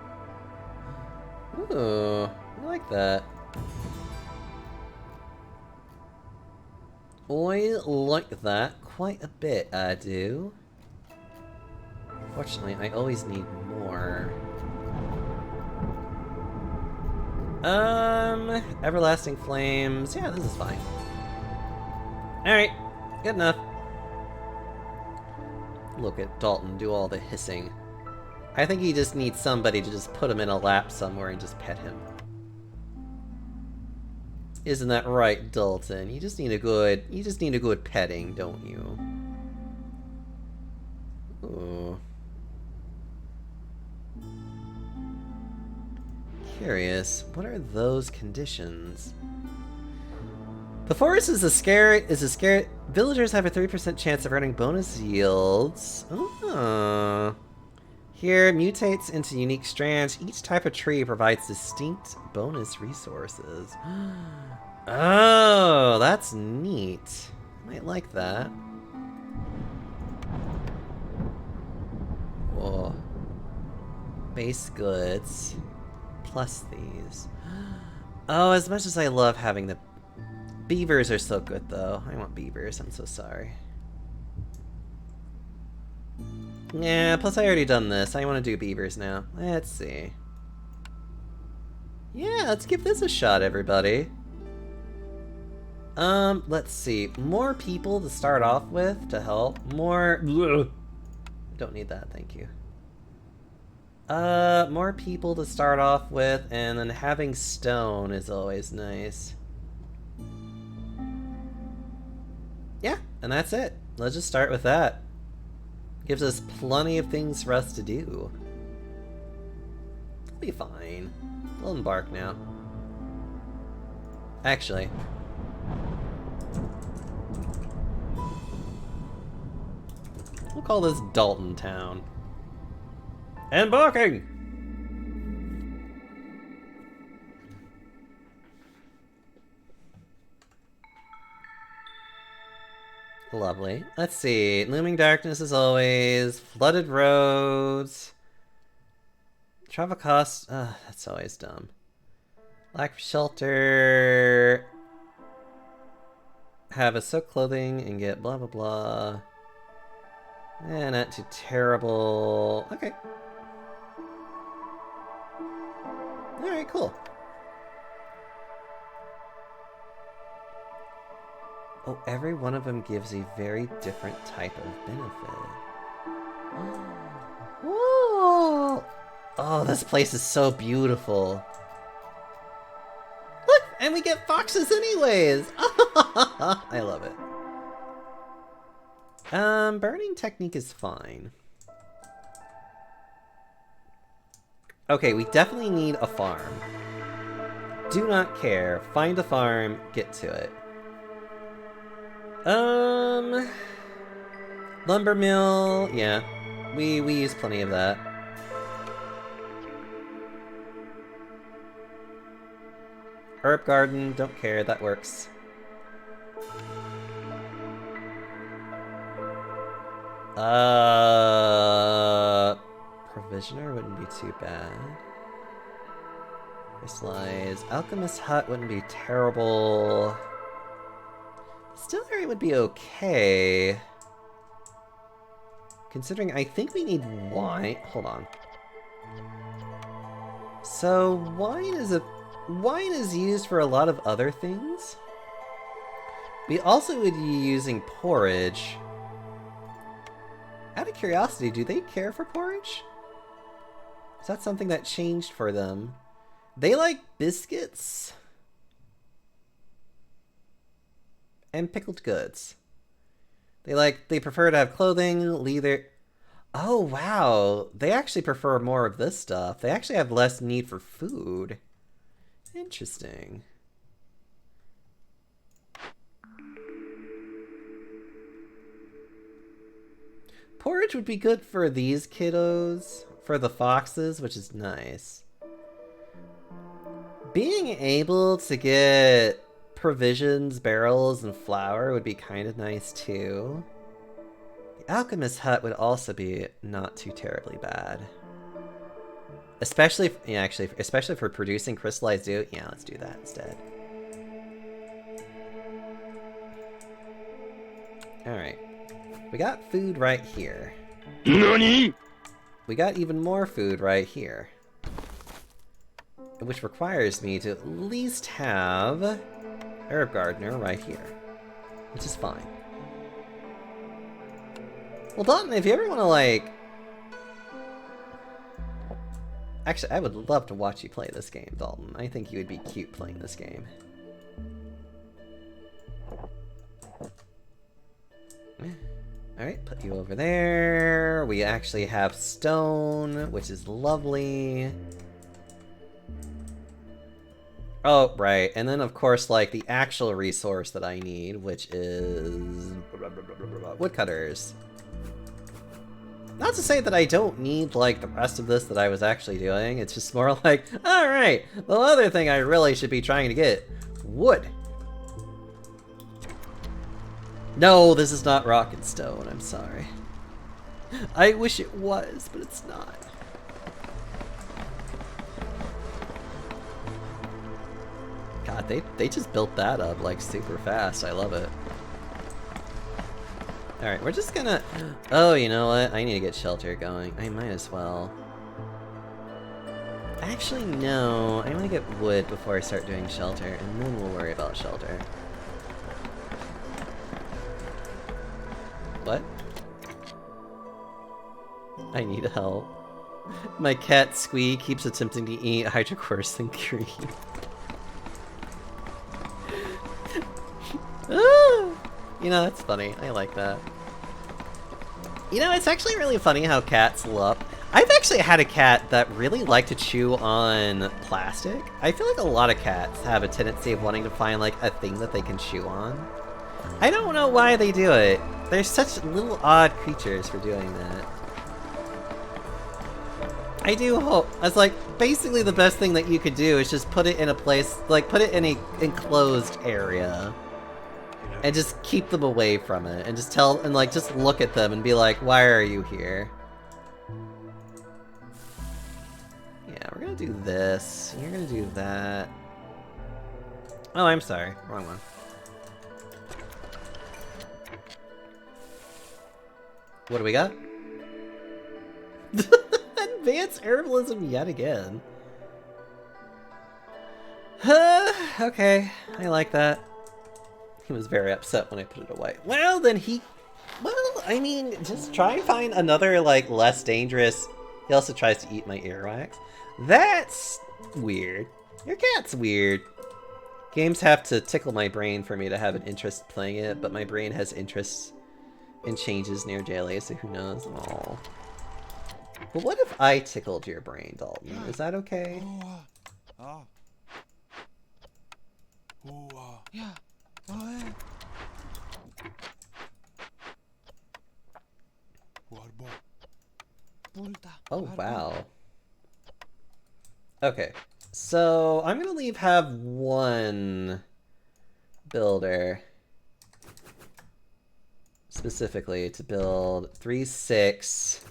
Ooh, I like that. I like that quite a bit, I do. Fortunately, I always need more. Everlasting Flames. Yeah, this is fine. Alright. Good enough. Look at Dalton do all the hissing. I think he just needs somebody to just put him in a lap somewhere and just pet him. Isn't that right, Dalton? You just need a good petting, don't you? Ooh. Curious, what are those conditions? The forest is a scary. Villagers have a 3% chance of earning bonus yields. Oh. Here, mutates into unique strands. Each type of tree provides distinct bonus resources. Oh, that's neat. I might like that. Whoa. Base goods. Plus these. Oh, as much as I love having the... Beavers are so good, though. I want beavers. I'm so sorry. Yeah, plus I already done this. I want to do beavers now. Let's see. Yeah, let's give this a shot, everybody. Let's see. More people to start off with to help. More... Don't need that, thank you. More people to start off with, and then having stone is always nice. Yeah, and that's it. Let's just start with that. Gives us plenty of things for us to do. It'll be fine. We'll embark now. Actually. We'll call this Dalton Town. Embarking! Lovely. Let's see. Looming darkness as always. Flooded roads. Travel costs. That's always dumb. Lack of shelter. Have a soaked clothing and get blah blah blah. Eh, not too terrible. Okay. Alright, cool. Oh, every one of them gives a very different type of benefit. Whoa! Oh, this place is so beautiful. Look, and we get foxes anyways! I love it. Burning technique is fine. Okay, we definitely need a farm. Do not care. Find a farm, get to it. Lumber mill, yeah. We use plenty of that. Herb garden, don't care, that works. Provisioner wouldn't be too bad. Crystallize. Alchemist hut wouldn't be terrible. Distillery would be okay. Considering I think we need wine. Hold on. So wine is used for a lot of other things. We also would be using porridge. Out of curiosity, do they care for porridge? Is that something that changed for them? They like biscuits and pickled goods. They prefer to have clothing, leather. Oh wow, they actually prefer more of this stuff. They actually have less need for food. Interesting. Porridge would be good for these kiddos, for the foxes, which is nice. Being able to get provisions, barrels, and flour would be kind of nice too. The alchemist hut would also be not too terribly bad. Especially if, yeah, actually, especially for producing crystallized dew. Yeah, let's do that instead. Alright. We got food right here. NANI?! We got even more food right here. Which requires me to at least have herb gardener right here. Which is fine. Well, Dalton, if you ever want to, like... Actually, I would love to watch you play this game, Dalton. I think you would be cute playing this game. Alright, put you over there. We actually have stone, which is lovely. Oh, right. And then, of course, like, the actual resource that I need, which is... woodcutters. Not to say that I don't need, like, the rest of this that I was actually doing. It's just more like, alright, the other thing I really should be trying to get. Wood. No, this is not rock and stone. I'm sorry. I wish it was, but it's not. God, they just built that up, like, super fast. I love it. Alright, we're just gonna... Oh, you know what? I need to get shelter going. I might as well. Actually, no. I want to get wood before I start doing shelter, and then we'll worry about shelter. What? I need help. My cat Squee keeps attempting to eat hydrocortisone cream. You know, that's funny. I like that. You know, it's actually really funny how cats love... I've actually had a cat that really liked to chew on plastic. I feel like a lot of cats have a tendency of wanting to find, like, a thing that they can chew on. I don't know why they do it. They're such little odd creatures for doing that. I do hope... It's like, basically the best thing that you could do is just put it in a place... Like, put it in an enclosed area. And just keep them away from it. And just tell... And, like, just look at them and be like, why are you here? Yeah, we're gonna do this. You're gonna do that. Oh, I'm sorry. Wrong one. What do we got? Advanced herbalism yet again. Okay, I like that. He was very upset when I put it away. Well, then well, I mean, just try and find another, like, less dangerous... He also tries to eat my earwax. That's weird. Your cat's weird. Games have to tickle my brain for me to have an interest playing it, but my brain has interests in changes near daily, so who knows? Aww. But what if I tickled your brain, Dalton? Is that okay? Oh, wow. Okay, so I'm gonna have one builder specifically to build 3, 6,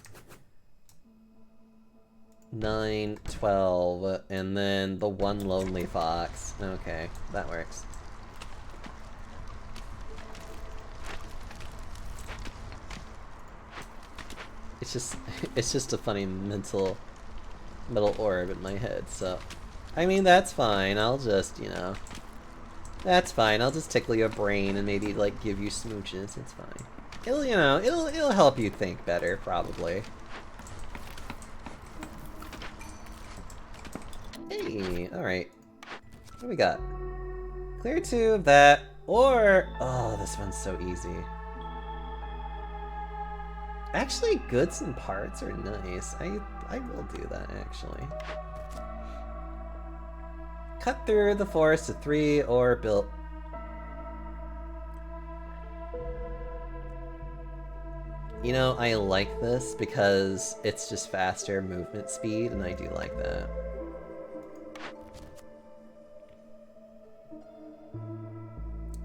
9, 12, and then the one lonely fox. Okay, that works. It's just a funny mental orb in my head, so I mean that's fine. I'll just, you know, that's fine. I'll just tickle your brain and maybe like give you smooches. It's fine. It'll, you know, it'll help you think better, probably. Hey, all right. What do we got? Clear 2 of that, or oh, this one's so easy. Actually, goods and parts are nice. I will do that, actually. Cut through the forest to 3 or build... You know, I like this because it's just faster movement speed, and I do like that.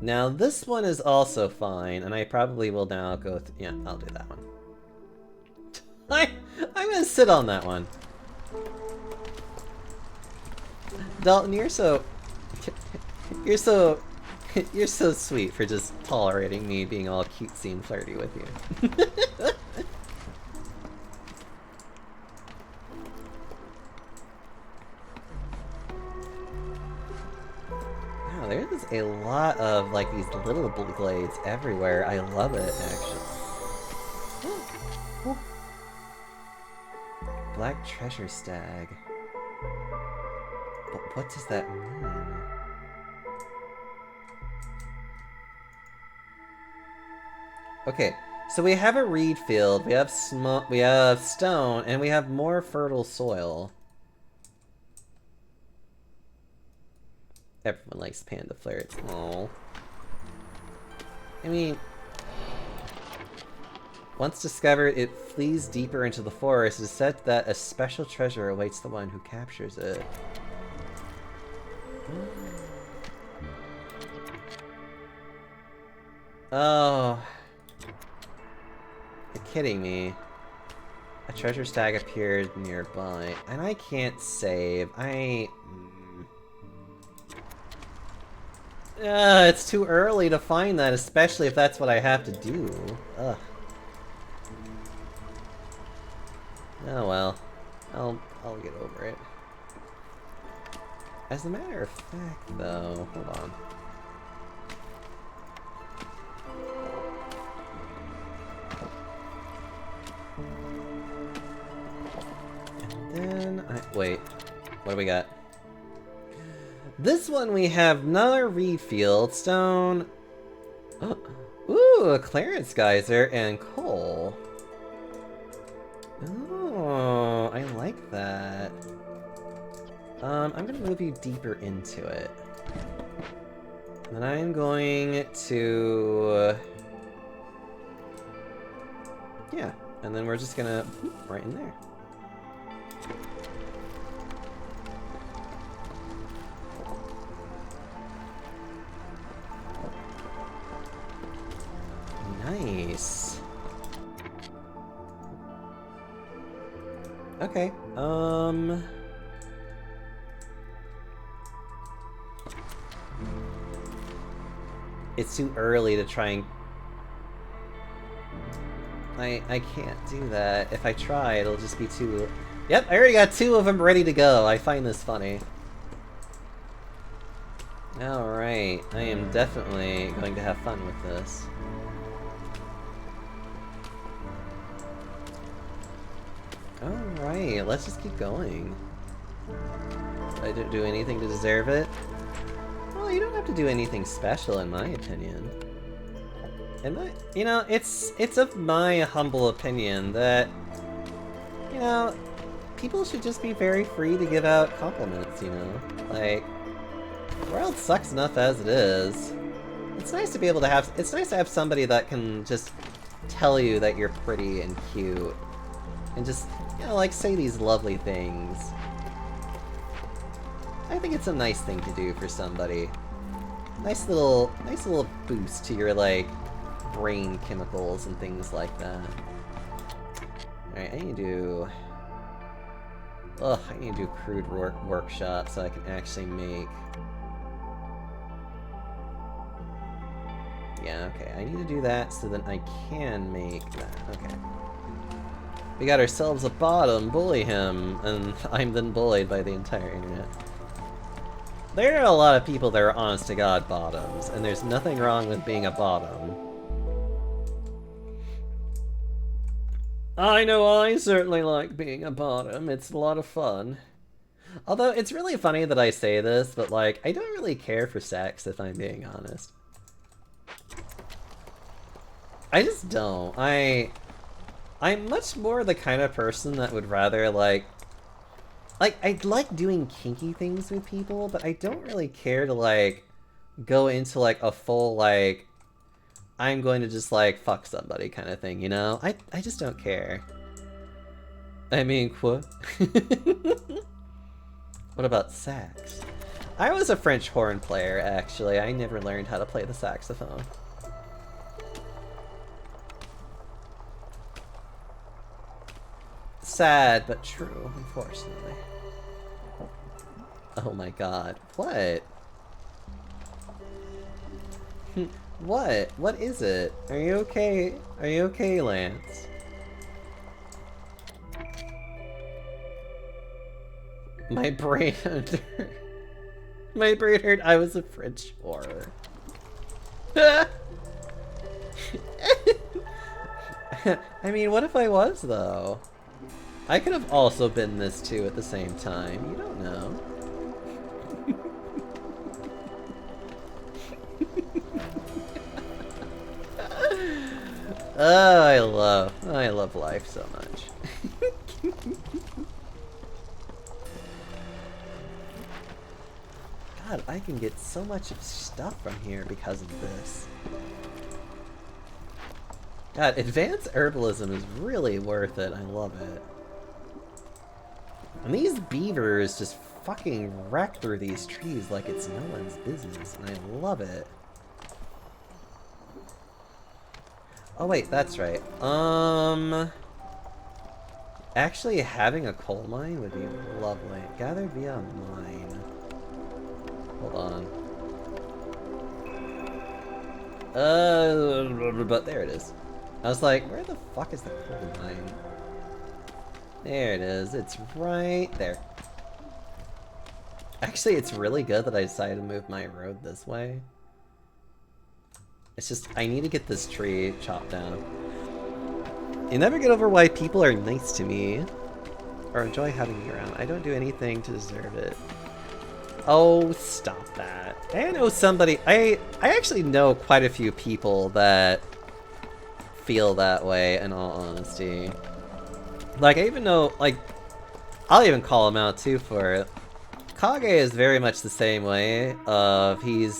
Now, this one is also fine, and I probably will now go... yeah, I'll do that one. I'm gonna sit on that one. Dalton, you're so sweet for just tolerating me being all cutesy and flirty with you. Wow, there's a lot of like these little glades everywhere. I love it, actually. Black treasure stag. But what does that mean? Okay, so we have a reed field, we have stone, and we have more fertile soil. Everyone likes panda flirts. Aww. I mean, once discovered, it flees deeper into the forest. It is said that a special treasure awaits the one who captures it. Oh. You're kidding me. A treasure stag appeared nearby, and I can't save. It's too early to find that, especially if that's what I have to do. Ugh. Oh well. I'll get over it. As a matter of fact, though, hold on. And then wait. What do we got? This one we have another reed field, stone. Ooh, a clearance geyser and coal. Oh, I like that. I'm gonna move you deeper into it. And then I'm going to... yeah, and then we're just gonna... right in there. Nice. Okay, it's too early to try and... I can't do that. If I try, it'll just be too... Yep, I already got 2 of them ready to go. I find this funny. Alright, I am definitely going to have fun with this. Alright, let's just keep going. Did I do anything to deserve it? Well, you don't have to do anything special in my opinion. You know, it's of my humble opinion that, you know, people should just be very free to give out compliments, you know? Like, the world sucks enough as it is. It's nice to be able to have, it's nice to have somebody that can just tell you that you're pretty and cute. And just, you know, like, say these lovely things. I think it's a nice thing to do for somebody. Nice little boost to your, like, brain chemicals and things like that. Alright, I need to do... Ugh, I need to do crude workshop so I can actually make... Yeah, okay, I need to do that so that I can make that. Okay. We got ourselves a bottom, bully him, and I'm then bullied by the entire internet. There are a lot of people that are honest-to-God bottoms, and there's nothing wrong with being a bottom. I know I certainly like being a bottom, it's a lot of fun. Although, it's really funny that I say this, but like, I don't really care for sex, if I'm being honest. I just don't. I'm much more the kind of person that would rather, like, I like doing kinky things with people, but I don't really care to, like, go into, like, a full, like, I'm going to just, like, fuck somebody kind of thing, you know? I just don't care. I mean, what? What about sax? I was a French horn player, actually. I never learned how to play the saxophone. Sad, but true, unfortunately. Oh my god. What? What? What is it? Are you okay? Are you okay, Lance? My brain hurt. My brain hurt. I was a French horror. I mean, what if I was, though? I could have also been this too at the same time. You don't know. Oh, I love life so much. God, I can get so much of stuff from here because of this. God, advanced herbalism is really worth it. I love it. And these beavers just fucking wreck through these trees like it's no one's business, and I love it. Oh wait, that's right. Actually having a coal mine would be lovely. Gather via mine. Hold on. But there it is. I was like, where the fuck is the coal mine? There it is. It's right there. Actually, it's really good that I decided to move my road this way. It's just, I need to get this tree chopped down. You never get over why people are nice to me. Or enjoy having me around. I don't do anything to deserve it. Oh, stop that. I know somebody, I actually know quite a few people that feel that way, in all honesty. Like, I even know, like, I'll even call him out too for it. Kage is very much the same way of he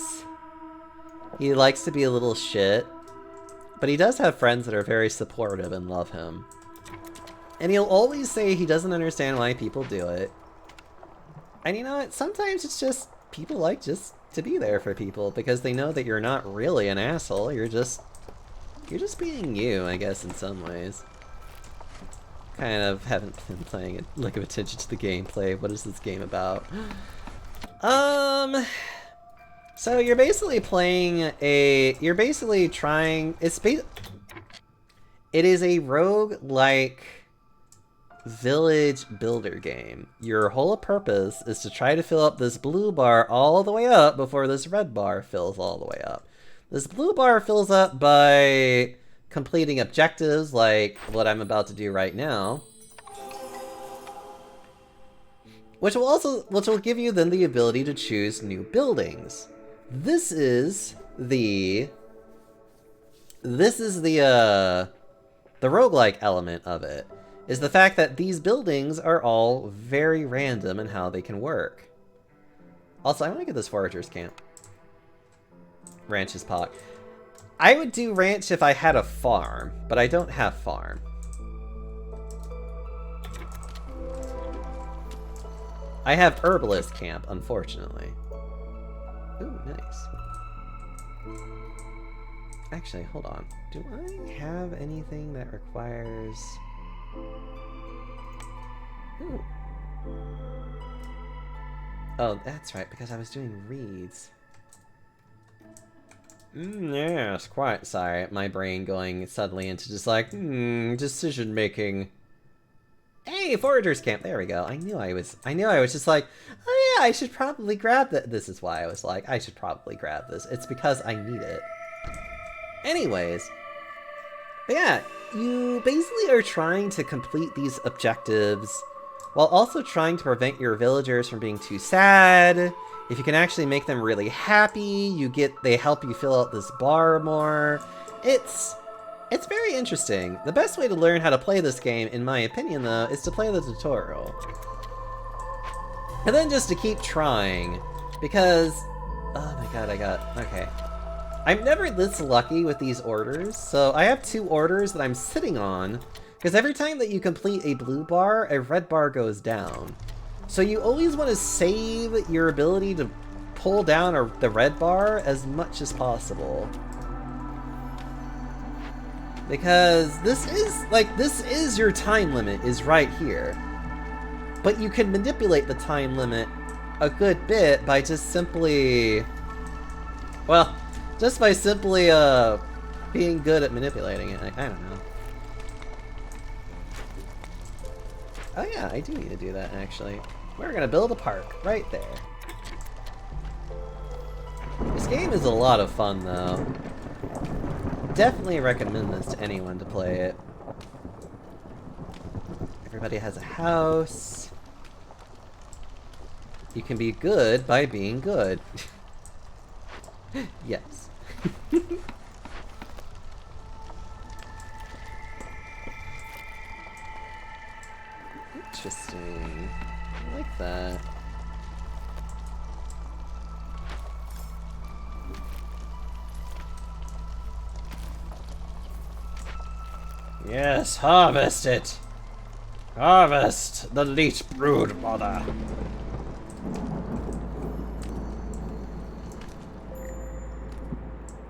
likes to be a little shit, but he does have friends that are very supportive and love him. And he'll always say he doesn't understand why people do it. And you know what, sometimes it's just, people like just to be there for people because they know that you're not really an asshole, you're just being you, I guess, in some ways. Kind of haven't been paying a lick of attention to the gameplay. What is this game about? So you're basically playing a... You're basically trying... It is a rogue-like village builder game. Your whole purpose is to try to fill up this blue bar all the way up before this red bar fills all the way up. This blue bar fills up by completing objectives like what I'm about to do right now, which will give you then the ability to choose new buildings. This is the roguelike element of it, is the fact that these buildings are all very random in how they can work. Also, I want to get this forager's camp. Ranch's Pock. I would do ranch if I had a farm, but I don't have farm. I have herbalist camp, unfortunately. Ooh, nice. Actually, hold on. Do I have anything that requires... Ooh. Oh, that's right, because I was doing reeds. Yes, quite. Sorry, my brain going suddenly into just like, decision making. Hey, foragers camp. There we go. I knew I was just like, oh yeah, I should probably grab that. This is why I was like, I should probably grab this. It's because I need it. Anyways, but yeah, you basically are trying to complete these objectives while also trying to prevent your villagers from being too sad. If you can actually make them really happy, they help you fill out this bar more. It's very interesting. The best way to learn how to play this game, in my opinion though, is to play the tutorial. And then just to keep trying, because, oh my god, okay. I'm never this lucky with these orders, so I have 2 orders that I'm sitting on, because every time that you complete a blue bar, a red bar goes down. So you always want to save your ability to pull down the red bar as much as possible. Because this is your time limit, is right here. But you can manipulate the time limit a good bit by just simply... well, just by simply being good at manipulating it. I don't know. Oh yeah, I do need to do that actually. We're gonna build a park right there. This game is a lot of fun though. Definitely recommend this to anyone to play it. Everybody has a house. You can be good by being good. Yes. Interesting. I like that. Yes, harvest it! Harvest the leech brood mother!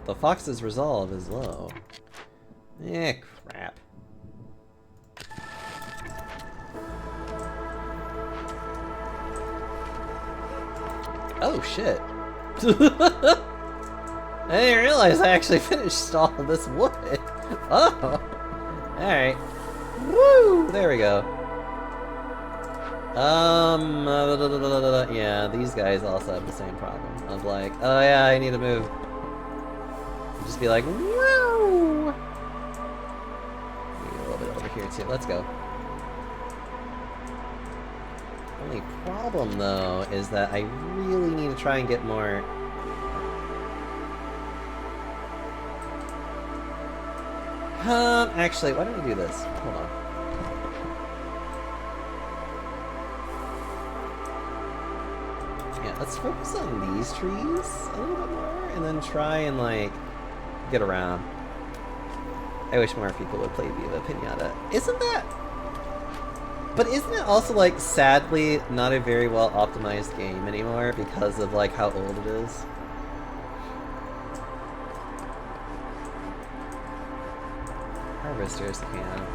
The fox's resolve is low. Eh, crap. Oh, shit. I didn't realize I actually finished all of this wood. Oh! Alright. Woo! There we go. Yeah, these guys also have the same problem. Of like, oh yeah, I need to move. Just be like, woo! Maybe a little bit over here too. Let's go. Only problem though is that I really need to try and get more. Actually, why don't we do this? Hold on. Yeah, let's focus on these trees a little bit more, and then try and, like, get around. I wish more people would play Viva Pinata. Isn't that... But isn't it also, like, sadly not a very well optimized game anymore because of, like, how old it is? Harvesters can.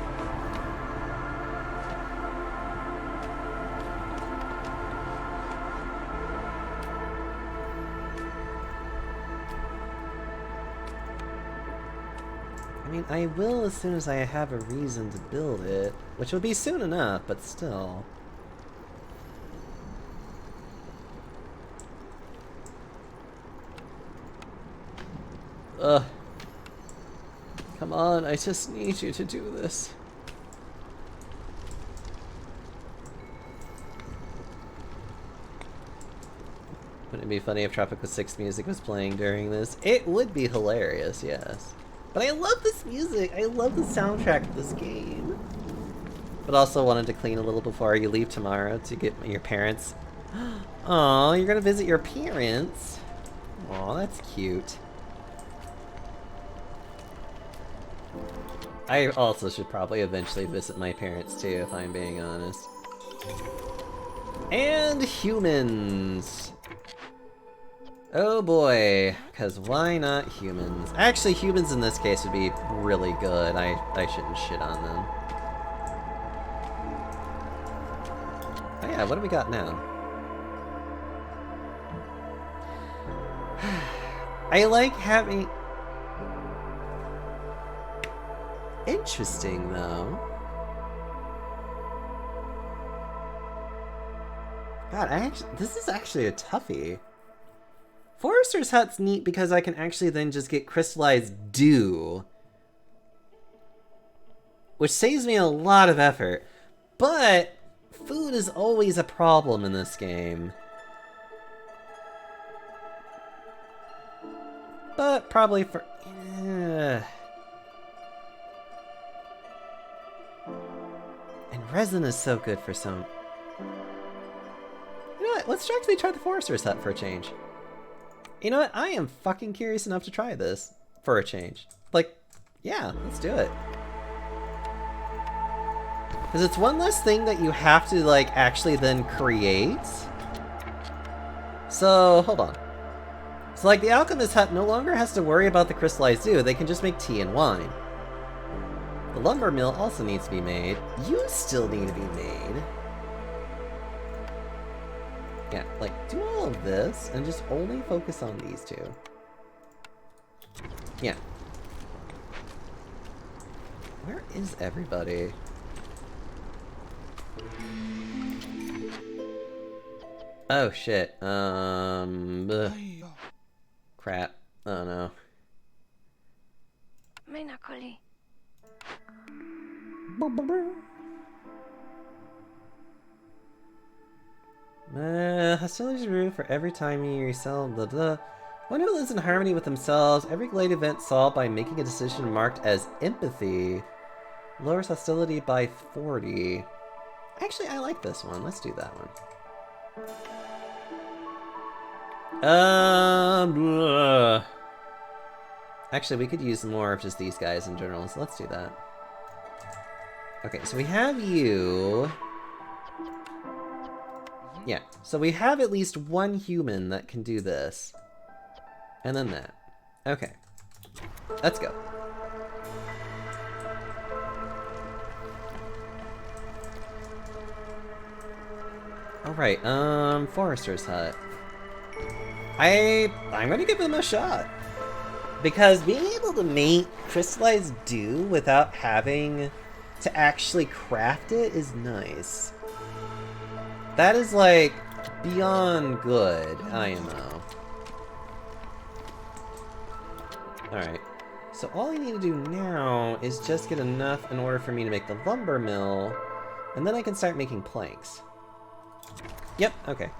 I mean, I will as soon as I have a reason to build it, which will be soon enough, but still. Ugh. Come on, I just need you to do this. Wouldn't it be funny if Tropico 6 music was playing during this? It would be hilarious, yes. But I love this music! I love the soundtrack of this game. But also wanted to clean a little before you leave tomorrow to get your parents. Aw, you're gonna visit your parents? Aw, that's cute. I also should probably eventually visit my parents too, if I'm being honest. And humans! Oh boy, because why not humans? Actually, humans in this case would be really good. I shouldn't shit on them. Oh yeah, what do we got now? I like having... Interesting, though. God, this is actually a toughie. Forester's Hut's neat because I can actually then just get crystallized dew, which saves me a lot of effort. But food is always a problem in this game. But probably for... And resin is so good for some... You know what? Let's actually try the Forester's Hut for a change. You know what? I am fucking curious enough to try this for a change. Like, yeah, let's do it. Because it's one less thing that you have to, like, actually then create. So, hold on. So, like, the Alchemist Hut no longer has to worry about the crystallized dew. They can just make tea and wine. The lumber mill also needs to be made. You still need to be made. Yeah, like, do all of this and just only focus on these two. Yeah. Where is everybody? Oh shit. Ugh. Crap. Oh no. Hostilities review for every time you sell blah blah. One who lives in harmony with themselves. Every glade event solved by making a decision marked as empathy. Lowers hostility by 40. Actually, I like this one. Let's do that one. Blah. Actually, we could use more of just these guys in general, so let's do that. Okay, so we have you. Yeah, so we have at least one human that can do this. And then that. Okay. Let's go. Alright, Forester's Hut. I'm gonna give them a shot. Because being able to make crystallized dew without having to actually craft it is nice. That is like beyond good, IMO. Alright. So all I need to do now is just get enough in order for me to make the lumber mill, and then I can start making planks. Yep, okay.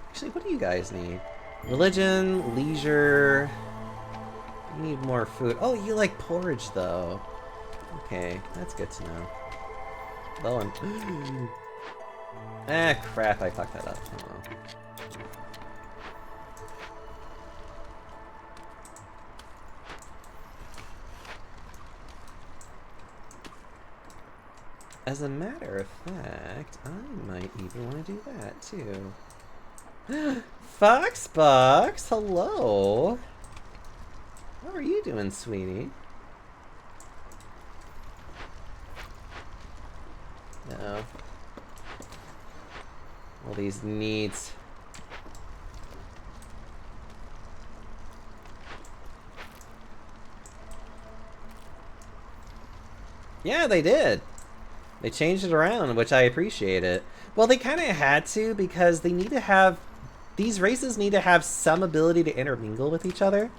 Actually, what do you guys need? Religion, leisure. You need more food. Oh, you like porridge, though. Okay, that's good to know. Though I'm... Ah, crap, I fucked that up. Oh, well. As a matter of fact, I might even want to do that, too. Foxbox, hello! How are you doing, sweetie? Uh-oh. All these needs. Yeah, they did. They changed it around, which I appreciate it. Well, they kind of had to because they need to have... These races need to have some ability to intermingle with each other.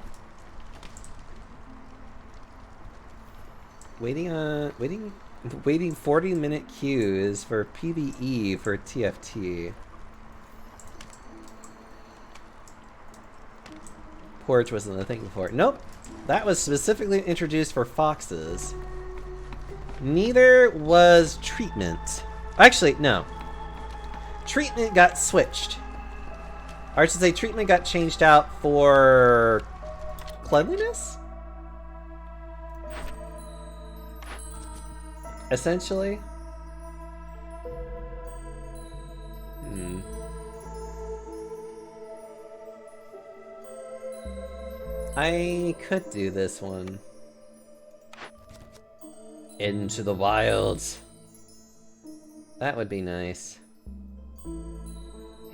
Waiting 40-minute queues for PvE for TFT. Porch wasn't a thing before. Nope. That was specifically introduced for foxes. Neither was treatment. Actually, no. Treatment got switched. Or I should say treatment got changed out for cleanliness? Essentially. I could do this one. Into the wilds. That would be nice.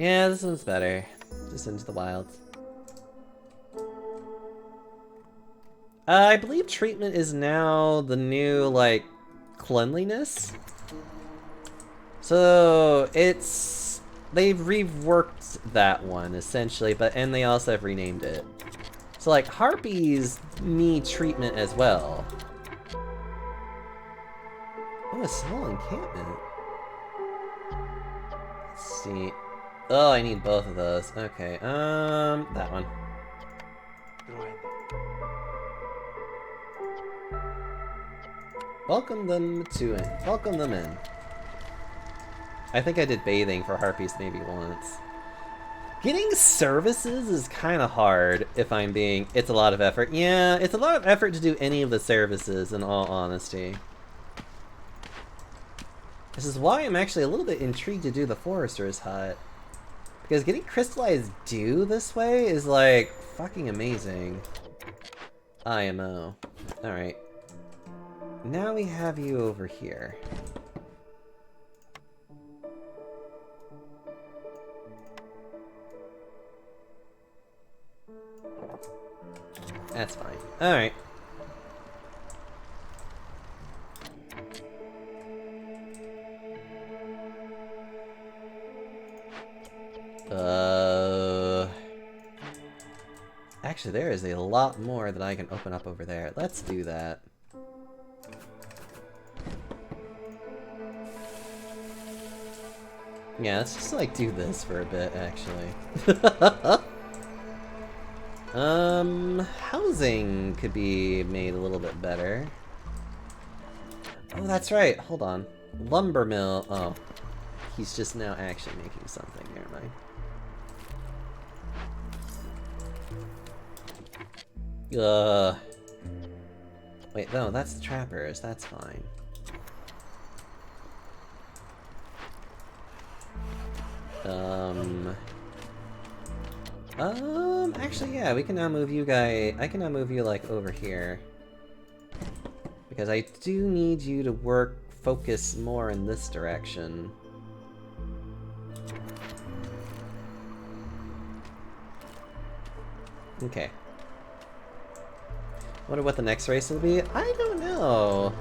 Yeah, this one's better. Just into the wilds. I believe treatment is now the new, like, cleanliness. So, it's... They've reworked that one, essentially, and they also have renamed it. So, like, harpies need treatment as well. Oh, a small encampment. Let's see. Oh, I need both of those. Okay, that one. Welcome them in. I think I did bathing for harpies maybe once. Getting services is kind of hard, if I'm being... It's a lot of effort. Yeah, it's a lot of effort to do any of the services, in all honesty. This is why I'm actually a little bit intrigued to do the Forester's Hut. Because getting crystallized dew this way is, like, fucking amazing. IMO. Alright. Now we have you over here. That's fine. Alright. Actually, there is a lot more that I can open up over there. Let's do that. Yeah, let's just, like, do this for a bit, actually. Housing could be made a little bit better. Oh, that's right. Hold on. Lumber mill. Oh. He's just now actually making something. Never mind. Wait, no, that's the trappers. That's fine. Actually, yeah, we can now move you guys. I can now move you, like, over here. Because I do need you to focus more in this direction. Okay. Wonder what the next race will be? I don't know.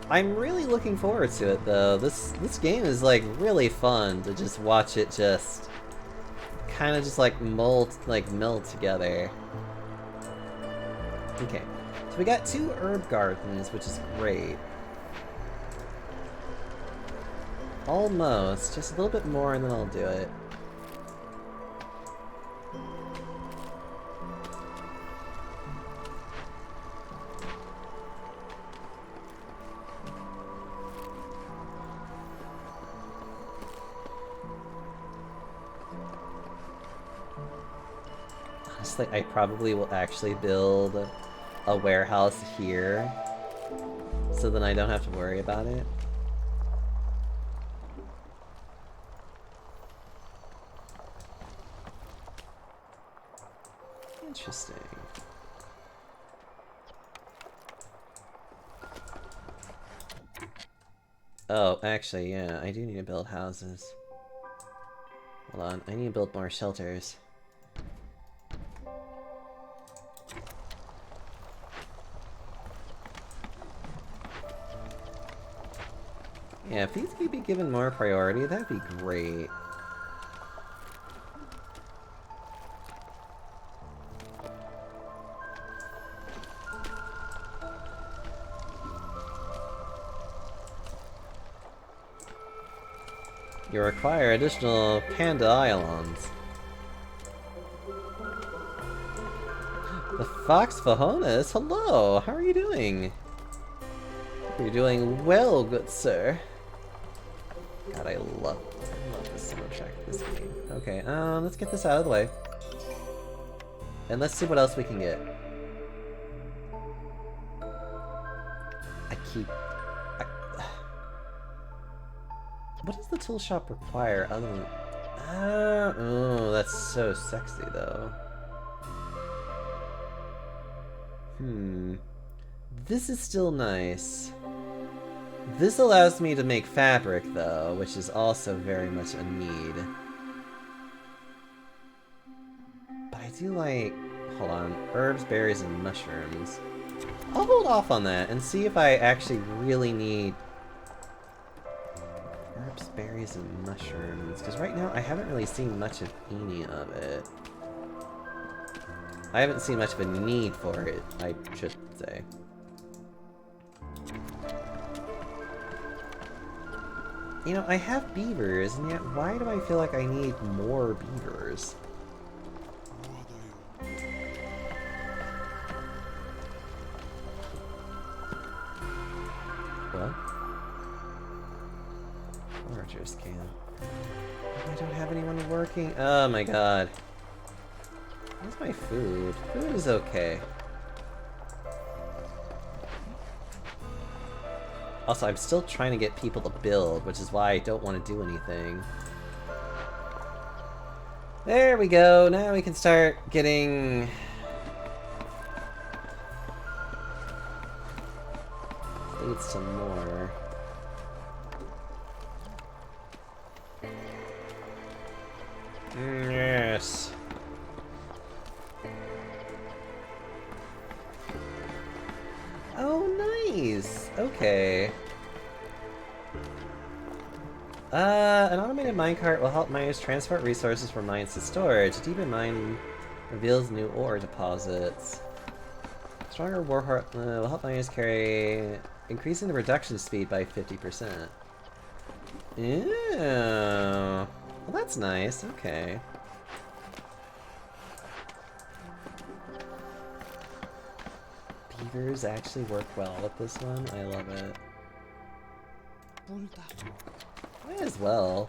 I'm really looking forward to it, though. This game is, like, really fun to just watch it just kind of just, like, meld together. Okay. So we got 2 herb gardens, which is great. Almost. Just a little bit more and then I'll do it. Honestly, I probably will actually build a warehouse here, so then I don't have to worry about it. Interesting. Oh, actually, yeah, I do need to build houses. Hold on, I need to build more shelters. Yeah, if these could be given more priority, that'd be great. You require additional panda ions. The Fox Fajonas, hello! How are you doing? You're doing well, good sir. God, I love the soundtrack of this game. Okay, let's get this out of the way. And let's see what else we can get. What does the tool shop require other than... oh, that's so sexy, though. This is still nice. This allows me to make fabric, though, which is also very much a need. But I do like... hold on. Herbs, berries, and mushrooms. I'll hold off on that and see if I actually really need... herbs, berries, and mushrooms. Because right now, I haven't really seen much of any of it. I haven't seen much of a need for it, I should say. You know, I have beavers, and yet why do I feel like I need more beavers? What? Foragers camp. I don't have anyone working. Oh my god. Where's my food? Food is okay. Also, I'm still trying to get people to build, which is why I don't want to do anything. There we go. Now we can start getting... leads some more. Yes. Oh, nice. Okay. An automated minecart will help miners transport resources from mines to storage. A deeper mine reveals new ore deposits. Stronger warheart will help miners carry, increasing the production speed by 50%. Ew. Well, that's nice. Okay. Beavers actually work well with this one. I love it. Might as well.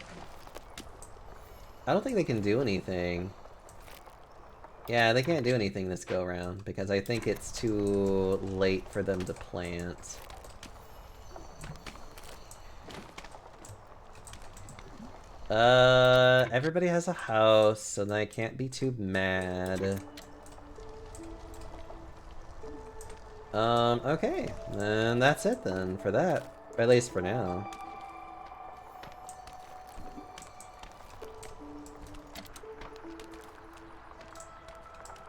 I don't think they can do anything. Yeah, they can't do anything this go round because I think it's too late for them to plant. Everybody has a house, so then I can't be too mad. Okay. Then that's it then for that. At least for now.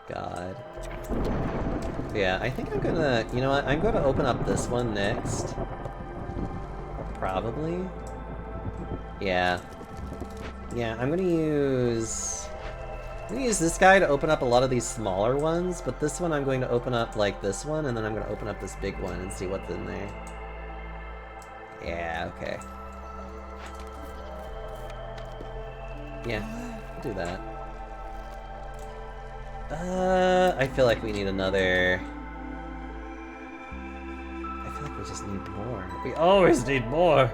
God. Yeah, I think I'm gonna... you know what? I'm gonna open up this one next. Probably. Yeah. Yeah, I'm gonna use this guy to open up a lot of these smaller ones, but this one I'm going to open up like this one, and then I'm gonna open up this big one and see what's in there. Yeah, okay. Yeah, I'll do that. I feel like we need another... I feel like we just need more. We always need more!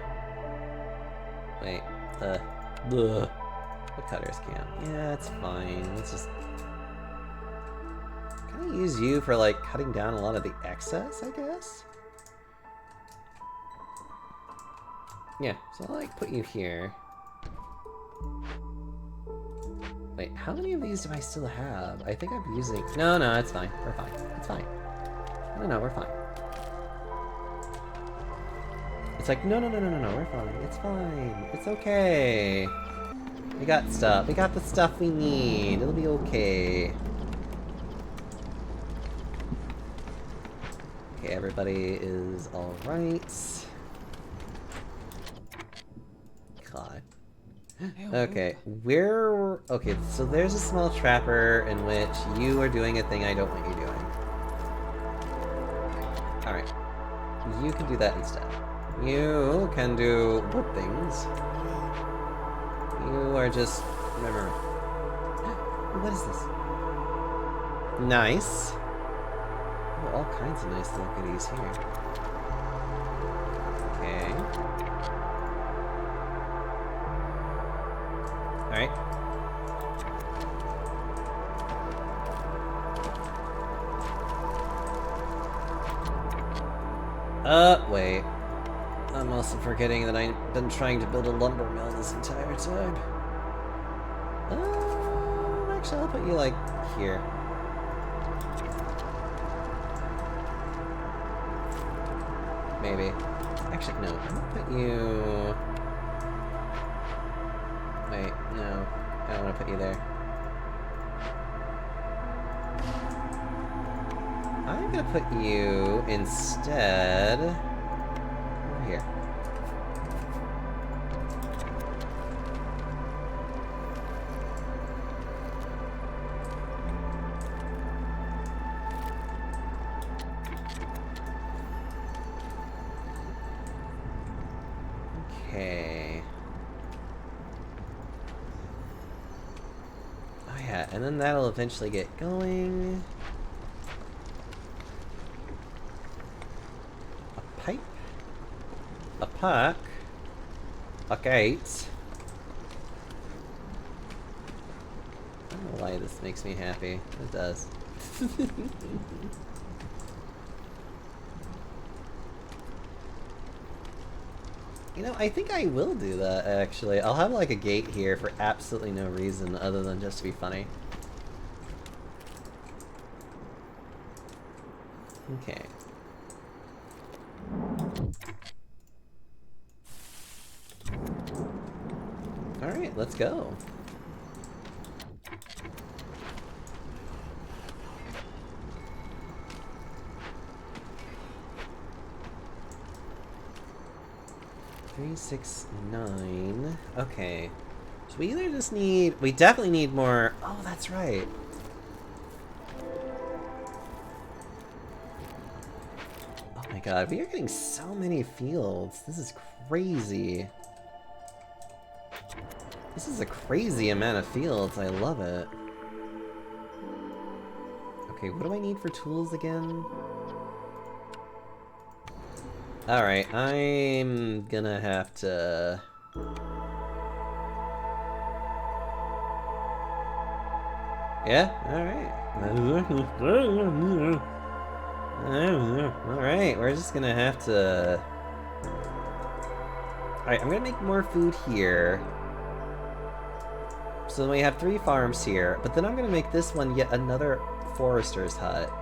Wait, Woodcutter's camp. Yeah, it's fine. Let's just... can I use you for, like, cutting down a lot of the excess, I guess? Yeah, so I'll, like, put you here. Wait, how many of these do I still have? I think I'm using... No, it's fine. We're fine. It's fine. No, we're fine. It's like, no, we're fine. It's fine. It's okay. We got stuff. We got the stuff we need. It'll be okay. Okay, everybody is alright. Okay, okay, so there's a small trapper in which you are doing a thing I don't want you doing. Alright. You can do that instead. You can do wood things. You are just... remember... What is this? Nice. Oh, all kinds of nice little goodies here. Okay. Alright. Wait. I'm also forgetting that I've been trying to build a lumber mill this entire time. Actually, I'll put you, like, here. Maybe. Actually, no. I'm gonna put you... Wait, no. I don't want to put you there. I'm gonna put you instead over here. Okay. Oh yeah, and then that'll eventually get going. Pipe, a puck, a gate. I don't know why this makes me happy. It does. You know, I think I will do that, actually. I'll have, like, a gate here for absolutely no reason other than just to be funny. Okay. Alright, let's go. Three, 6, 9. Okay. So we either just need... we definitely need more... oh, that's right. Oh my god, we are getting so many fields. This is crazy. This is a crazy amount of fields. I love it. Okay, what do I need for tools again? Alright, I'm gonna have to... yeah? Alright. Alright, we're just gonna have to... alright, I'm gonna make more food here. So we have 3 farms here, but then I'm gonna make this one yet another forester's hut.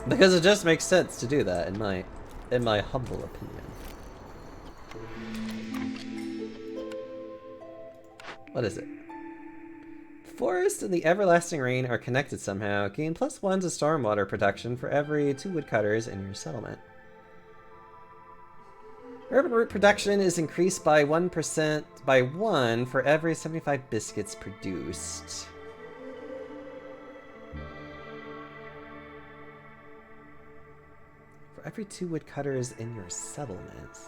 Because it just makes sense to do that, in my humble opinion. What is it? The forest and the everlasting rain are connected somehow. Gain +1 to stormwater protection for every 2 woodcutters in your settlement. Urban root production is increased by 1% by 1 for every 75 biscuits produced. For every 2 woodcutters in your settlement.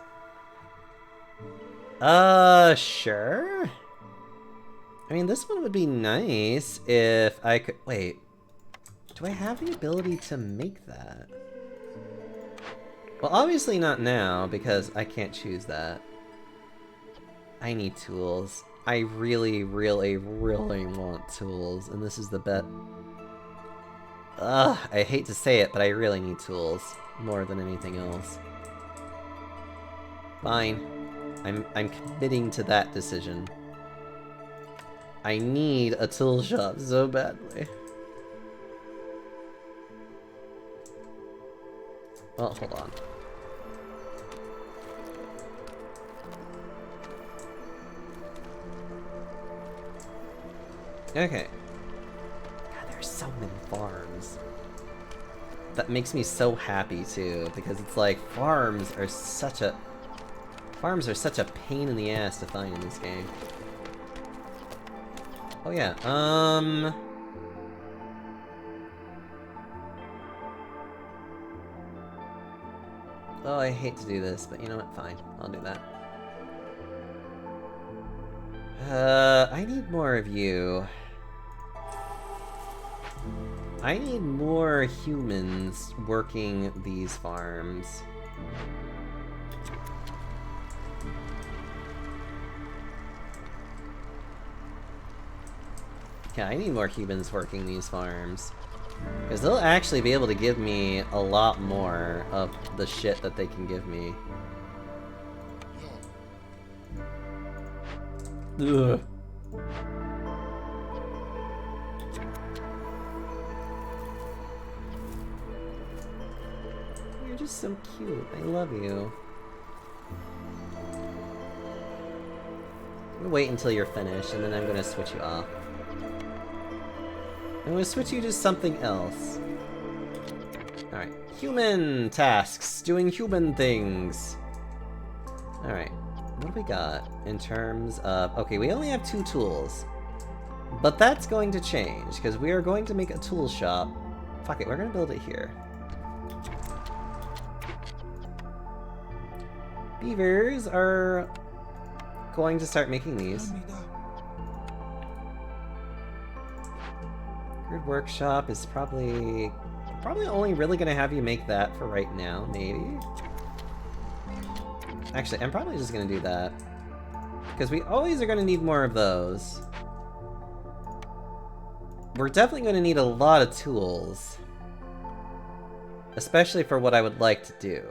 Sure. I mean, this one would be nice if I could... wait. Do I have the ability to make that? Well, obviously not now, because I can't choose that. I need tools. I really, really, really want tools, and this is the bet. Ugh, I hate to say it, but I really need tools. More than anything else. Fine. I'm committing to that decision. I need a tool shop so badly. Well, hold on. Okay. God, there's so many farms. That makes me so happy too, because it's like farms are such a Farms are such a pain in the ass to find in this game. Oh yeah, oh, I hate to do this, but you know what? Fine, I'll do that. I need more of you. I need more humans working these farms. Yeah, I need more humans working these farms. Because they'll actually be able to give me a lot more of the shit that they can give me. Ugh. You're just so cute. I love you. I'm gonna wait until you're finished, and then I'm gonna switch you off. I'm gonna switch you to something else. Alright. Human tasks. Doing human things. Alright. What do we got in terms of... Okay, we only have 2 tools. But that's going to change, because we are going to make a tool shop. Fuck it, we're gonna build it here. Beavers are going to start making these. Grid workshop is probably only really gonna have you make that for right now, maybe. Actually, I'm probably just gonna do that. Because we always are gonna need more of those. We're definitely gonna need a lot of tools. Especially for what I would like to do.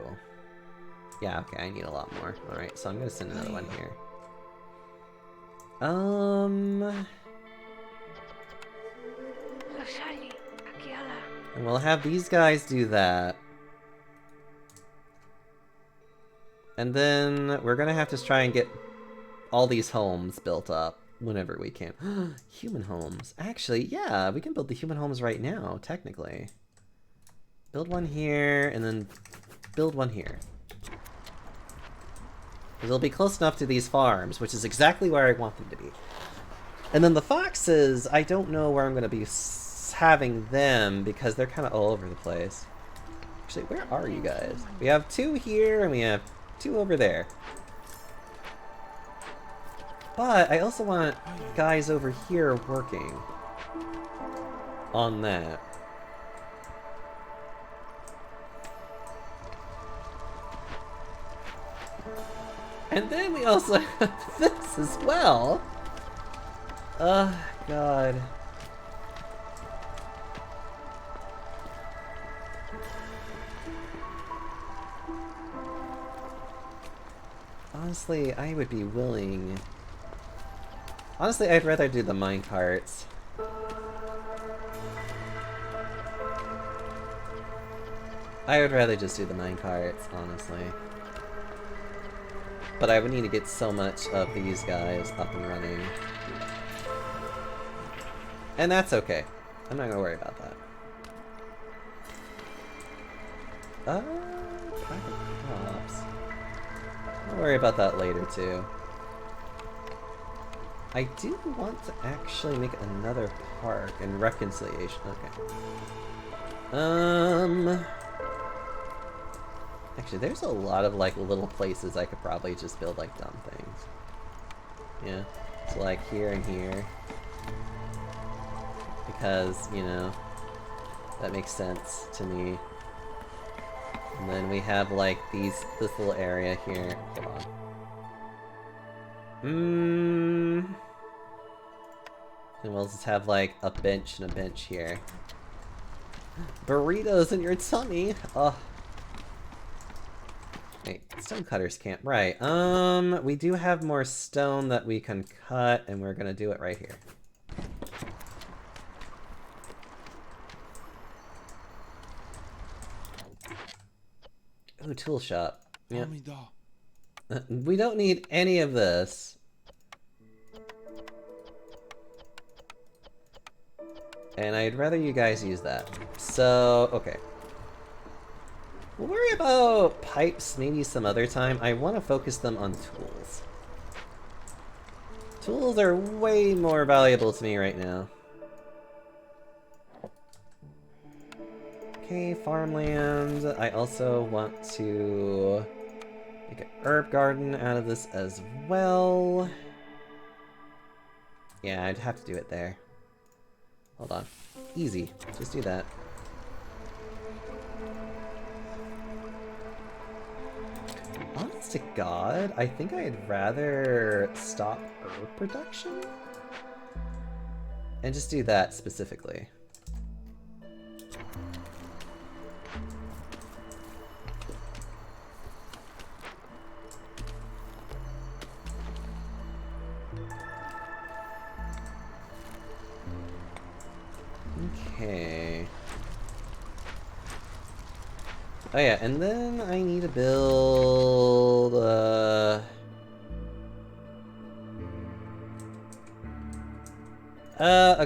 Yeah, okay, I need a lot more. Alright, so I'm gonna send another one here. And we'll have these guys do that. And then we're gonna have to try and get all these homes built up whenever we can. Human homes. Actually, yeah, we can build the human homes right now, technically. Build one here, and then build one here. It'll be close enough to these farms, which is exactly where I want them to be. And then the foxes, I don't know where I'm gonna be having them, because they're kind of all over the place. Actually, where are you guys? We have 2 here, and we have 2 over there. But I also want guys over here working on that. And then we also have this as well. God. Honestly, I would be willing... Honestly, I'd rather do the minecarts. I would rather just do the minecarts, honestly. But I would need to get so much of these guys up and running. And that's okay. I'm not gonna worry about that. Private crops. I'll worry about that later, too. I do want to actually make another park in reconciliation. Okay. Actually, there's a lot of, like, little places I could probably just build, like, dumb things. Yeah. So, like, here and here. Because, you know, that makes sense to me. And then we have, like, this little area here. Hold on. And we'll just have, like, a bench and a bench here. Burritos in your tummy! Ugh. Wait, stonecutters can't. Right. We do have more stone that we can cut, and we're gonna do it right here. Ooh, tool shop. Yeah. We don't need any of this. And I'd rather you guys use that. So, okay. We'll worry about pipes maybe some other time. I want to focus them on tools. Tools are way more valuable to me right now. Okay, farmland. I also want to make an herb garden out of this as well. Yeah, I'd have to do it there. Hold on. Easy. Just do that. Honest to God, I think I'd rather stop herb production and just do that specifically. Okay. Oh yeah, and then I need to build a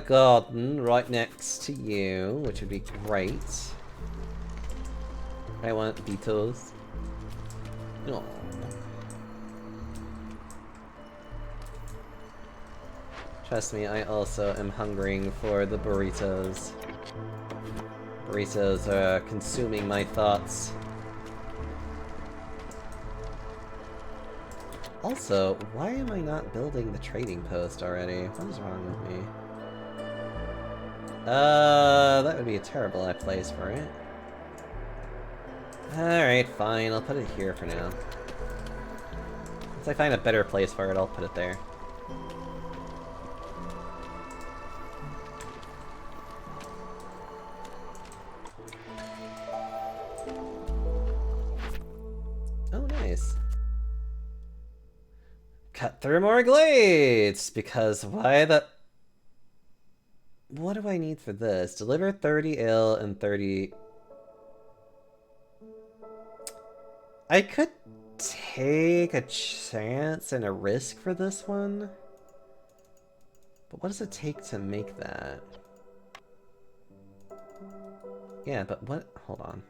garden right next to you, which would be great. I want beetles. Aww. Trust me, I also am hungering for the burritos. Burritos are consuming my thoughts. Also, why am I not building the trading post already? What is wrong with me? That would be a terrible place for it. Alright, fine, I'll put it here for now. Once I find a better place for it, I'll put it there. Oh, nice. Cut through more glades! Because why the... What do I need for this? Deliver 30 ale and 30... I could take a chance and a risk for this one. But what does it take to make that? Yeah, but what... Hold on.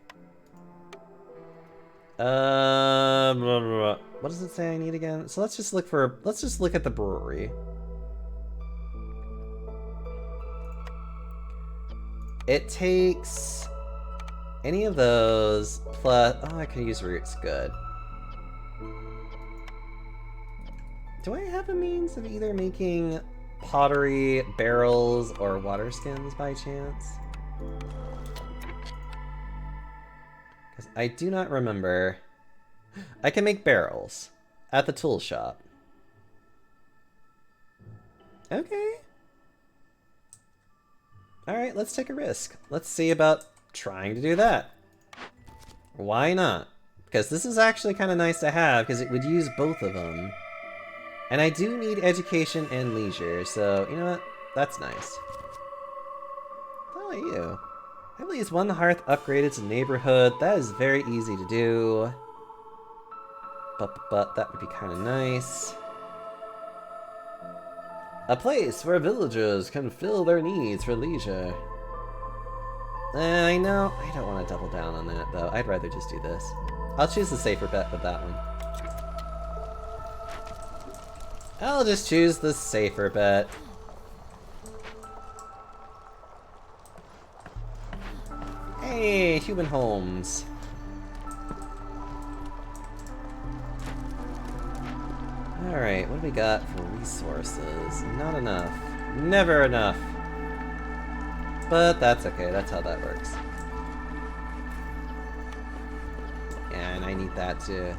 Blah, blah, blah. What does it say I need again? So let's just look for... Let's just look at the brewery. It takes any of those plus... Oh, I can use roots. Good. Do I have a means of either making pottery, barrels, or water skins by chance? Because I do not remember. I can make barrels at the tool shop. Okay. Alright, let's take a risk. Let's see about trying to do that. Why not? Because this is actually kind of nice to have, because it would use both of them. And I do need education and leisure, so you know what? That's nice. How about you? Have at least one hearth upgraded to neighborhood. That is very easy to do. But that would be kind of nice. A place where villagers can fill their needs for leisure. I know, I don't want to double down on that though. I'd rather just do this. I'll choose the safer bet with that one. I'll just choose the safer bet. Hey, human homes. Alright, what do we got for resources? Not enough. Never enough. But that's okay, that's how that works. And I need that too.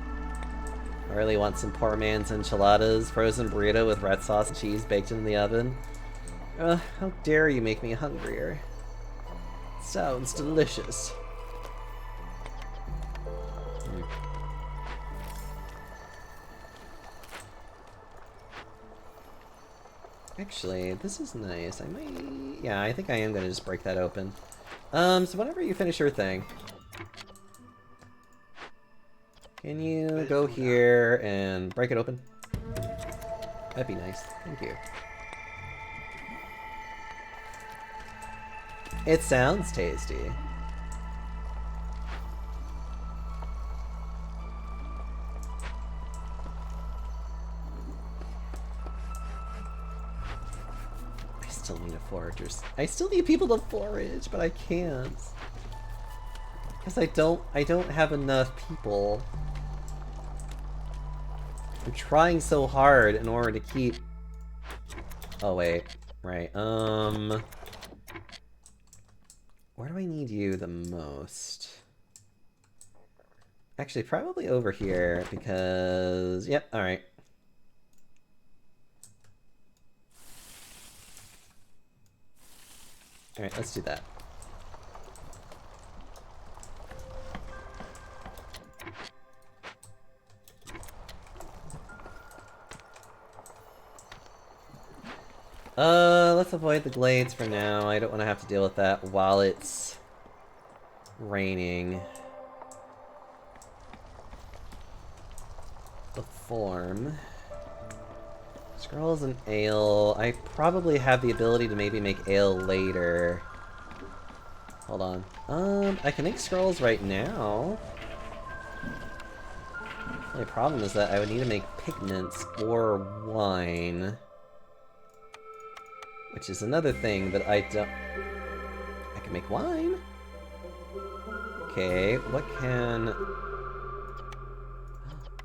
I really want some poor man's enchiladas, frozen burrito with red sauce and cheese baked in the oven. How dare you make me hungrier. Sounds delicious. Actually, this is nice. I might... Yeah, I think I am gonna just break that open. So whenever you finish your thing... Can you go here and break it open? That'd be nice. Thank you. It sounds tasty. foragers. I still need people to forage, but I can't. Because I don't have enough people. I'm trying so hard in order to keep... Oh, wait. Right, where do I need you the most? Actually, probably over here, because... Yep, alright. Alright, let's do that. Let's avoid the glades for now. I don't want to have to deal with that while it's raining. The form. Scrolls and ale. I probably have the ability to maybe make ale later. Hold on. I can make scrolls right now. The only problem is that I would need to make pigments or wine. Which is another thing that I don't... I can make wine? Okay, what can...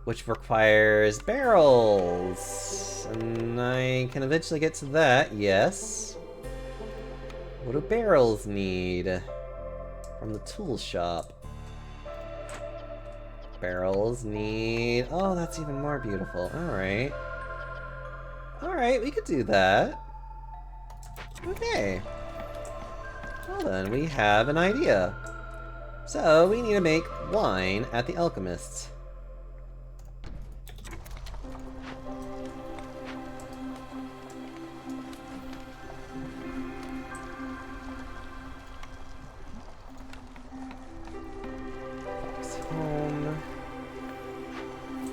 Which requires barrels! And I can eventually get to that, yes. What do barrels need? From the tool shop. Barrels need... Oh, that's even more beautiful. Alright. Alright, we could do that. Okay. Well then, we have an idea. So, we need to make wine at the alchemist's.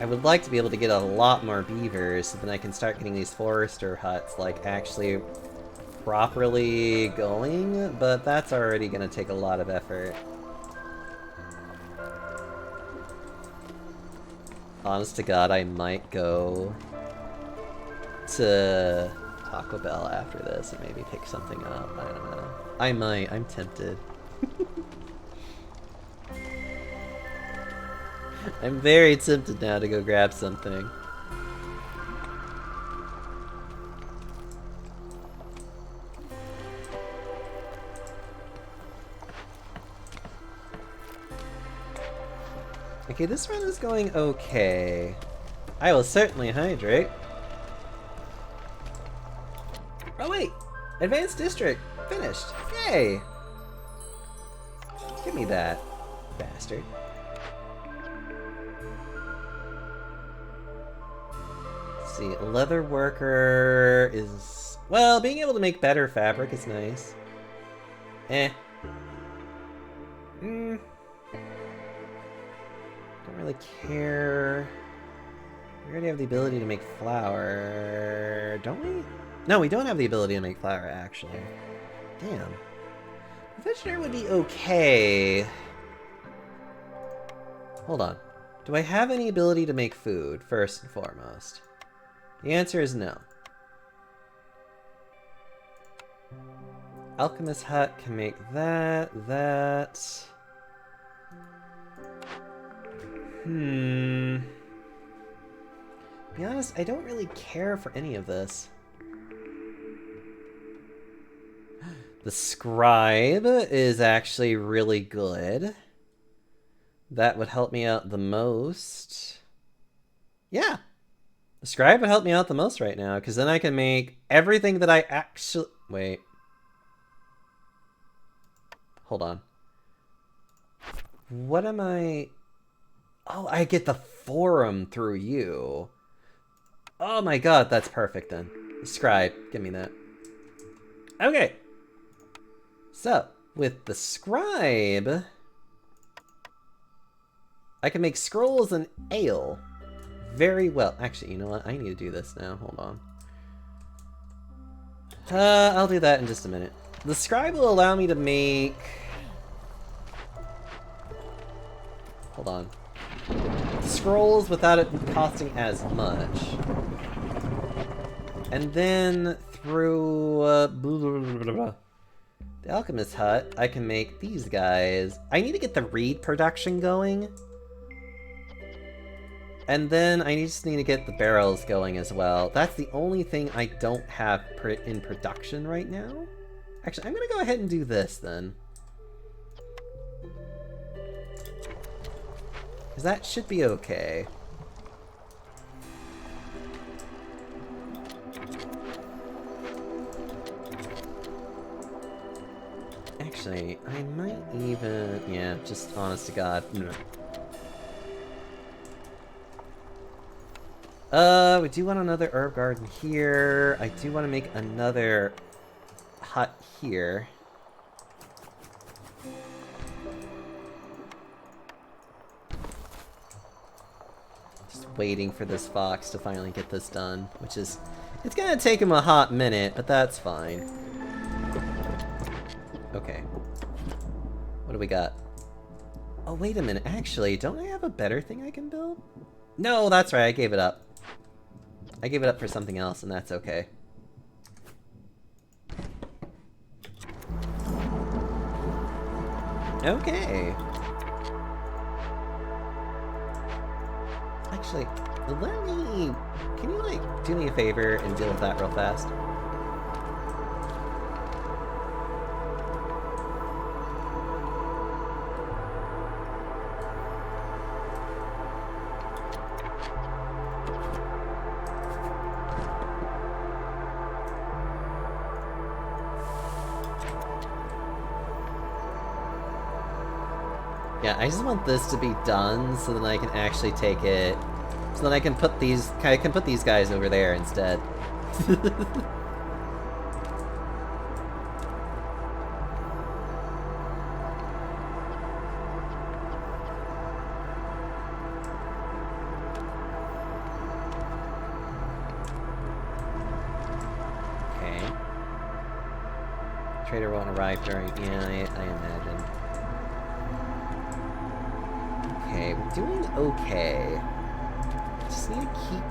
I would like to be able to get a lot more beavers, so then I can start getting these forester huts, like, actually properly going, but that's already gonna take a lot of effort. Honest to God, I might go to Taco Bell after this and maybe pick something up. I don't know. I might. I'm tempted. I'm very tempted now to go grab something. Okay, this run is going okay. I will certainly hydrate. Oh wait! Advanced District! Finished! Yay! Give me that, bastard. Let's see, leather worker is... Well, being able to make better fabric is nice. Eh. Don't really care. We already have the ability to make flour, don't we? No, we don't have the ability to make flour, actually. Damn. Professional would be okay. Hold on. Do I have any ability to make food, first and foremost? The answer is no. Alchemist Hut can make that. Be honest, I don't really care for any of this. The scribe is actually really good. That would help me out the most. Yeah. The scribe would help me out the most right now, because then I can make everything that I actually... Wait. Hold on. What am I... Oh, I get the forum through you. Oh my god, that's perfect then. Scribe, give me that. Okay. So, with the scribe, I can make scrolls and ale very well. Actually, you know what? I need to do this now. Hold on. I'll do that in just a minute. The scribe will allow me to make... Hold on. Scrolls without it costing as much. And then through the alchemist hut, I can make these guys. I need to get the reed production going. And then I just need to get the barrels going as well. That's the only thing I don't have in production right now. Actually, I'm gonna go ahead and do this then. Because that should be okay. Actually, I might even... yeah, just honest to God. We do want another herb garden here. I do want to make another hut here. Just waiting for this fox to finally get this done, which is... it's gonna take him a hot minute, but that's fine. Okay. What do we got? Oh, wait a minute. Actually, don't I have a better thing I can build? No, that's right. I gave it up. I gave it up for something else, and that's okay. Okay. Actually, let me... can you, like, do me a favor and deal with that real fast? Yeah, I just want this to be done so that I can actually take it. So that I can put these guys over there instead. Okay. Trader won't arrive during... yeah, I imagine. Okay, we're doing okay. Just need to keep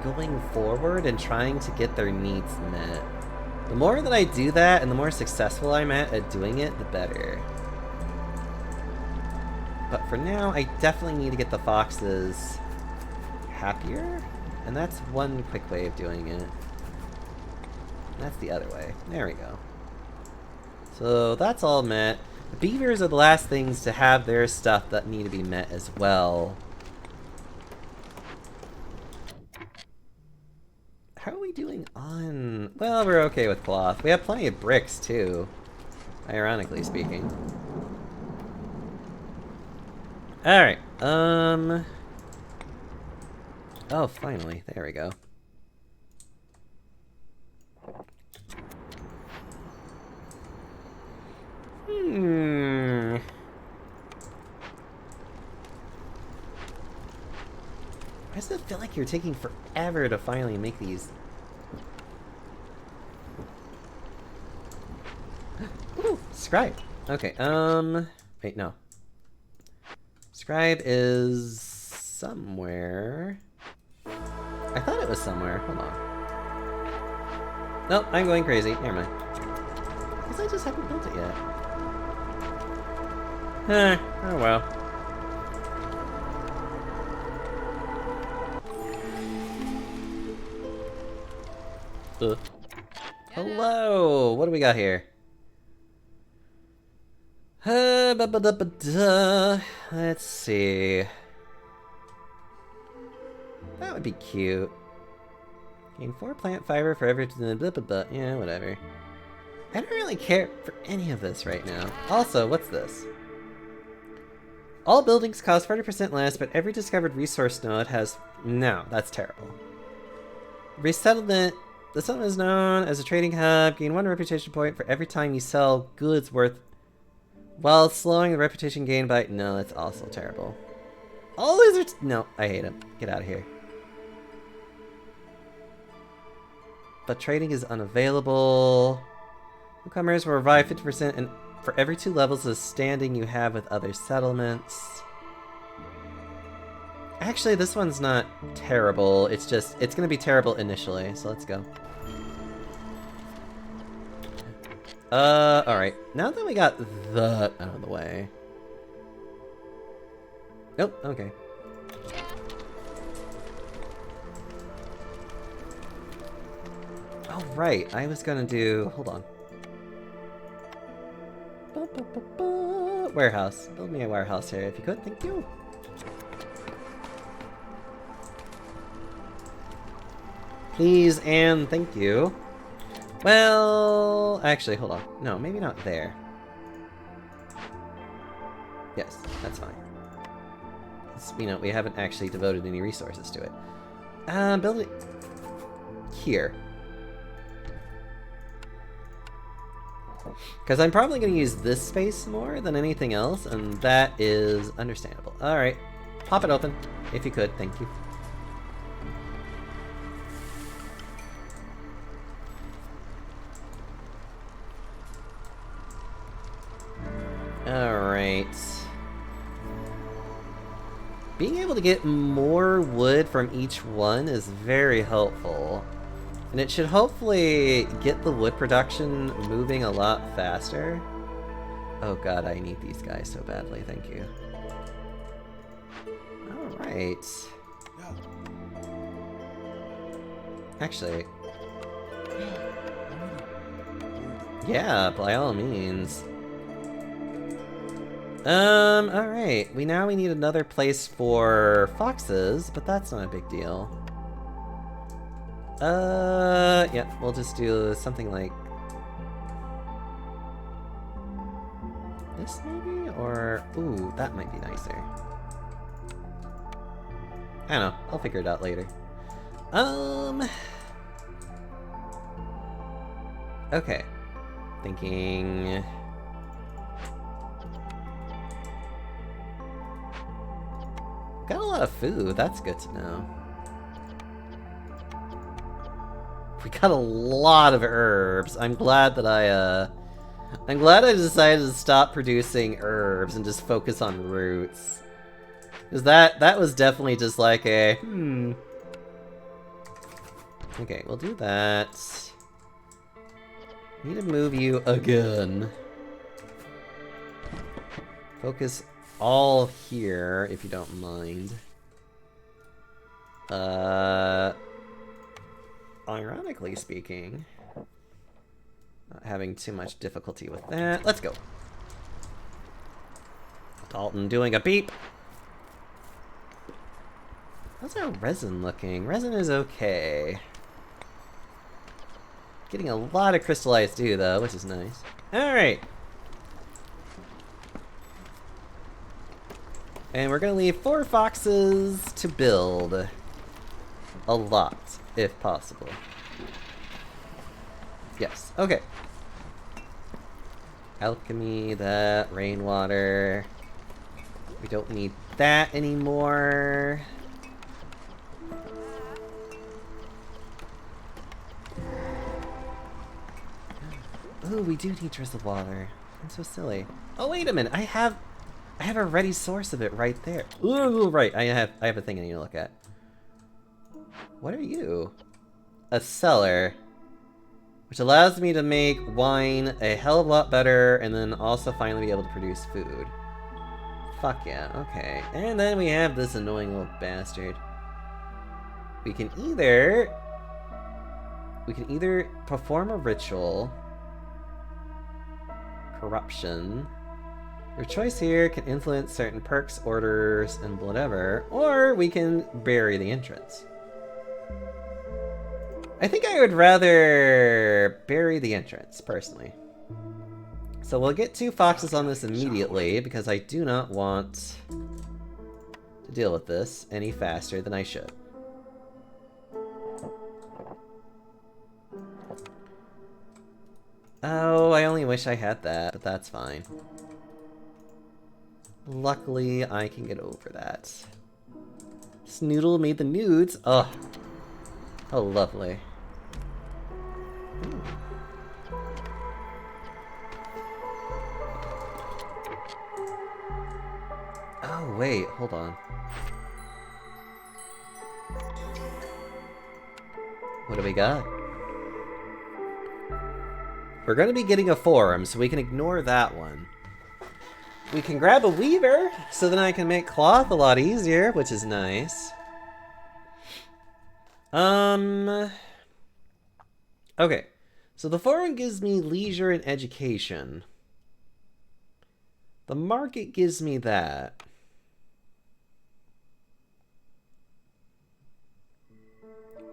going forward and trying to get their needs met. The more that I do that, and the more successful I'm at doing it, the better. But for now, I definitely need to get the foxes happier, and that's one quick way of doing it. That's the other way. There we go. So that's all met. The beavers are the last things to have their stuff that need to be met as well. How are we doing on... well, we're okay with cloth. We have plenty of bricks, too. Ironically speaking. Alright, oh, finally. There we go. Why does it feel like you're taking forever to finally make these? Ooh, scribe. Okay, wait, no. Scribe is somewhere. I thought it was somewhere. Hold on. Nope, I'm going crazy. Never mind. I guess I just haven't built it yet. Oh well. Hello! What do we got here? Let's see. That would be cute. Gain 4 plant fiber for every... yeah, whatever. I don't really care for any of this right now. Also, what's this? All buildings cost 40% less, but every discovered resource node has... no, that's terrible. Resettlement... the settlement is known as a trading hub. Gain 1 reputation point for every time you sell goods worth... while slowing the reputation gain by... no, that's also terrible. All lizards... no, I hate them. Get out of here. But trading is unavailable. Newcomers will revive 50% and for every 2 levels of standing you have with other settlements. Actually, this one's not terrible. It's just, it's gonna be terrible initially, so let's go. Alright. Now that we got that out of the way. Nope, okay. Oh, right. I was gonna do... Hold on. Warehouse. Build me a warehouse here if you could. Thank you. Please and thank you. Well, actually, hold on. No, maybe not there. Yes, that's fine. You know, we haven't actually devoted any resources to it. Build it here. Because I'm probably going to use this space more than anything else, and that is understandable. Alright, pop it open, if you could, thank you. Alright. Being able to get more wood from each one is very helpful. And it should hopefully get the wood production moving a lot faster. Oh god, I need these guys so badly, thank you. Alright. Actually... yeah, by all means. Alright. We need another place for foxes, but that's not a big deal. Yeah, we'll just do something like this maybe? Or, ooh, that might be nicer. I don't know, I'll figure it out later. Okay. Thinking... got a lot of food, that's good to know. We got a lot of herbs. I'm glad that I decided to stop producing herbs and just focus on roots. Because that was definitely just like a, Okay, we'll do that. Need to move you again. Focus all here, if you don't mind. Ironically speaking, not having too much difficulty with that. Let's go. Dalton doing a beep. How's our resin looking? Resin is okay. Getting a lot of crystallized dew though, which is nice. Alright. And we're gonna leave 4 foxes to build. A lot, if possible. Yes, okay. Alchemy, that, rainwater. We don't need that anymore. Ooh, we do need drizzle water. I'm so silly. Oh, wait a minute, I have a ready source of it right there. Ooh, right, I have a thing I need to look at. What are you? A cellar. Which allows me to make wine a hell of a lot better, and then also finally be able to produce food. Fuck yeah, okay. And then we have this annoying little bastard. We can either perform a ritual. Corruption. Your choice here can influence certain perks, orders, and whatever, or we can bury the entrance. I think I would rather bury the entrance, personally. So we'll get 2 foxes on this immediately, because I do not want to deal with this any faster than I should. Oh, I only wish I had that, but that's fine. Luckily, I can get over that. Snoodle made the nudes. Oh, how lovely. Ooh. Oh, wait, hold on. What do we got? We're going to be getting a forum, so we can ignore that one. We can grab a weaver, so then I can make cloth a lot easier, which is nice. Okay, so the forum gives me leisure and education. The market gives me that.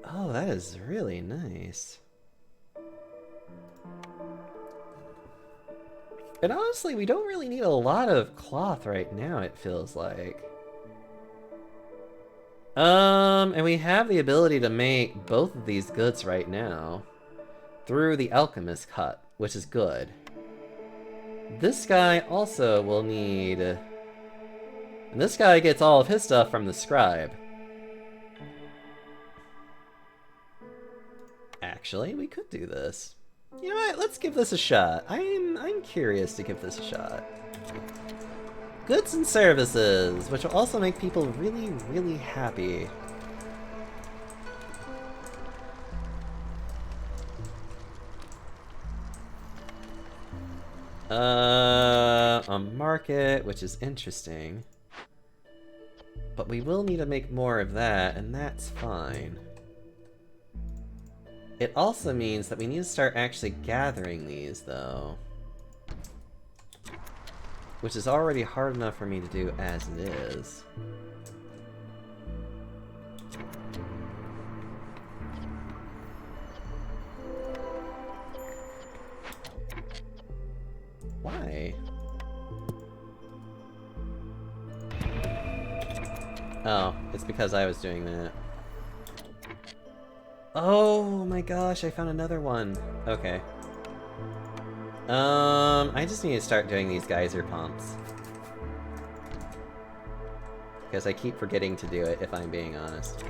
Oh, that is really nice. And honestly, we don't really need a lot of cloth right now, it feels like. And we have the ability to make both of these goods right now through the alchemist cut, which is good. This guy also will need... And this guy gets all of his stuff from the scribe. Actually, we could do this. You know what? Let's give this a shot. I'm curious to give this a shot. Goods and services, which will also make people really, really happy. A market, which is interesting. But we will need to make more of that, and that's fine. It also means that we need to start actually gathering these, though. Which is already hard enough for me to do as it is. Why? Oh, it's because I was doing that. Oh my gosh, I found another one. Okay. I just need to start doing these geyser pumps. Because I keep forgetting to do it, if I'm being honest.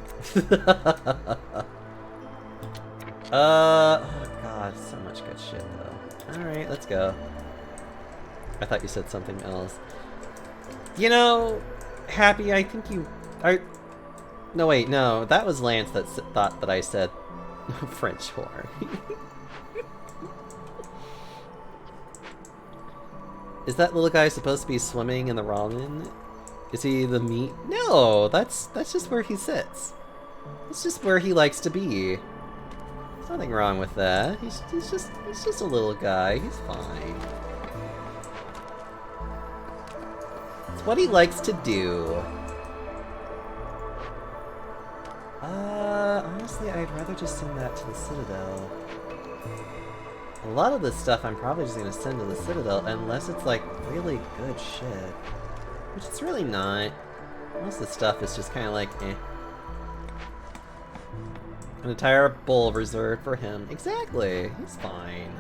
Oh god, so much good shit though. Alright, let's go. I thought you said something else. You know, Happy, I think you are... No, wait, no. That was Lance that thought that I said French whore. Is that little guy supposed to be swimming in the ramen? Is he the meat? No, that's just where he sits. It's just where he likes to be. There's nothing wrong with that. He's just a little guy. He's fine. It's what he likes to do. Honestly, I'd rather just send that to the Citadel. A lot of this stuff I'm probably just gonna send to the Citadel, unless it's like really good shit. Which it's really not. Most of the stuff is just kind of like, eh. An entire bowl reserved for him. Exactly, he's fine.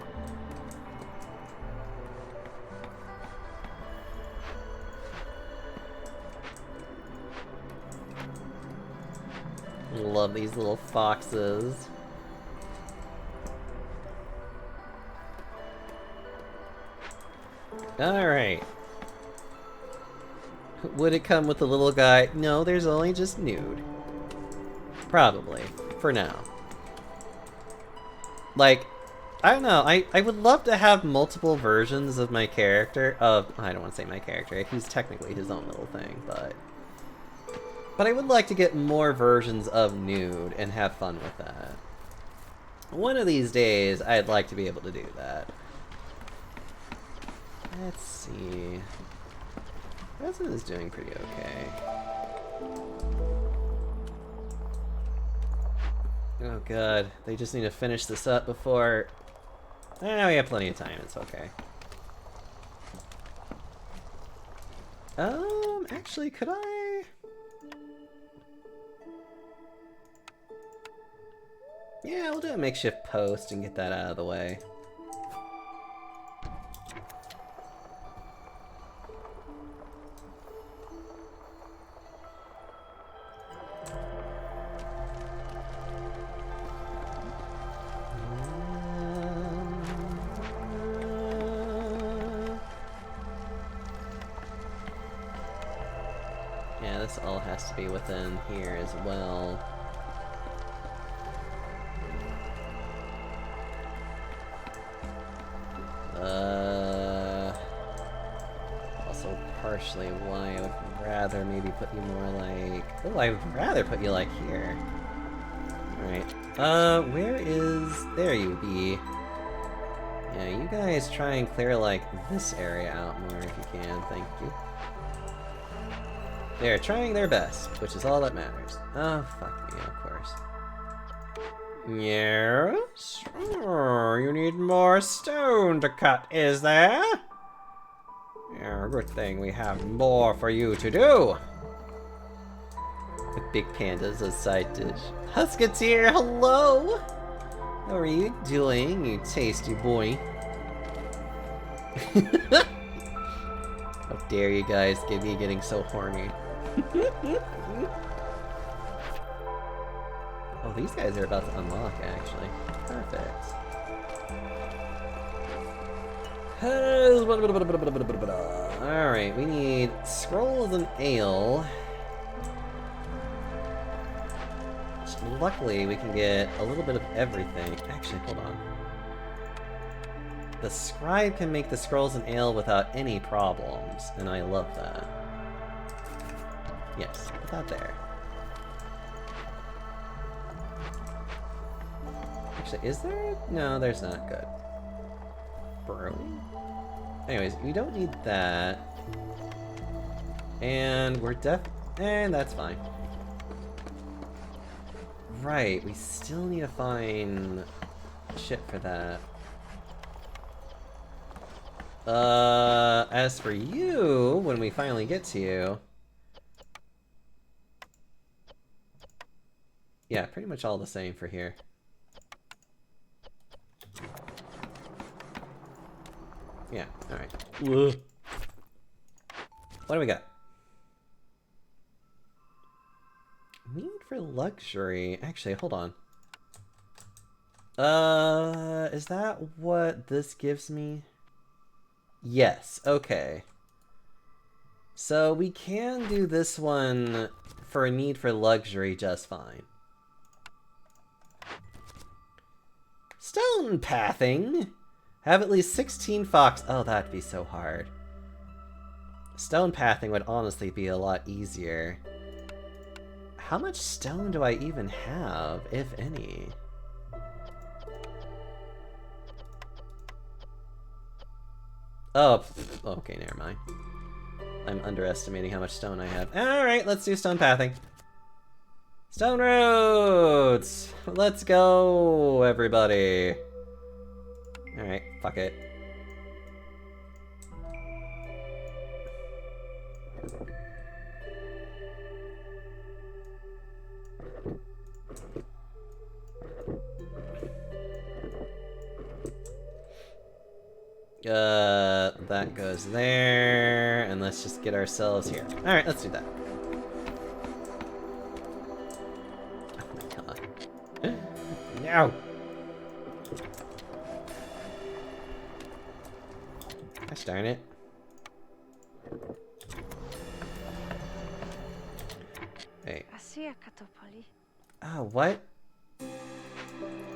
Love these little foxes. Alright. Would it come with the little guy? No, there's only just nude. Probably. For now. Like, I don't know. I would love to have multiple versions of my character. I don't want to say my character. He's technically his own little thing, but I would like to get more versions of nude and have fun with that. One of these days, I'd like to be able to do that. Let's see. President is doing pretty okay. Oh god, they just need to finish this up before... we have plenty of time, it's okay. Actually, could I... Yeah, we'll do a makeshift post and get that out of the way. Yeah, this all has to be within here as well. partially why I would rather maybe put you more like... Oh, I would rather put you like here. Alright. Where is... There you be. Yeah, you guys try and clear, like, this area out more if you can. Thank you. They're trying their best, which is all that matters. Oh, fuck me, of course. Yes? Oh, you need more stone to cut, is there? Yeah, good thing we have more for you to do. With big pandas as side dish. Husketeer, hello! How are you doing, you tasty boy? How dare you guys get me getting so horny. Oh, these guys are about to unlock, actually. Perfect. Alright, we need scrolls and ale. Luckily, we can get a little bit of everything. Actually, hold on. The scribe can make the scrolls and ale without any problems, and I love that. Yes, put that there. Actually, is there? No, there's not. Good. Brewing? Anyways, we don't need that. And we're and that's fine. Right, we still need to find shit for that. As for you, when we finally get to you... Yeah, pretty much all the same for here. Yeah, alright. What do we got? Need for luxury. Actually, hold on. Is that what this gives me? Yes, okay. So we can do this one for a need for luxury just fine. Stone pathing! Have at least 16 fox. Oh, that'd be so hard. Stone pathing would honestly be a lot easier. How much stone do I even have, if any? Oh, okay, never mind. I'm underestimating how much stone I have. Alright, let's do stone pathing. Stone roads! Let's go, everybody! Alright, fuck it. That goes there, and let's just get ourselves here. Alright, let's do that. Oh my god. No! Gosh darn it. Hey. Oh, what?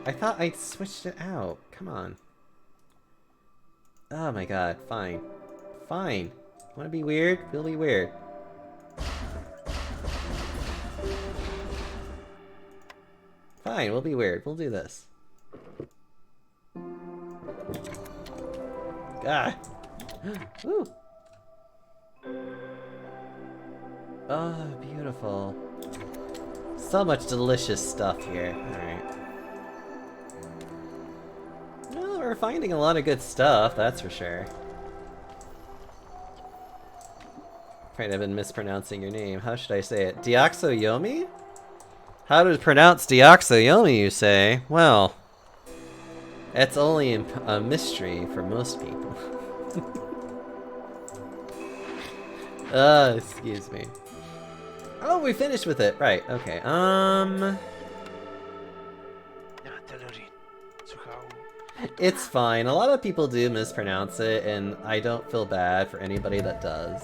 I thought I switched it out. Come on. Oh my god, fine. Fine. Wanna be weird? We'll be weird. Fine, we'll be weird. We'll do this. God. Woo. Oh, beautiful. So much delicious stuff here. Alright. Well, we're finding a lot of good stuff, that's for sure. Afraid I've been mispronouncing your name. How should I say it? Deoxoyomi? How to pronounce Deoxoyomi, you say? Well, it's only a mystery for most people. Excuse me. Oh, we finished with it. Right, okay. It's fine. A lot of people do mispronounce it, and I don't feel bad for anybody that does.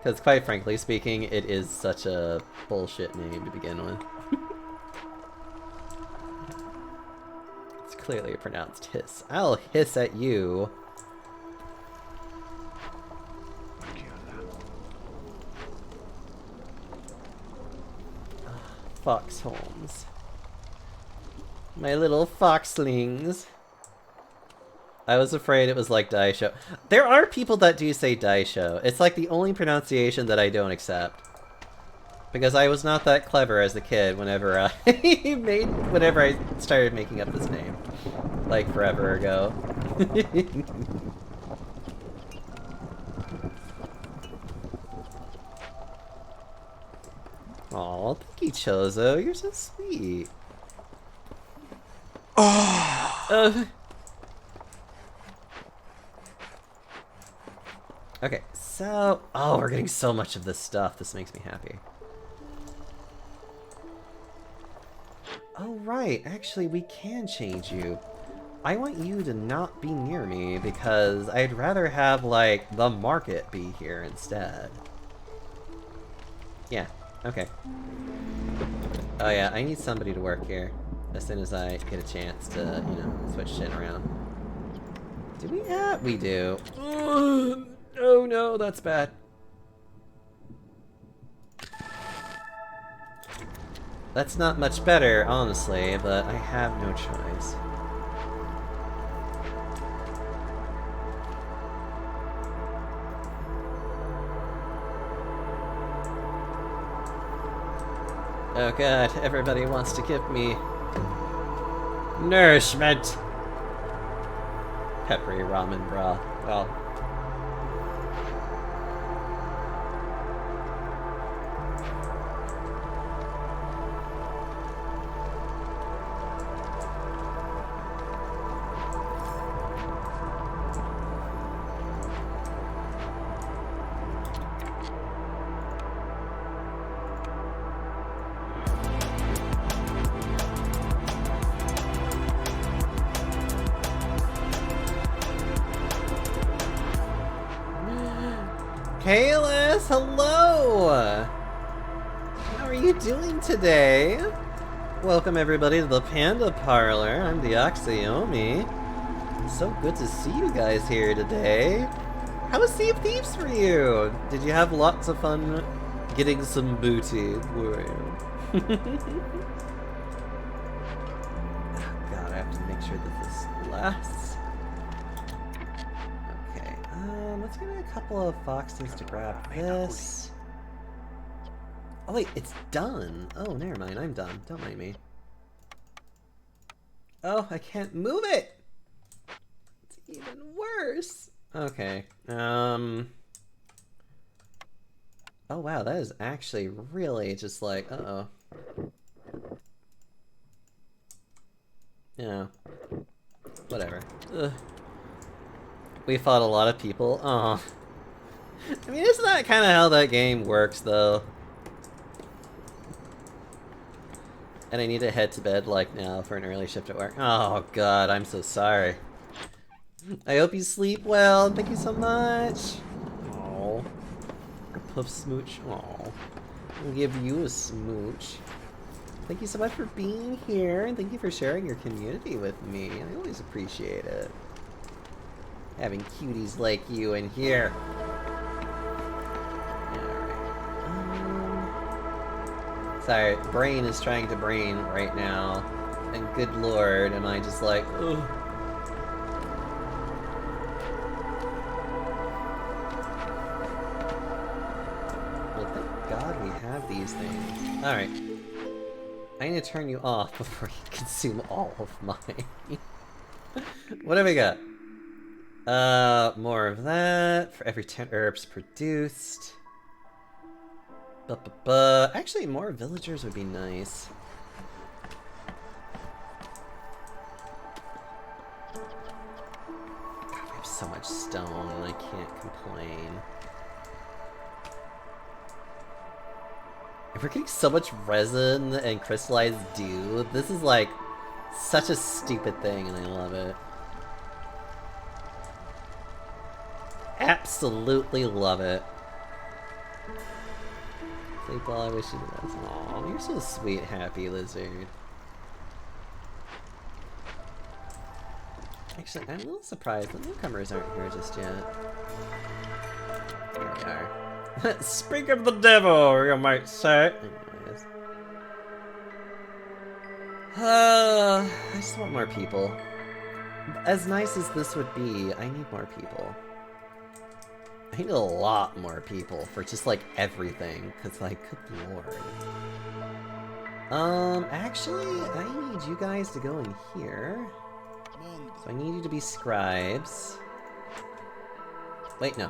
Because quite frankly speaking, it is such a bullshit name to begin with. It's clearly a pronounced hiss. I'll hiss at you. foxholes. My little foxlings. I was afraid it was like Daisho. There are people that do say Daisho. It's like the only pronunciation that I don't accept. Because I was not that clever as a kid whenever I whenever I started making up this name. Like forever ago. Aw, thank you, Chozo. You're so sweet. Oh. Okay, so... Oh, we're getting so much of this stuff. This makes me happy. Oh, right. Actually, we can change you. I want you to not be near me because I'd rather have, like, the market be here instead. Yeah, okay. Oh yeah, I need somebody to work here as soon as I get a chance to, you know, switch shit around. Do we have? We do. Oh no, that's bad. That's not much better, honestly, but I have no choice. Oh god, everybody wants to give me nourishment. Peppery ramen broth. Well. Kalis, hello! How are you doing today? Welcome everybody to the Panda Parlor. I'm Deoxyomi. So good to see you guys here today. How was Sea of Thieves for you? Did you have lots of fun getting some booty? Oh god, I have to make sure that this lasts. Let's give it a couple of foxes to grab this. Oh wait, it's done. Oh, never mind, I'm done. Don't mind me. Oh, I can't move it! It's even worse. Okay, oh wow, that is actually really just like, uh-oh. Yeah. Whatever. Ugh. We fought a lot of people. Aw. I mean, isn't that kind of how that game works, though? And I need to head to bed, like, now for an early shift at work. Oh, God, I'm so sorry. I hope you sleep well. Thank you so much. Aw. A puff smooch. Aw. I'll give you a smooch. Thank you so much for being here, and thank you for sharing your community with me. I always appreciate it. Having cuties like you in here. Alright. Sorry, brain is trying to brain right now. And good lord, am I just like, ugh. Well, thank God we have these things. Alright. I need to turn you off before you consume all of mine. What have we got? More of that for every 10 herbs produced. Actually, more villagers would be nice. God, I have so much stone and I can't complain. And we're getting so much resin and crystallized dew. This is like such a stupid thing and I love it. Absolutely love it. Sleep well, I wish you the best. Aw, you're so sweet, happy lizard. Actually, I'm a little surprised the newcomers aren't here just yet. Here we are. Speak of the devil, you might say. Anyways. I just want more people. As nice as this would be, I need more people. I need a lot more people for just, like, everything. Because, like, good lord. Actually, I need you guys to go in here. So I need you to be scribes. Wait, no.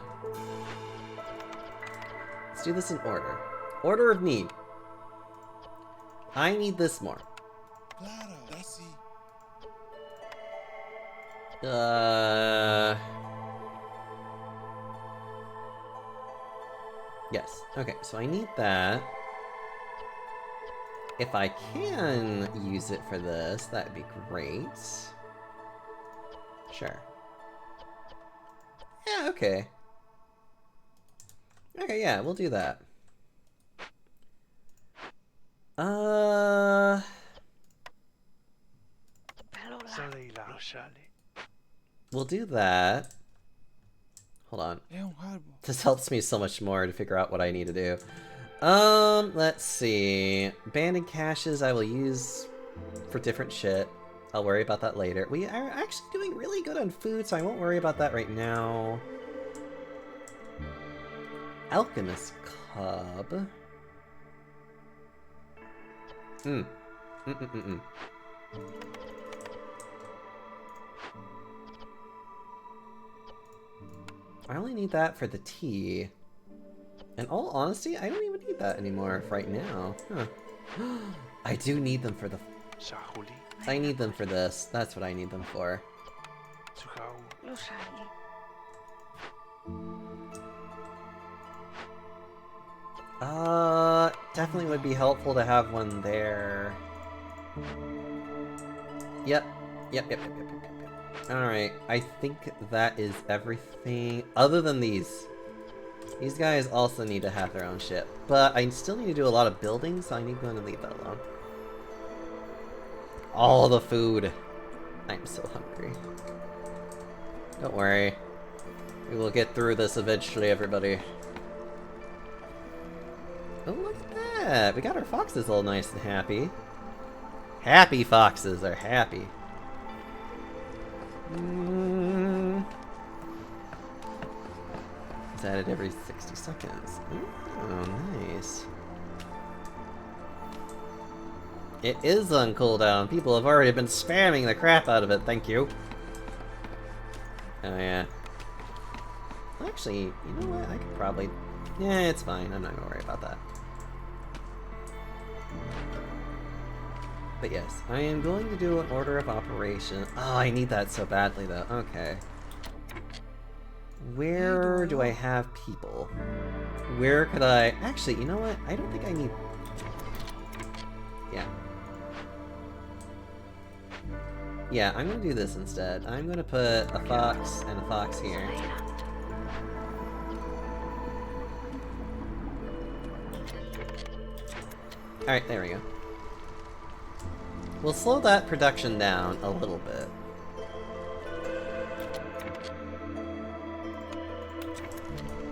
Let's do this in order. Order of need. I need this more. Yes. Okay, so I need that. If I can use it for this, that'd be great. Sure. Yeah, okay. Okay, yeah, we'll do that. We'll do that. Hold on. This helps me so much more to figure out what I need to do. Let's see. Abandoned caches I will use for different shit. I'll worry about that later. We are actually doing really good on food, so I won't worry about that right now. Alchemist Cub. I only need that for the tea. In all honesty, I don't even need that anymore right now. Huh. I do need them for the... I need them for this. That's what I need them for. Definitely would be helpful to have one there. Yep. Alright, I think that is everything other than these. These guys also need to have their own ship, but I still need to do a lot of building, so I need to leave that alone. All the food. I'm so hungry. Don't worry. We will get through this eventually, everybody. Oh, look at that! We got our foxes all nice and happy. Happy foxes are happy. It's added every 60 seconds. Oh, nice. It is on cooldown. People have already been spamming the crap out of it, thank you. Oh, yeah. Actually, you know what? I could probably... Yeah, it's fine. I'm not gonna worry about that. But yes, I am going to do an order of operation. Oh, I need that so badly, though. Okay. Where do I have people? Where could I... Actually, you know what? I don't think I need... Yeah. Yeah, I'm gonna do this instead. I'm gonna put a fox and a fox here. Alright, there we go. We'll slow that production down a little bit.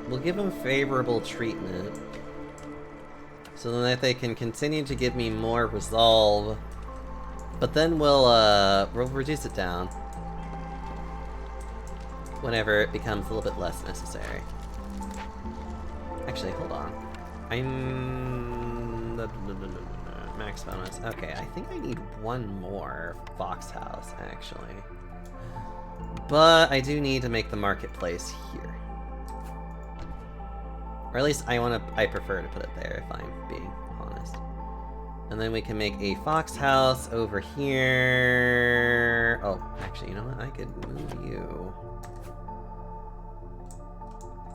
We'll give them favorable treatment, so that they can continue to give me more resolve. But then we'll reduce it down whenever it becomes a little bit less necessary. Actually, hold on. I'm max bonus. Okay, I think I need one more fox house actually, but I do need to make the marketplace here. Or at least I prefer to put it there, if I'm being honest. And then we can make a fox house over here. Oh, actually, you know what? I could move you.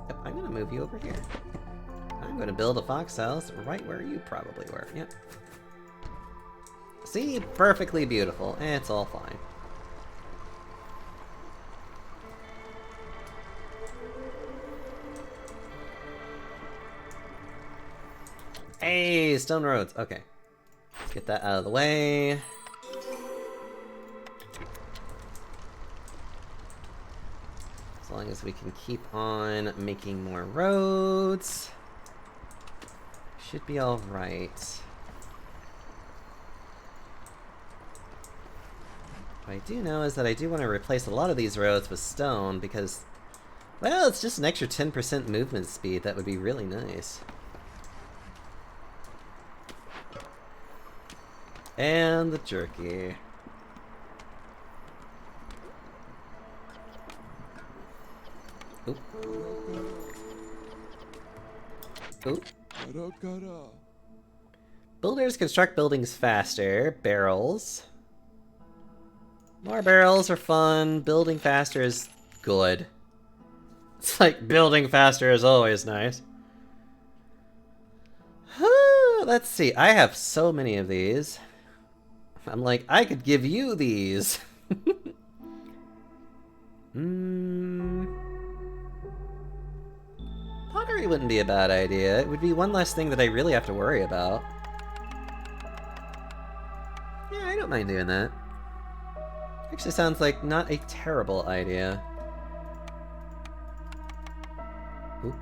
Yep, I'm gonna move you over here. I'm gonna build a fox house right where you probably were. Yep. See? Perfectly beautiful. It's all fine. Hey, stone roads. Okay. Let's get that out of the way. As long as we can keep on making more roads, should be alright. What I do know is that I do want to replace a lot of these roads with stone because, well, it's just an extra 10% movement speed. That would be really nice. And the jerky. Oop. Oop. Builders construct buildings faster. Barrels. More barrels are fun. Building faster is good. It's like building faster is always nice. Let's see. I have so many of these. I'm like, I could give you these. Pottery wouldn't be a bad idea. It would be one less thing that I really have to worry about. Yeah, I don't mind doing that. Actually sounds like not a terrible idea. Oop.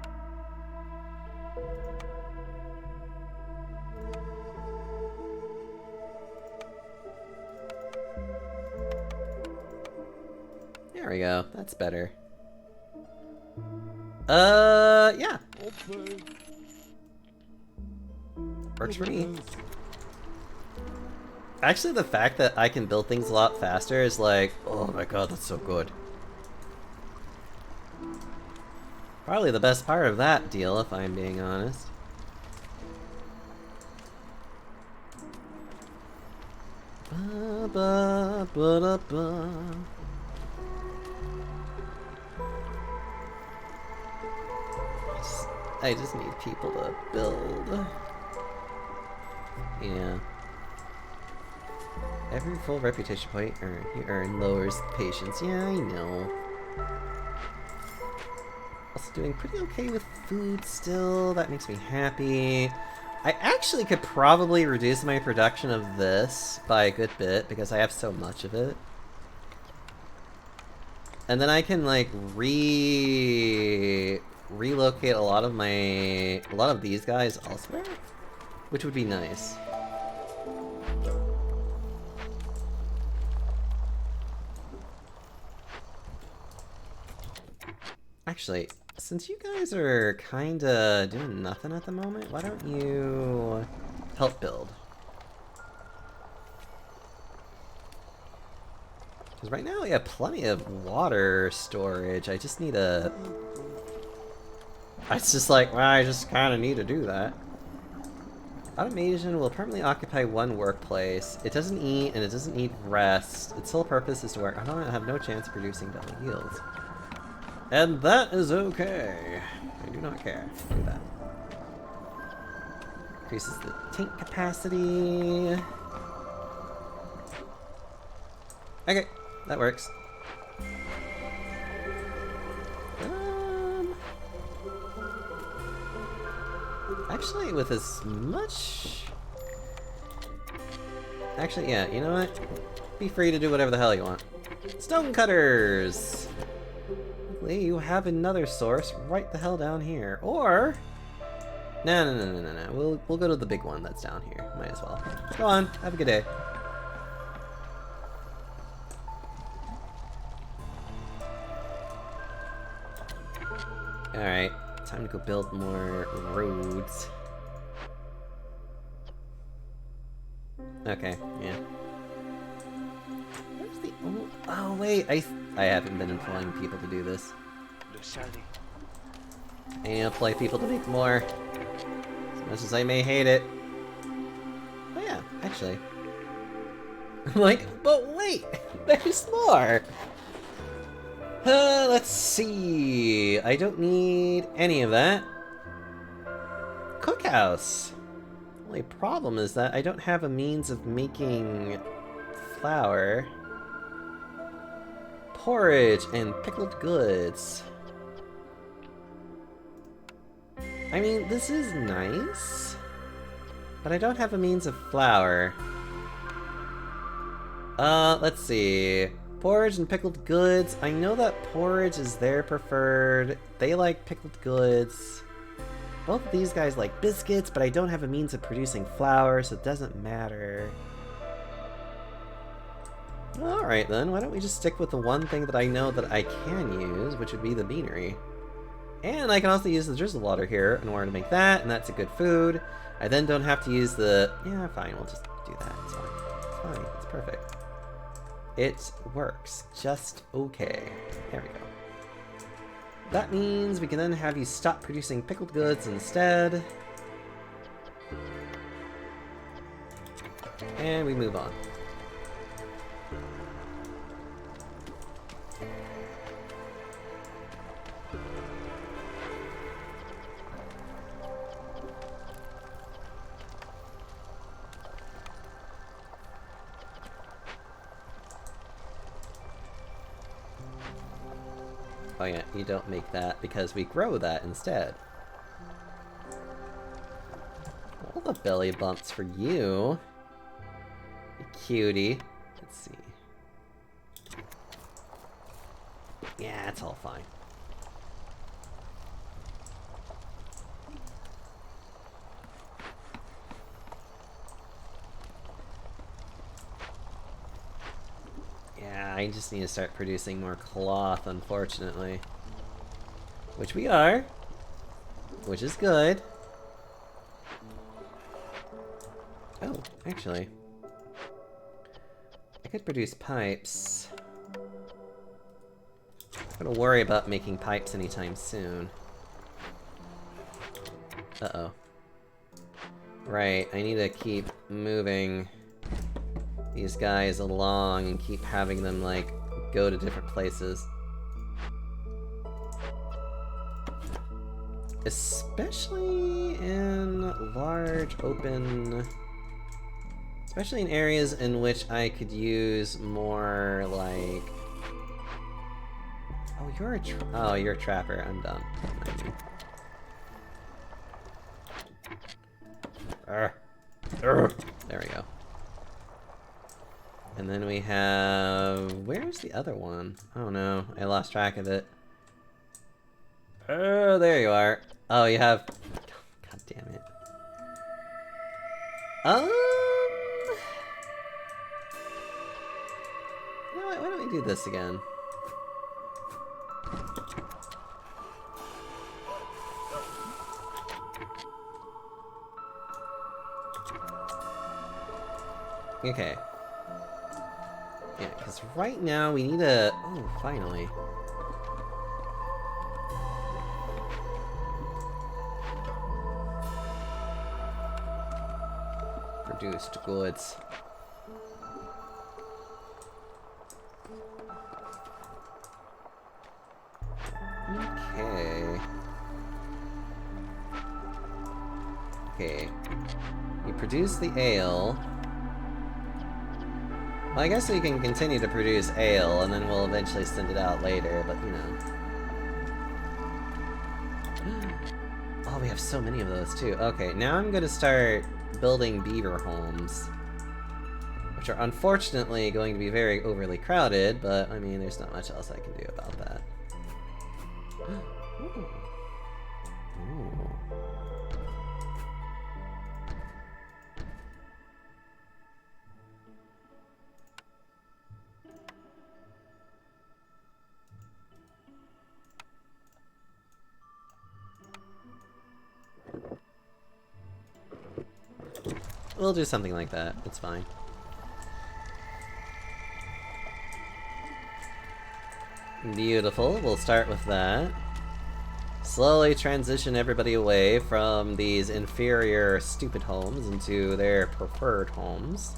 There we go. That's better. Yeah. Works for me. Actually, the fact that I can build things a lot faster is like, oh my god, that's so good. Probably the best part of that deal, if I'm being honest. Ba, ba, ba, da, ba. I just need people to build. Yeah. Every full reputation point you earn lowers patience. Yeah, I know. Also doing pretty okay with food still. That makes me happy. I actually could probably reduce my production of this by a good bit because I have so much of it. And then I can like relocate a lot of these guys elsewhere, which would be nice. Actually, since you guys are kinda doing nothing at the moment, why don't you help build? Because right now we have plenty of water storage. I just need a... It's just like, well, I just kind of need to do that. Automation will permanently occupy one workplace. It doesn't eat and it doesn't need rest. Its sole purpose is to work. I don't have no chance of producing double yields. And that is okay. I do not care. Do that. Increases the tank capacity. Okay, that works. Actually, with as much... Actually, yeah, you know what? Be free to do whatever the hell you want. Stone cutters! Luckily, you have another source right the hell down here. Or... No. We'll go to the big one that's down here. Might as well. Go on, have a good day. Alright. Time to go build more roads. Okay, yeah. Where's the... Oh, wait, I haven't been employing people to do this. I need to employ people to make more. As much as I may hate it. Oh yeah, actually. I'm like, but wait! There's more! Let's see. I don't need any of that. Cookhouse. Only problem is that I don't have a means of making flour, porridge, and pickled goods. I mean, this is nice, but I don't have a means of flour. Let's see. Porridge and pickled goods. I know that porridge is their preferred. They like pickled goods. Both of these guys like biscuits, but I don't have a means of producing flour, so it doesn't matter. Alright then, why don't we just stick with the one thing that I know that I can use, which would be the beanery. And I can also use the drizzle water here in order to make that, and that's a good food. I then don't have to use the... Yeah, fine, we'll just do that. It's fine. It's fine. It's perfect. It works just okay. There we go. That means we can then have you stop producing pickled goods instead. And we move on. Oh yeah, you don't make that because we grow that instead. All the belly bumps for you. You cutie. Let's see. Yeah, it's all fine. Yeah, I just need to start producing more cloth, unfortunately. Which we are. Which is good. Oh, actually. I could produce pipes. I'm gonna worry about making pipes anytime soon. Uh-oh. Right, I need to keep moving these guys along and keep having them, like, go to different places. Especially in large, open... Especially in areas in which I could use more, like... Oh, you're a trapper. I'm done. There we go. And then we have... Where's the other one? Oh no, I lost track of it. Oh, there you are. Oh, you have... God damn it. You know what, why don't we do this again? Okay. Yeah, because right now we need a... Oh, finally. Produced goods. Okay. Okay. You produce the ale. Well, I guess we can continue to produce ale, and then we'll eventually send it out later, but you know. Oh, we have so many of those, too. Okay, now I'm gonna start building beaver homes. Which are unfortunately going to be very overly crowded, but, I mean, there's not much else I can do about that. Ooh. Ooh. We'll do something like that. It's fine. Beautiful. We'll start with that. Slowly transition everybody away from these inferior, stupid homes into their preferred homes.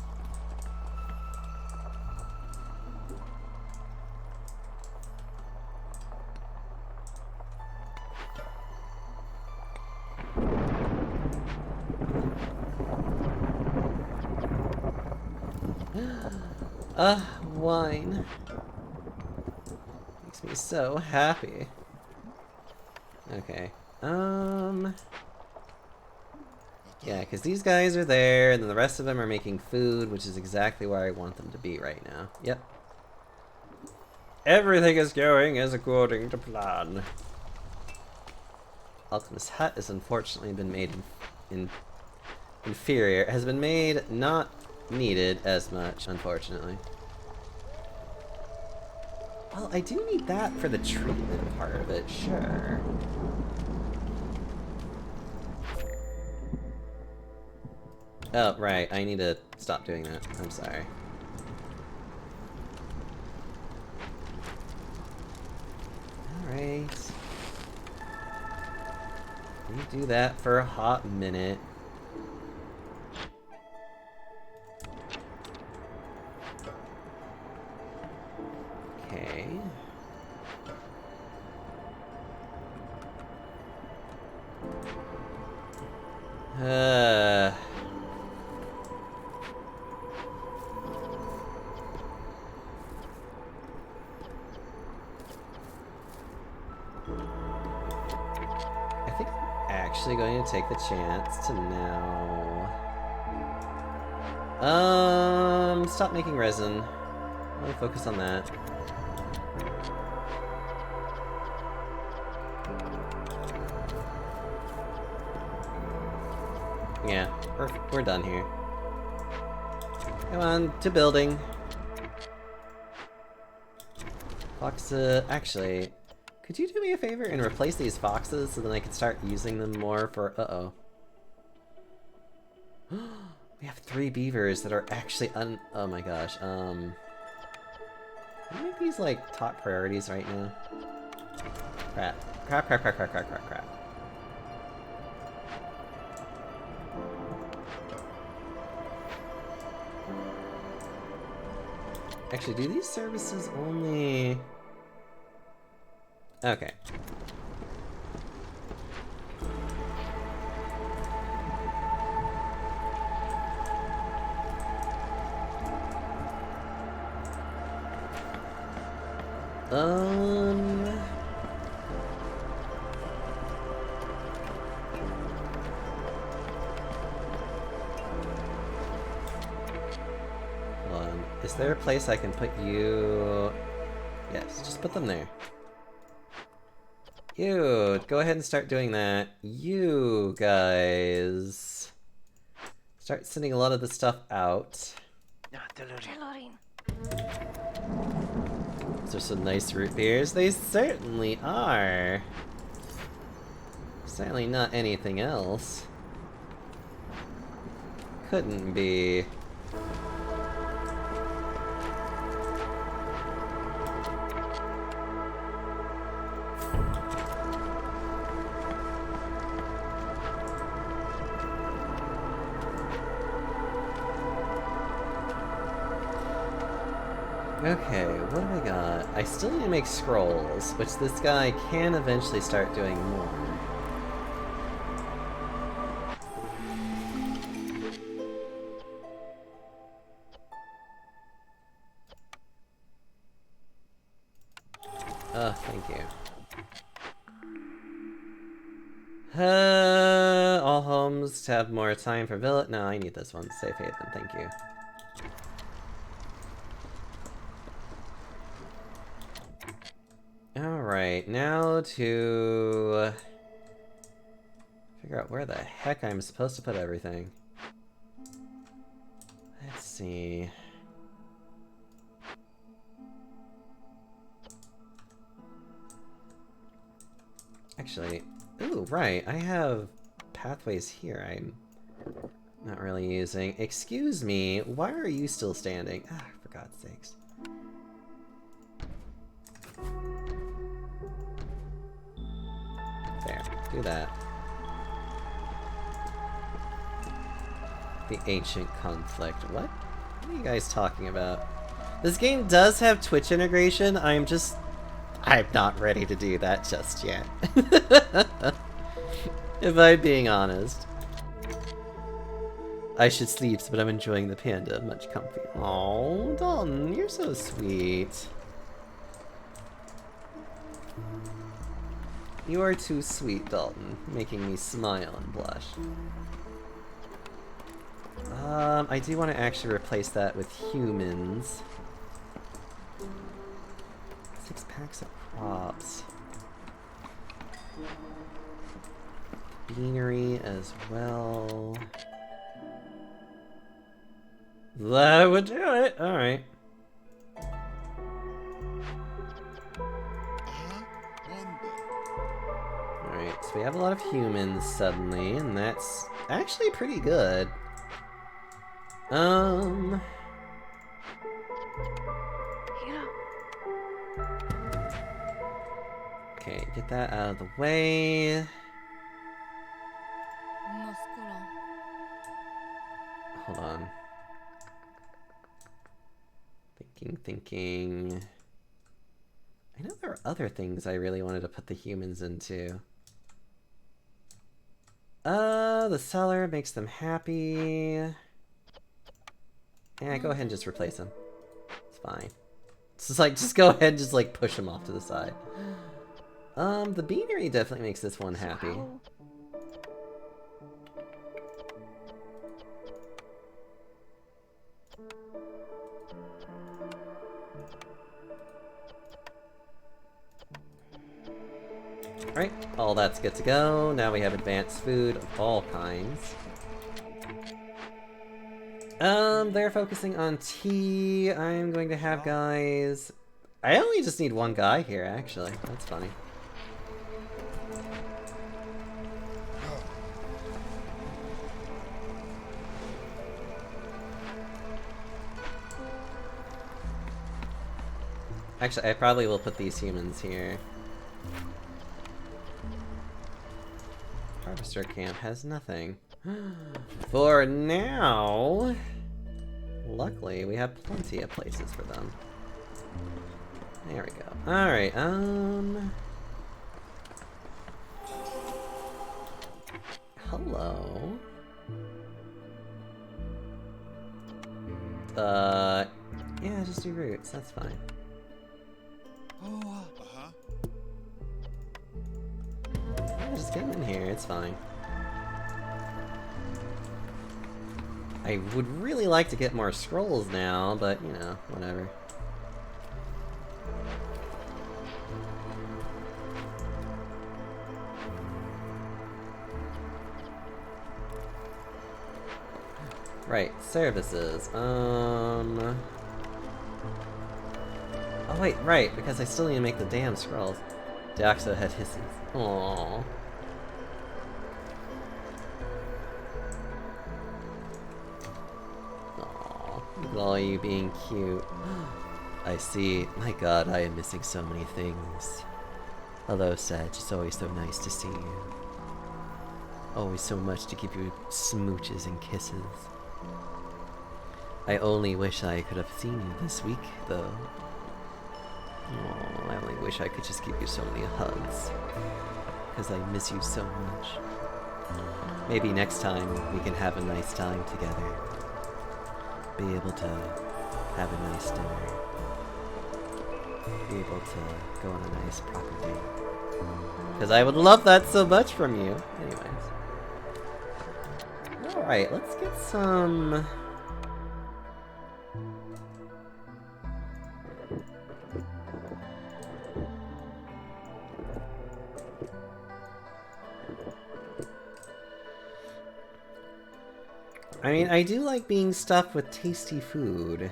Wine. Makes me so happy. Okay. Yeah, because these guys are there, and then the rest of them are making food, which is exactly where I want them to be right now. Yep. Everything is going as according to plan. Alchemist's hut has unfortunately been made inferior. It has been made not needed as much, unfortunately. Well, I do need that for the treatment part of it, sure. Oh, right, I need to stop doing that. I'm sorry. Alright. You do that for a hot minute. Okay. I think I'm actually going to take the chance to now... stop making resin. I want to focus on that. Yeah, we're done here. Come on, to building. Fox, actually, could you do me a favor and replace these foxes so then I can start using them more for, uh-oh. We have 3 beavers that are actually oh my gosh, can I make these, like, top priorities right now? Crap. Actually, do these services only... Okay. Hold on. Is there a place I can put you? Yes, just put them there. You, go ahead and start doing that. You guys. Start sending a lot of the stuff out. Those are some nice root beers. They certainly are. Certainly not anything else. Couldn't be. Okay, what do I got? I still need to make scrolls, which this guy can eventually start doing more. Oh, thank you. All homes to have more time for village. No, I need this one. Safe haven, thank you. Alright, now to figure out where the heck I'm supposed to put everything. Let's see. Actually, ooh, right, I have pathways here I'm not really using. Excuse me, why are you still standing? Ah, for God's sakes. There, do that. The ancient conflict. What? What are you guys talking about? This game does have Twitch integration. I'm not ready to do that just yet. If I'm being honest. I should sleep, but I'm enjoying the panda. Much comfy. Oh, Dalton, you're so sweet. You are too sweet, Dalton, making me smile and blush. I do want to actually replace that with humans. 6 packs of crops. Beanery as well. That would do it. Alright. So we have a lot of humans suddenly, and that's actually pretty good. Hira. Okay, get that out of the way. Hold on. Thinking. I know there are other things I really wanted to put the humans into. The cellar makes them happy. Yeah, go ahead and just replace them. It's fine. It's just like, just go ahead and just like push them off to the side. The beanery definitely makes this one happy. Alright, all that's good to go. Now we have advanced food of all kinds. They're focusing on tea. I'm going to have guys... I only just need one guy here, actually. That's funny. Actually, I probably will put these humans here. Harvester camp has nothing. For now... Luckily, we have plenty of places for them. There we go. Alright, hello. Yeah, just do roots, that's fine. Yeah, just get them in here, it's fine. I would really like to get more scrolls now, but, you know, whatever. Right, services. Oh wait, right, because I still need to make the damn scrolls. Daxo had hisses. Aww. Look at all you being cute. I see. My god, I am missing so many things. Hello, Sag. It's always so nice to see you. Always so much to give you smooches and kisses. I only wish I could have seen you this week, though. Oh, I only wish I could just give you so many hugs. Because I miss you so much. Maybe next time we can have a nice time together. Be able to have a nice dinner. Be able to go on a nice proper date. Because I would love that so much from you. Anyways. Alright, let's get some... I mean, I do like being stuffed with tasty food.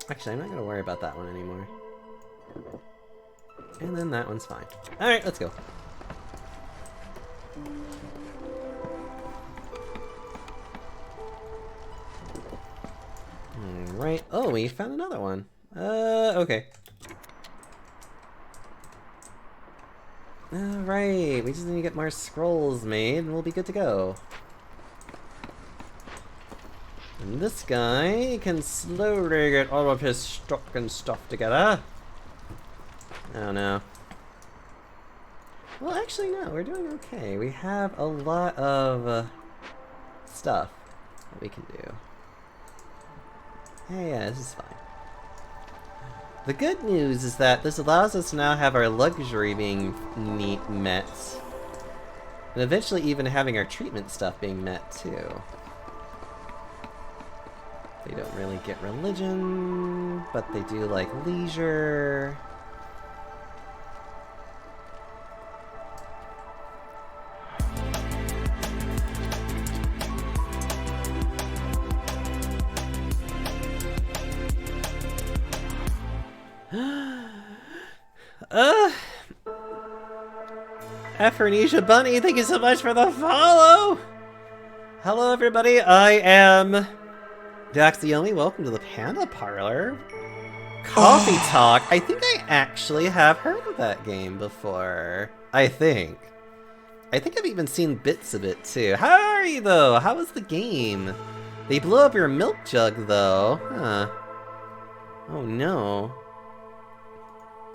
Actually, I'm not gonna worry about that one anymore. And then that one's fine. Alright, let's go. Alright. Oh, we found another one. Okay. Alright, we just need to get more scrolls made and we'll be good to go. And this guy can slowly get all of his stock and stuff together. Oh no. Well, actually, no, we're doing okay. We have a lot of stuff that we can do. Yeah, this is fine. The good news is that this allows us to now have our luxury being met. And eventually even having our treatment stuff being met, too. They don't really get religion, but they do like leisure. Aphrodisia Bunny, thank you so much for the follow! Hello everybody, I am Daxiomi, welcome to the Panda Parlor. Coffee Talk, I think I actually have heard of that game before. I think I've even seen bits of it too. How are you though? How was the game? They blew up your milk jug though. Huh. Oh no.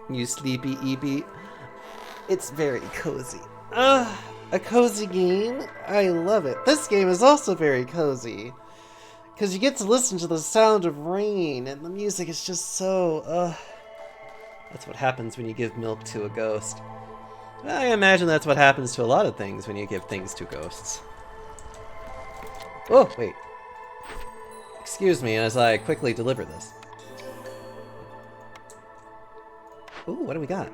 You sleepy Eepy. It's very cozy. A cozy game? I love it. This game is also very cozy. Because you get to listen to the sound of rain, and the music is just so, That's what happens when you give milk to a ghost. I imagine that's what happens to a lot of things when you give things to ghosts. Oh, wait. Excuse me as I quickly deliver this. Ooh, what do we got?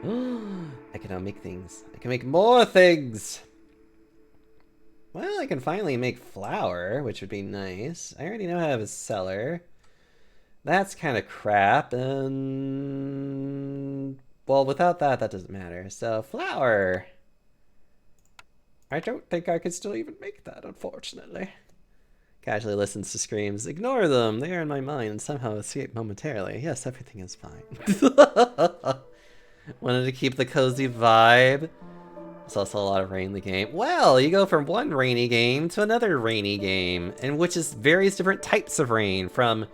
I can now make things. I can make more things! Well, I can finally make flour, which would be nice. I already know how to have a cellar. That's kind of crap, and... well, without that, that doesn't matter. So, flour! I don't think I could still even make that, unfortunately. Casually listens to screams. Ignore them! They are in my mind and somehow escape momentarily. Yes, everything is fine. Wanted to keep the cozy vibe. There's also a lot of rain in the game. Well, you go from one rainy game to another rainy game, in which is various different types of rain, from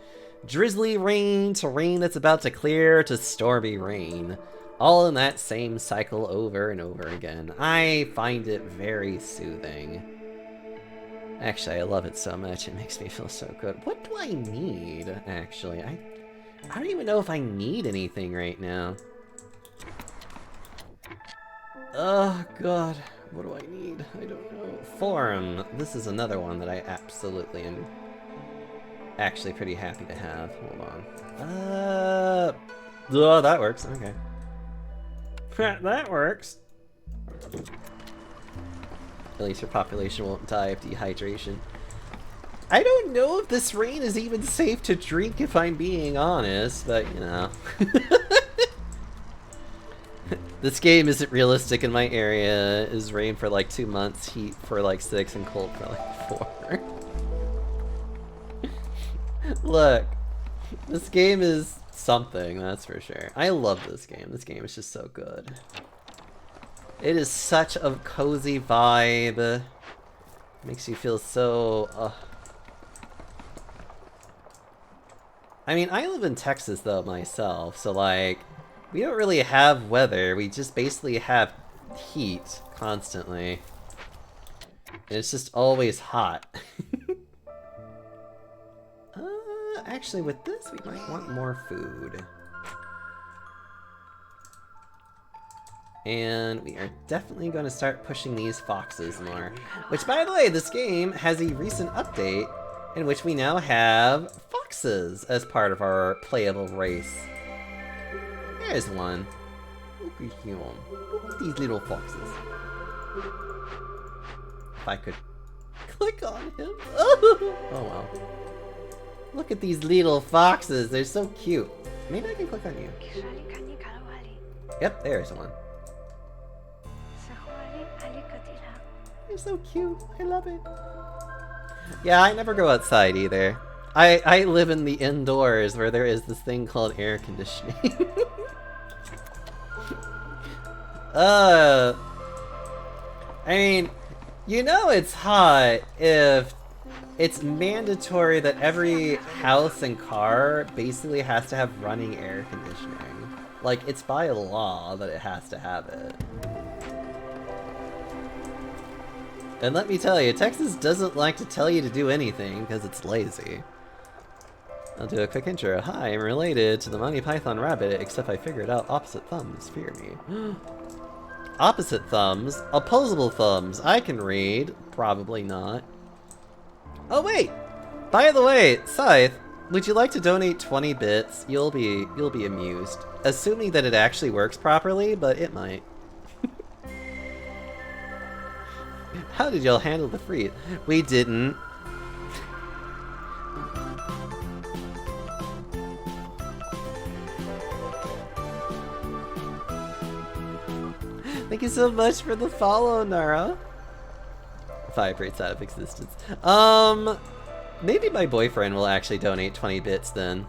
drizzly rain to rain that's about to clear to stormy rain. All in that same cycle over and over again. I find it very soothing. Actually, I love it so much, it makes me feel so good. What do I need, actually? I don't even know if I need anything right now. Oh god, what do I need? I don't know. Forum. This is another one that I absolutely am actually pretty happy to have. Hold on. Oh, that works. Okay. That works. At least your population won't die of dehydration. I don't know if this rain is even safe to drink if I'm being honest, but you know. This game isn't realistic in my area. Is rain for like 2 months, heat for like 6, and cold for like 4. Look, this game is something, that's for sure. I love this game. This game is just so good. It is such a cozy vibe. Makes you feel so... I mean, I live in Texas though myself, so like... we don't really have weather, we just basically have heat constantly. And it's just always hot. Actually with this we might want more food. And we are definitely going to start pushing these foxes more. Which, by the way, this game has a recent update in which we now have foxes as part of our playable race. There's one. Look at him. Look at these little foxes. If I could click on him. Oh well. Look at these little foxes. They're so cute. Maybe I can click on you. Yep, there's one. You're so cute. I love it. Yeah, I never go outside either. I live in the indoors where there is this thing called air conditioning. I mean, you know it's hot if it's mandatory that every house and car basically has to have running air conditioning. Like, it's by law that it has to have it. And let me tell you, Texas doesn't like to tell you to do anything because it's lazy. I'll do a quick intro. Hi, I'm related to the Monty Python rabbit, except I figured out opposite thumbs fear me. Opposite thumbs? Opposable thumbs. I can read. Probably not. Oh wait! By the way, Scythe, would you like to donate 20 bits? You'll be amused. Assuming that it actually works properly, but it might. How did y'all handle the freeze? We didn't. you so much for the follow, Nara. Vibrates out of existence. Maybe my boyfriend will actually donate 20 bits then.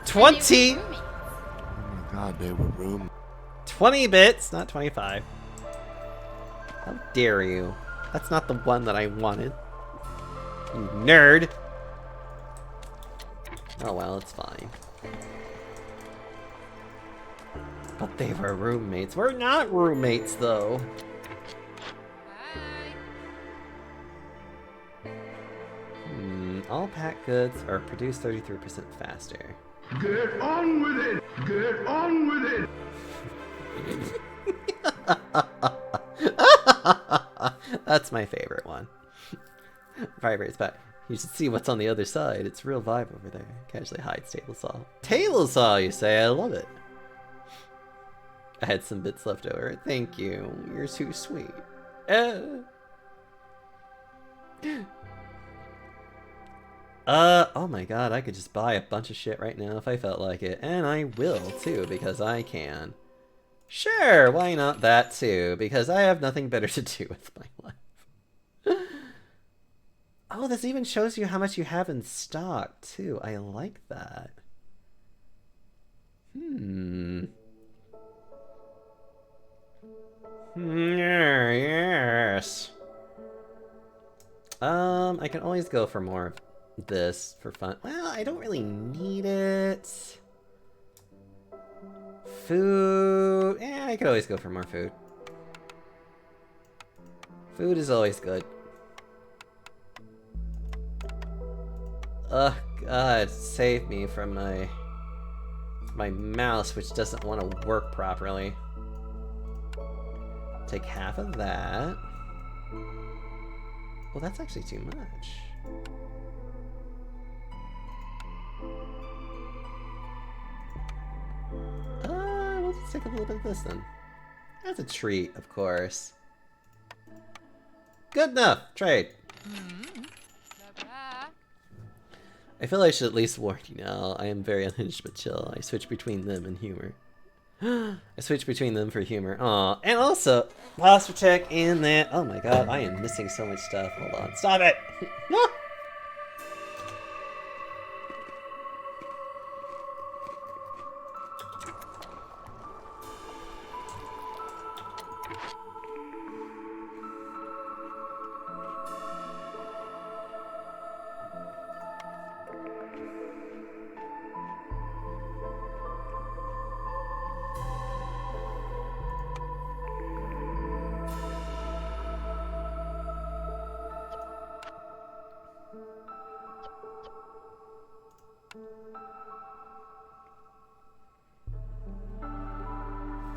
20! Oh my god, they were room. 20 bits, not 25. How dare you? That's not the one that I wanted. You nerd! Oh well, it's fine. But they were roommates. We're not roommates, though. All packed goods are produced 33% faster. Get on with it! Get on with it! That's my favorite one. Vibrates back. You should see what's on the other side. It's real vibe over there. Casually hides table saw. Table saw, you say? I love it. I had some bits left over. Thank you. You're too sweet. Oh my god, I could just buy a bunch of shit right now if I felt like it. And I will, too, because I can. Sure, why not that, too? Because I have nothing better to do with my life. Oh, this even shows you how much you have in stock, too. I like that. Yes. I can always go for more of this for fun. Well, I don't really need it. Food. Yeah, I could always go for more food. Food is always good. Ugh, God, save me from my mouse, which doesn't want to work properly. Take half of that. Well, that's actually too much. We'll just take a little bit of this then. That's a treat, of course. Good enough! Trade! I feel I should at least warn you now. I am very unhinged but chill. I switch between them and humor. I switch between them for humor. Aw, and also, posture check in that. Oh my god, I am missing so much stuff. Hold on. Stop it!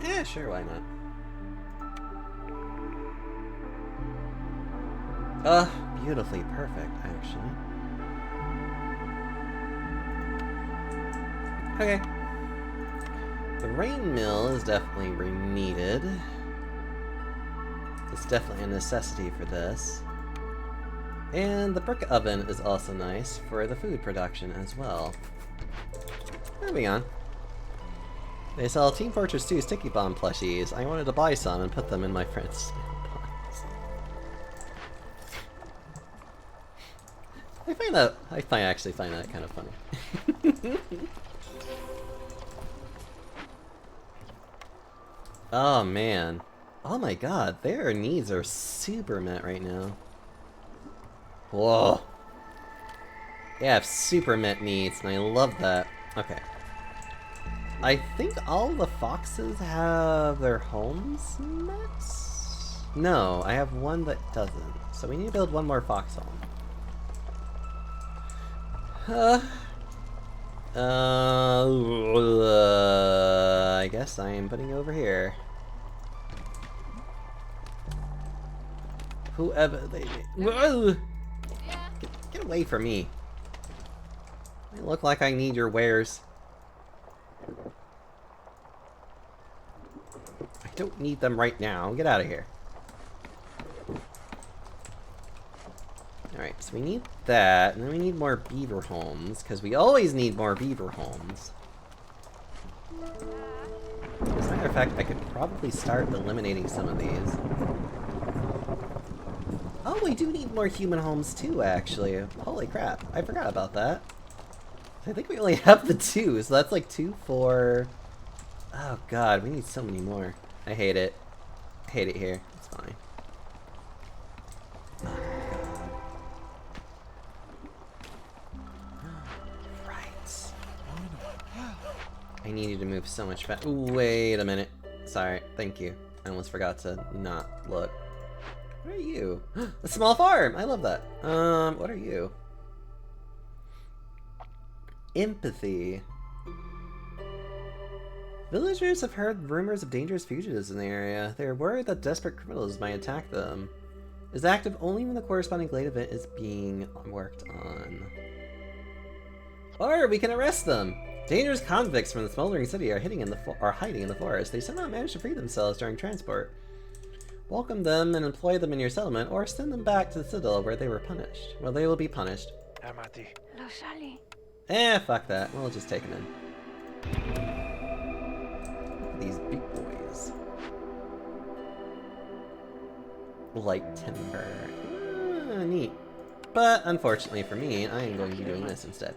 Yeah, sure, why not? Beautifully perfect, actually. Okay. The rain mill is definitely needed. It's definitely a necessity for this. And the brick oven is also nice for the food production as well. Moving on. They sell Team Fortress 2 sticky bomb plushies. I wanted to buy some and put them in my friend's mailbox. I actually find that kind of funny. Oh man. Oh my god, their needs are super met right now. Whoa. They have super met needs, and I love that. Okay. I think all the foxes have their homes met? No, I have one that doesn't. So we need to build one more fox home. I guess I am putting over here. Whoever they may. Get away from me. I look like I need your wares. I don't need them right now. Get out of here. Alright, so we need that, and then we need more beaver homes, because we always need more beaver homes. Is that matter of fact, I could probably start eliminating some of these. Oh, we do need more human homes too, actually. Holy crap, I forgot about that. I think we only have the 2, so that's like 2, 4... Oh god, we need so many more. I hate it. I hate it here. It's fine. Oh god. Right. I need you to move so much faster. Wait a minute. Sorry, thank you. I almost forgot to not look. What are you? A small farm! I love that. What are you? Empathy. Villagers have heard rumors of dangerous fugitives in the area. They are worried that desperate criminals might attack them. It is active only when the corresponding glade event is being worked on. Or we can arrest them! Dangerous convicts from the smoldering city are hiding in the forest. They somehow managed to free themselves during transport. Welcome them and employ them in your settlement, or send them back to the citadel where they were punished. Well, they will be punished. Amati. Lo sali. Fuck that. We'll just take them in. These big boys. Light timber. Neat. But, unfortunately for me, I am going to be doing this instead.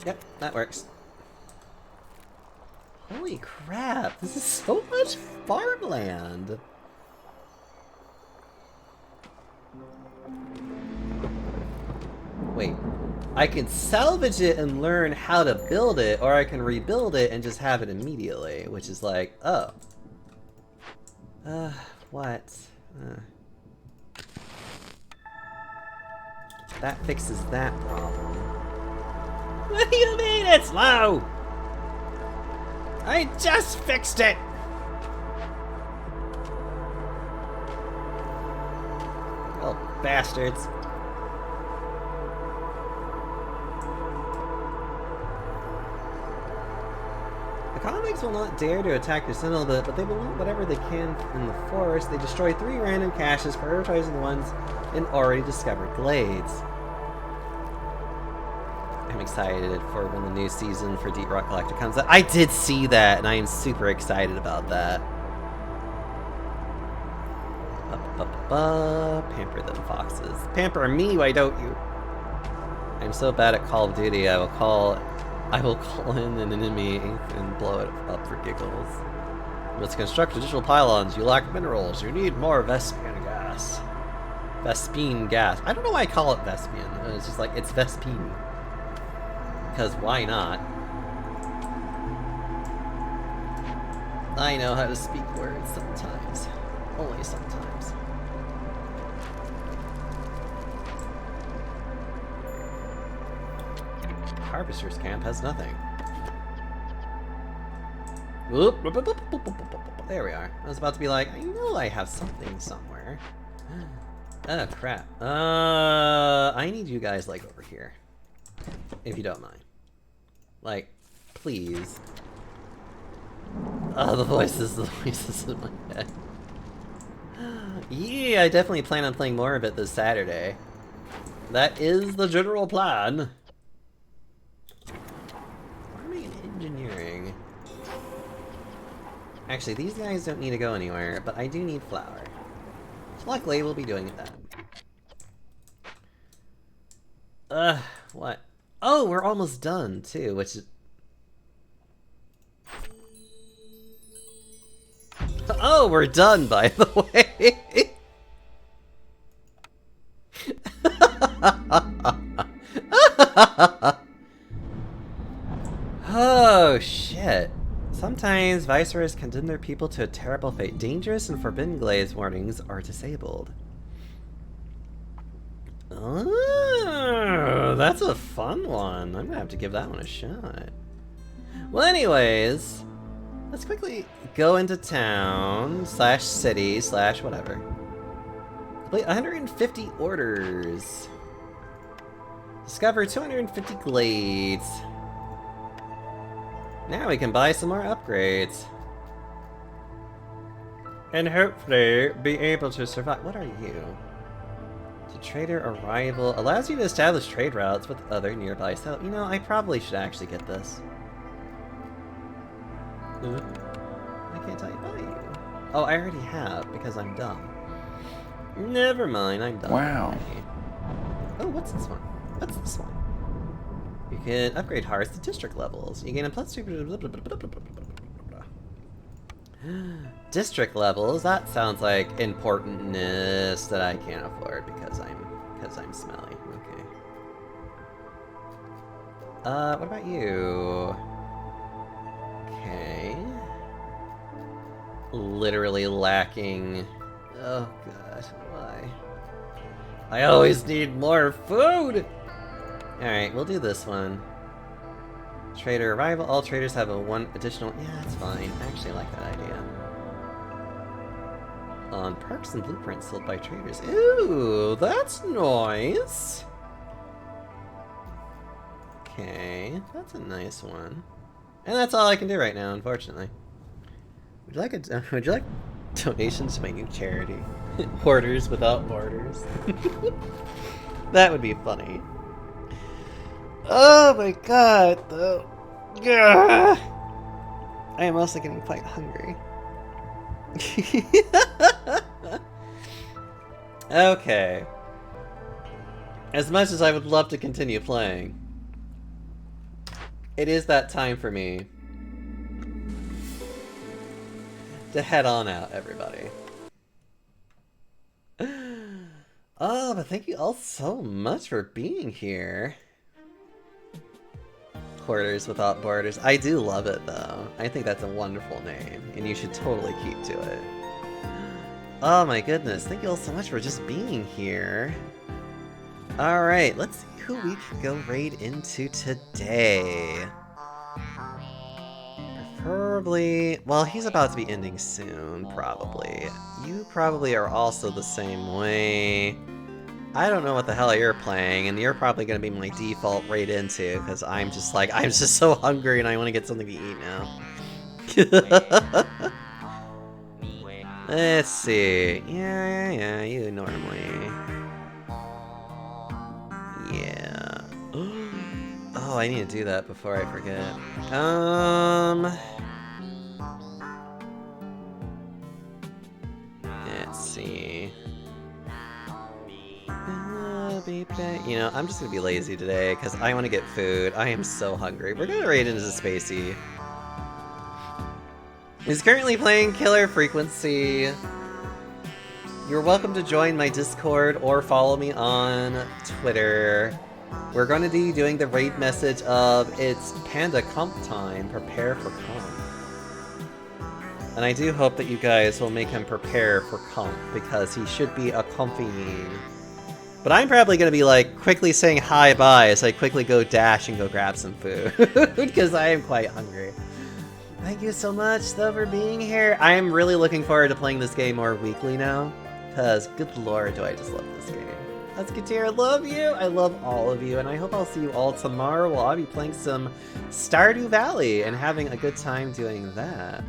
Yep, that works. Holy crap, this is so much farmland! Wait, I can salvage it and learn how to build it, or I can rebuild it and just have it immediately, which is like, oh. What? That fixes that problem. What do you mean it's low? I just fixed it! Oh, bastards. The convicts will not dare to attack your citadel, but they will loot whatever they can in the forest. They destroy 3 random caches, prioritizing the ones in already discovered glades. I'm excited for when the new season for Deep Rock Collector comes out. I did see that, and I am super excited about that. Pamper them foxes. Pamper me, why don't you? I'm so bad at Call of Duty, I will call in an enemy and blow it up for giggles. Let's construct additional pylons. You lack minerals. You need more Vespian gas. Vespine gas. I don't know why I call it Vespian. It's just like, it's Vespine. Because why not? I know how to speak words sometimes. Only sometimes. Harvester's camp has nothing. Whoop, whoop, whoop, whoop, whoop, whoop, whoop. There we are. I was about to be like, I know I have something somewhere. Oh crap. I need you guys like over here. If you don't mind. Like, please. Oh, the voices in my head. Yeah, I definitely plan on playing more of it this Saturday. That is the general plan. Farming and engineering. Actually, these guys don't need to go anywhere, but I do need flour. Luckily, we'll be doing it then. What? Oh, we're almost done, too, which is... Oh, we're done, by the way! Oh, shit. Sometimes viceroys condemn their people to a terrible fate. Dangerous and forbidden glades warnings are disabled. Oh, that's a fun one. I'm gonna have to give that one a shot. Well, anyways, let's quickly go into town, / city, / whatever. Complete 150 orders. Discover 250 glades. Now we can buy some more upgrades. And hopefully be able to survive. What are you? To trader arrival allows you to establish trade routes with other nearby settlements. You know, I probably should actually get this. I can't tell you buy you. Oh, I already have because I'm dumb. Never mind, I'm dumb. Wow. Oh, what's this one? What's this one? You can upgrade hearts to district levels. You gain a plus 2. District levels. That sounds like importantness that I can't afford because I'm smelly. Okay. What about you? Okay. Literally lacking. Oh god, why? I always need more food! Alright, we'll do this one. Trader arrival. All traders have a 1 additional. Yeah, that's fine. I actually like that idea. On perks and blueprints sold by traders. Ooh, that's nice. Okay, that's a nice one. And that's all I can do right now, unfortunately. Would you like donations to my new charity? Hoarders Without Borders. That would be funny. Oh my god, though. Gah. I am also getting quite hungry. Okay. As much as I would love to continue playing, it is that time for me to head on out, everybody. Oh, but thank you all so much for being here. Hoarders Without Borders. I do love it, though. I think that's a wonderful name, and you should totally keep to it. Oh my goodness, thank you all so much for just being here. Alright, let's see who we can go raid into today. Preferably... well, he's about to be ending soon, probably. You probably are also the same way. I don't know what the hell you're playing, and you're probably going to be my default raid into, because I'm just so hungry and I want to get something to eat now. Let's see. Yeah, you normally. Yeah. Oh, I need to do that before I forget. Let's see. You know, I'm just gonna be lazy today because I want to get food. I am so hungry. We're gonna raid into Spacey. He's currently playing Killer Frequency. You're welcome to join my Discord or follow me on Twitter. We're going to be doing the raid message of it's Panda Comp time. Prepare for comp. And I do hope that you guys will make him prepare for comp because he should be a comfying. But I'm probably going to be like quickly saying hi bye as I quickly go dash and go grab some food because I am quite hungry. Thank you so much though for being here. I am really looking forward to playing this game more weekly now because good lord do I just love this game. Musketeer, I love you! I love all of you, and I hope I'll see you all tomorrow while I'll be playing some Stardew Valley and having a good time doing that.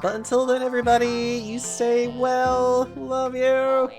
But until then, everybody, you stay well. Love you!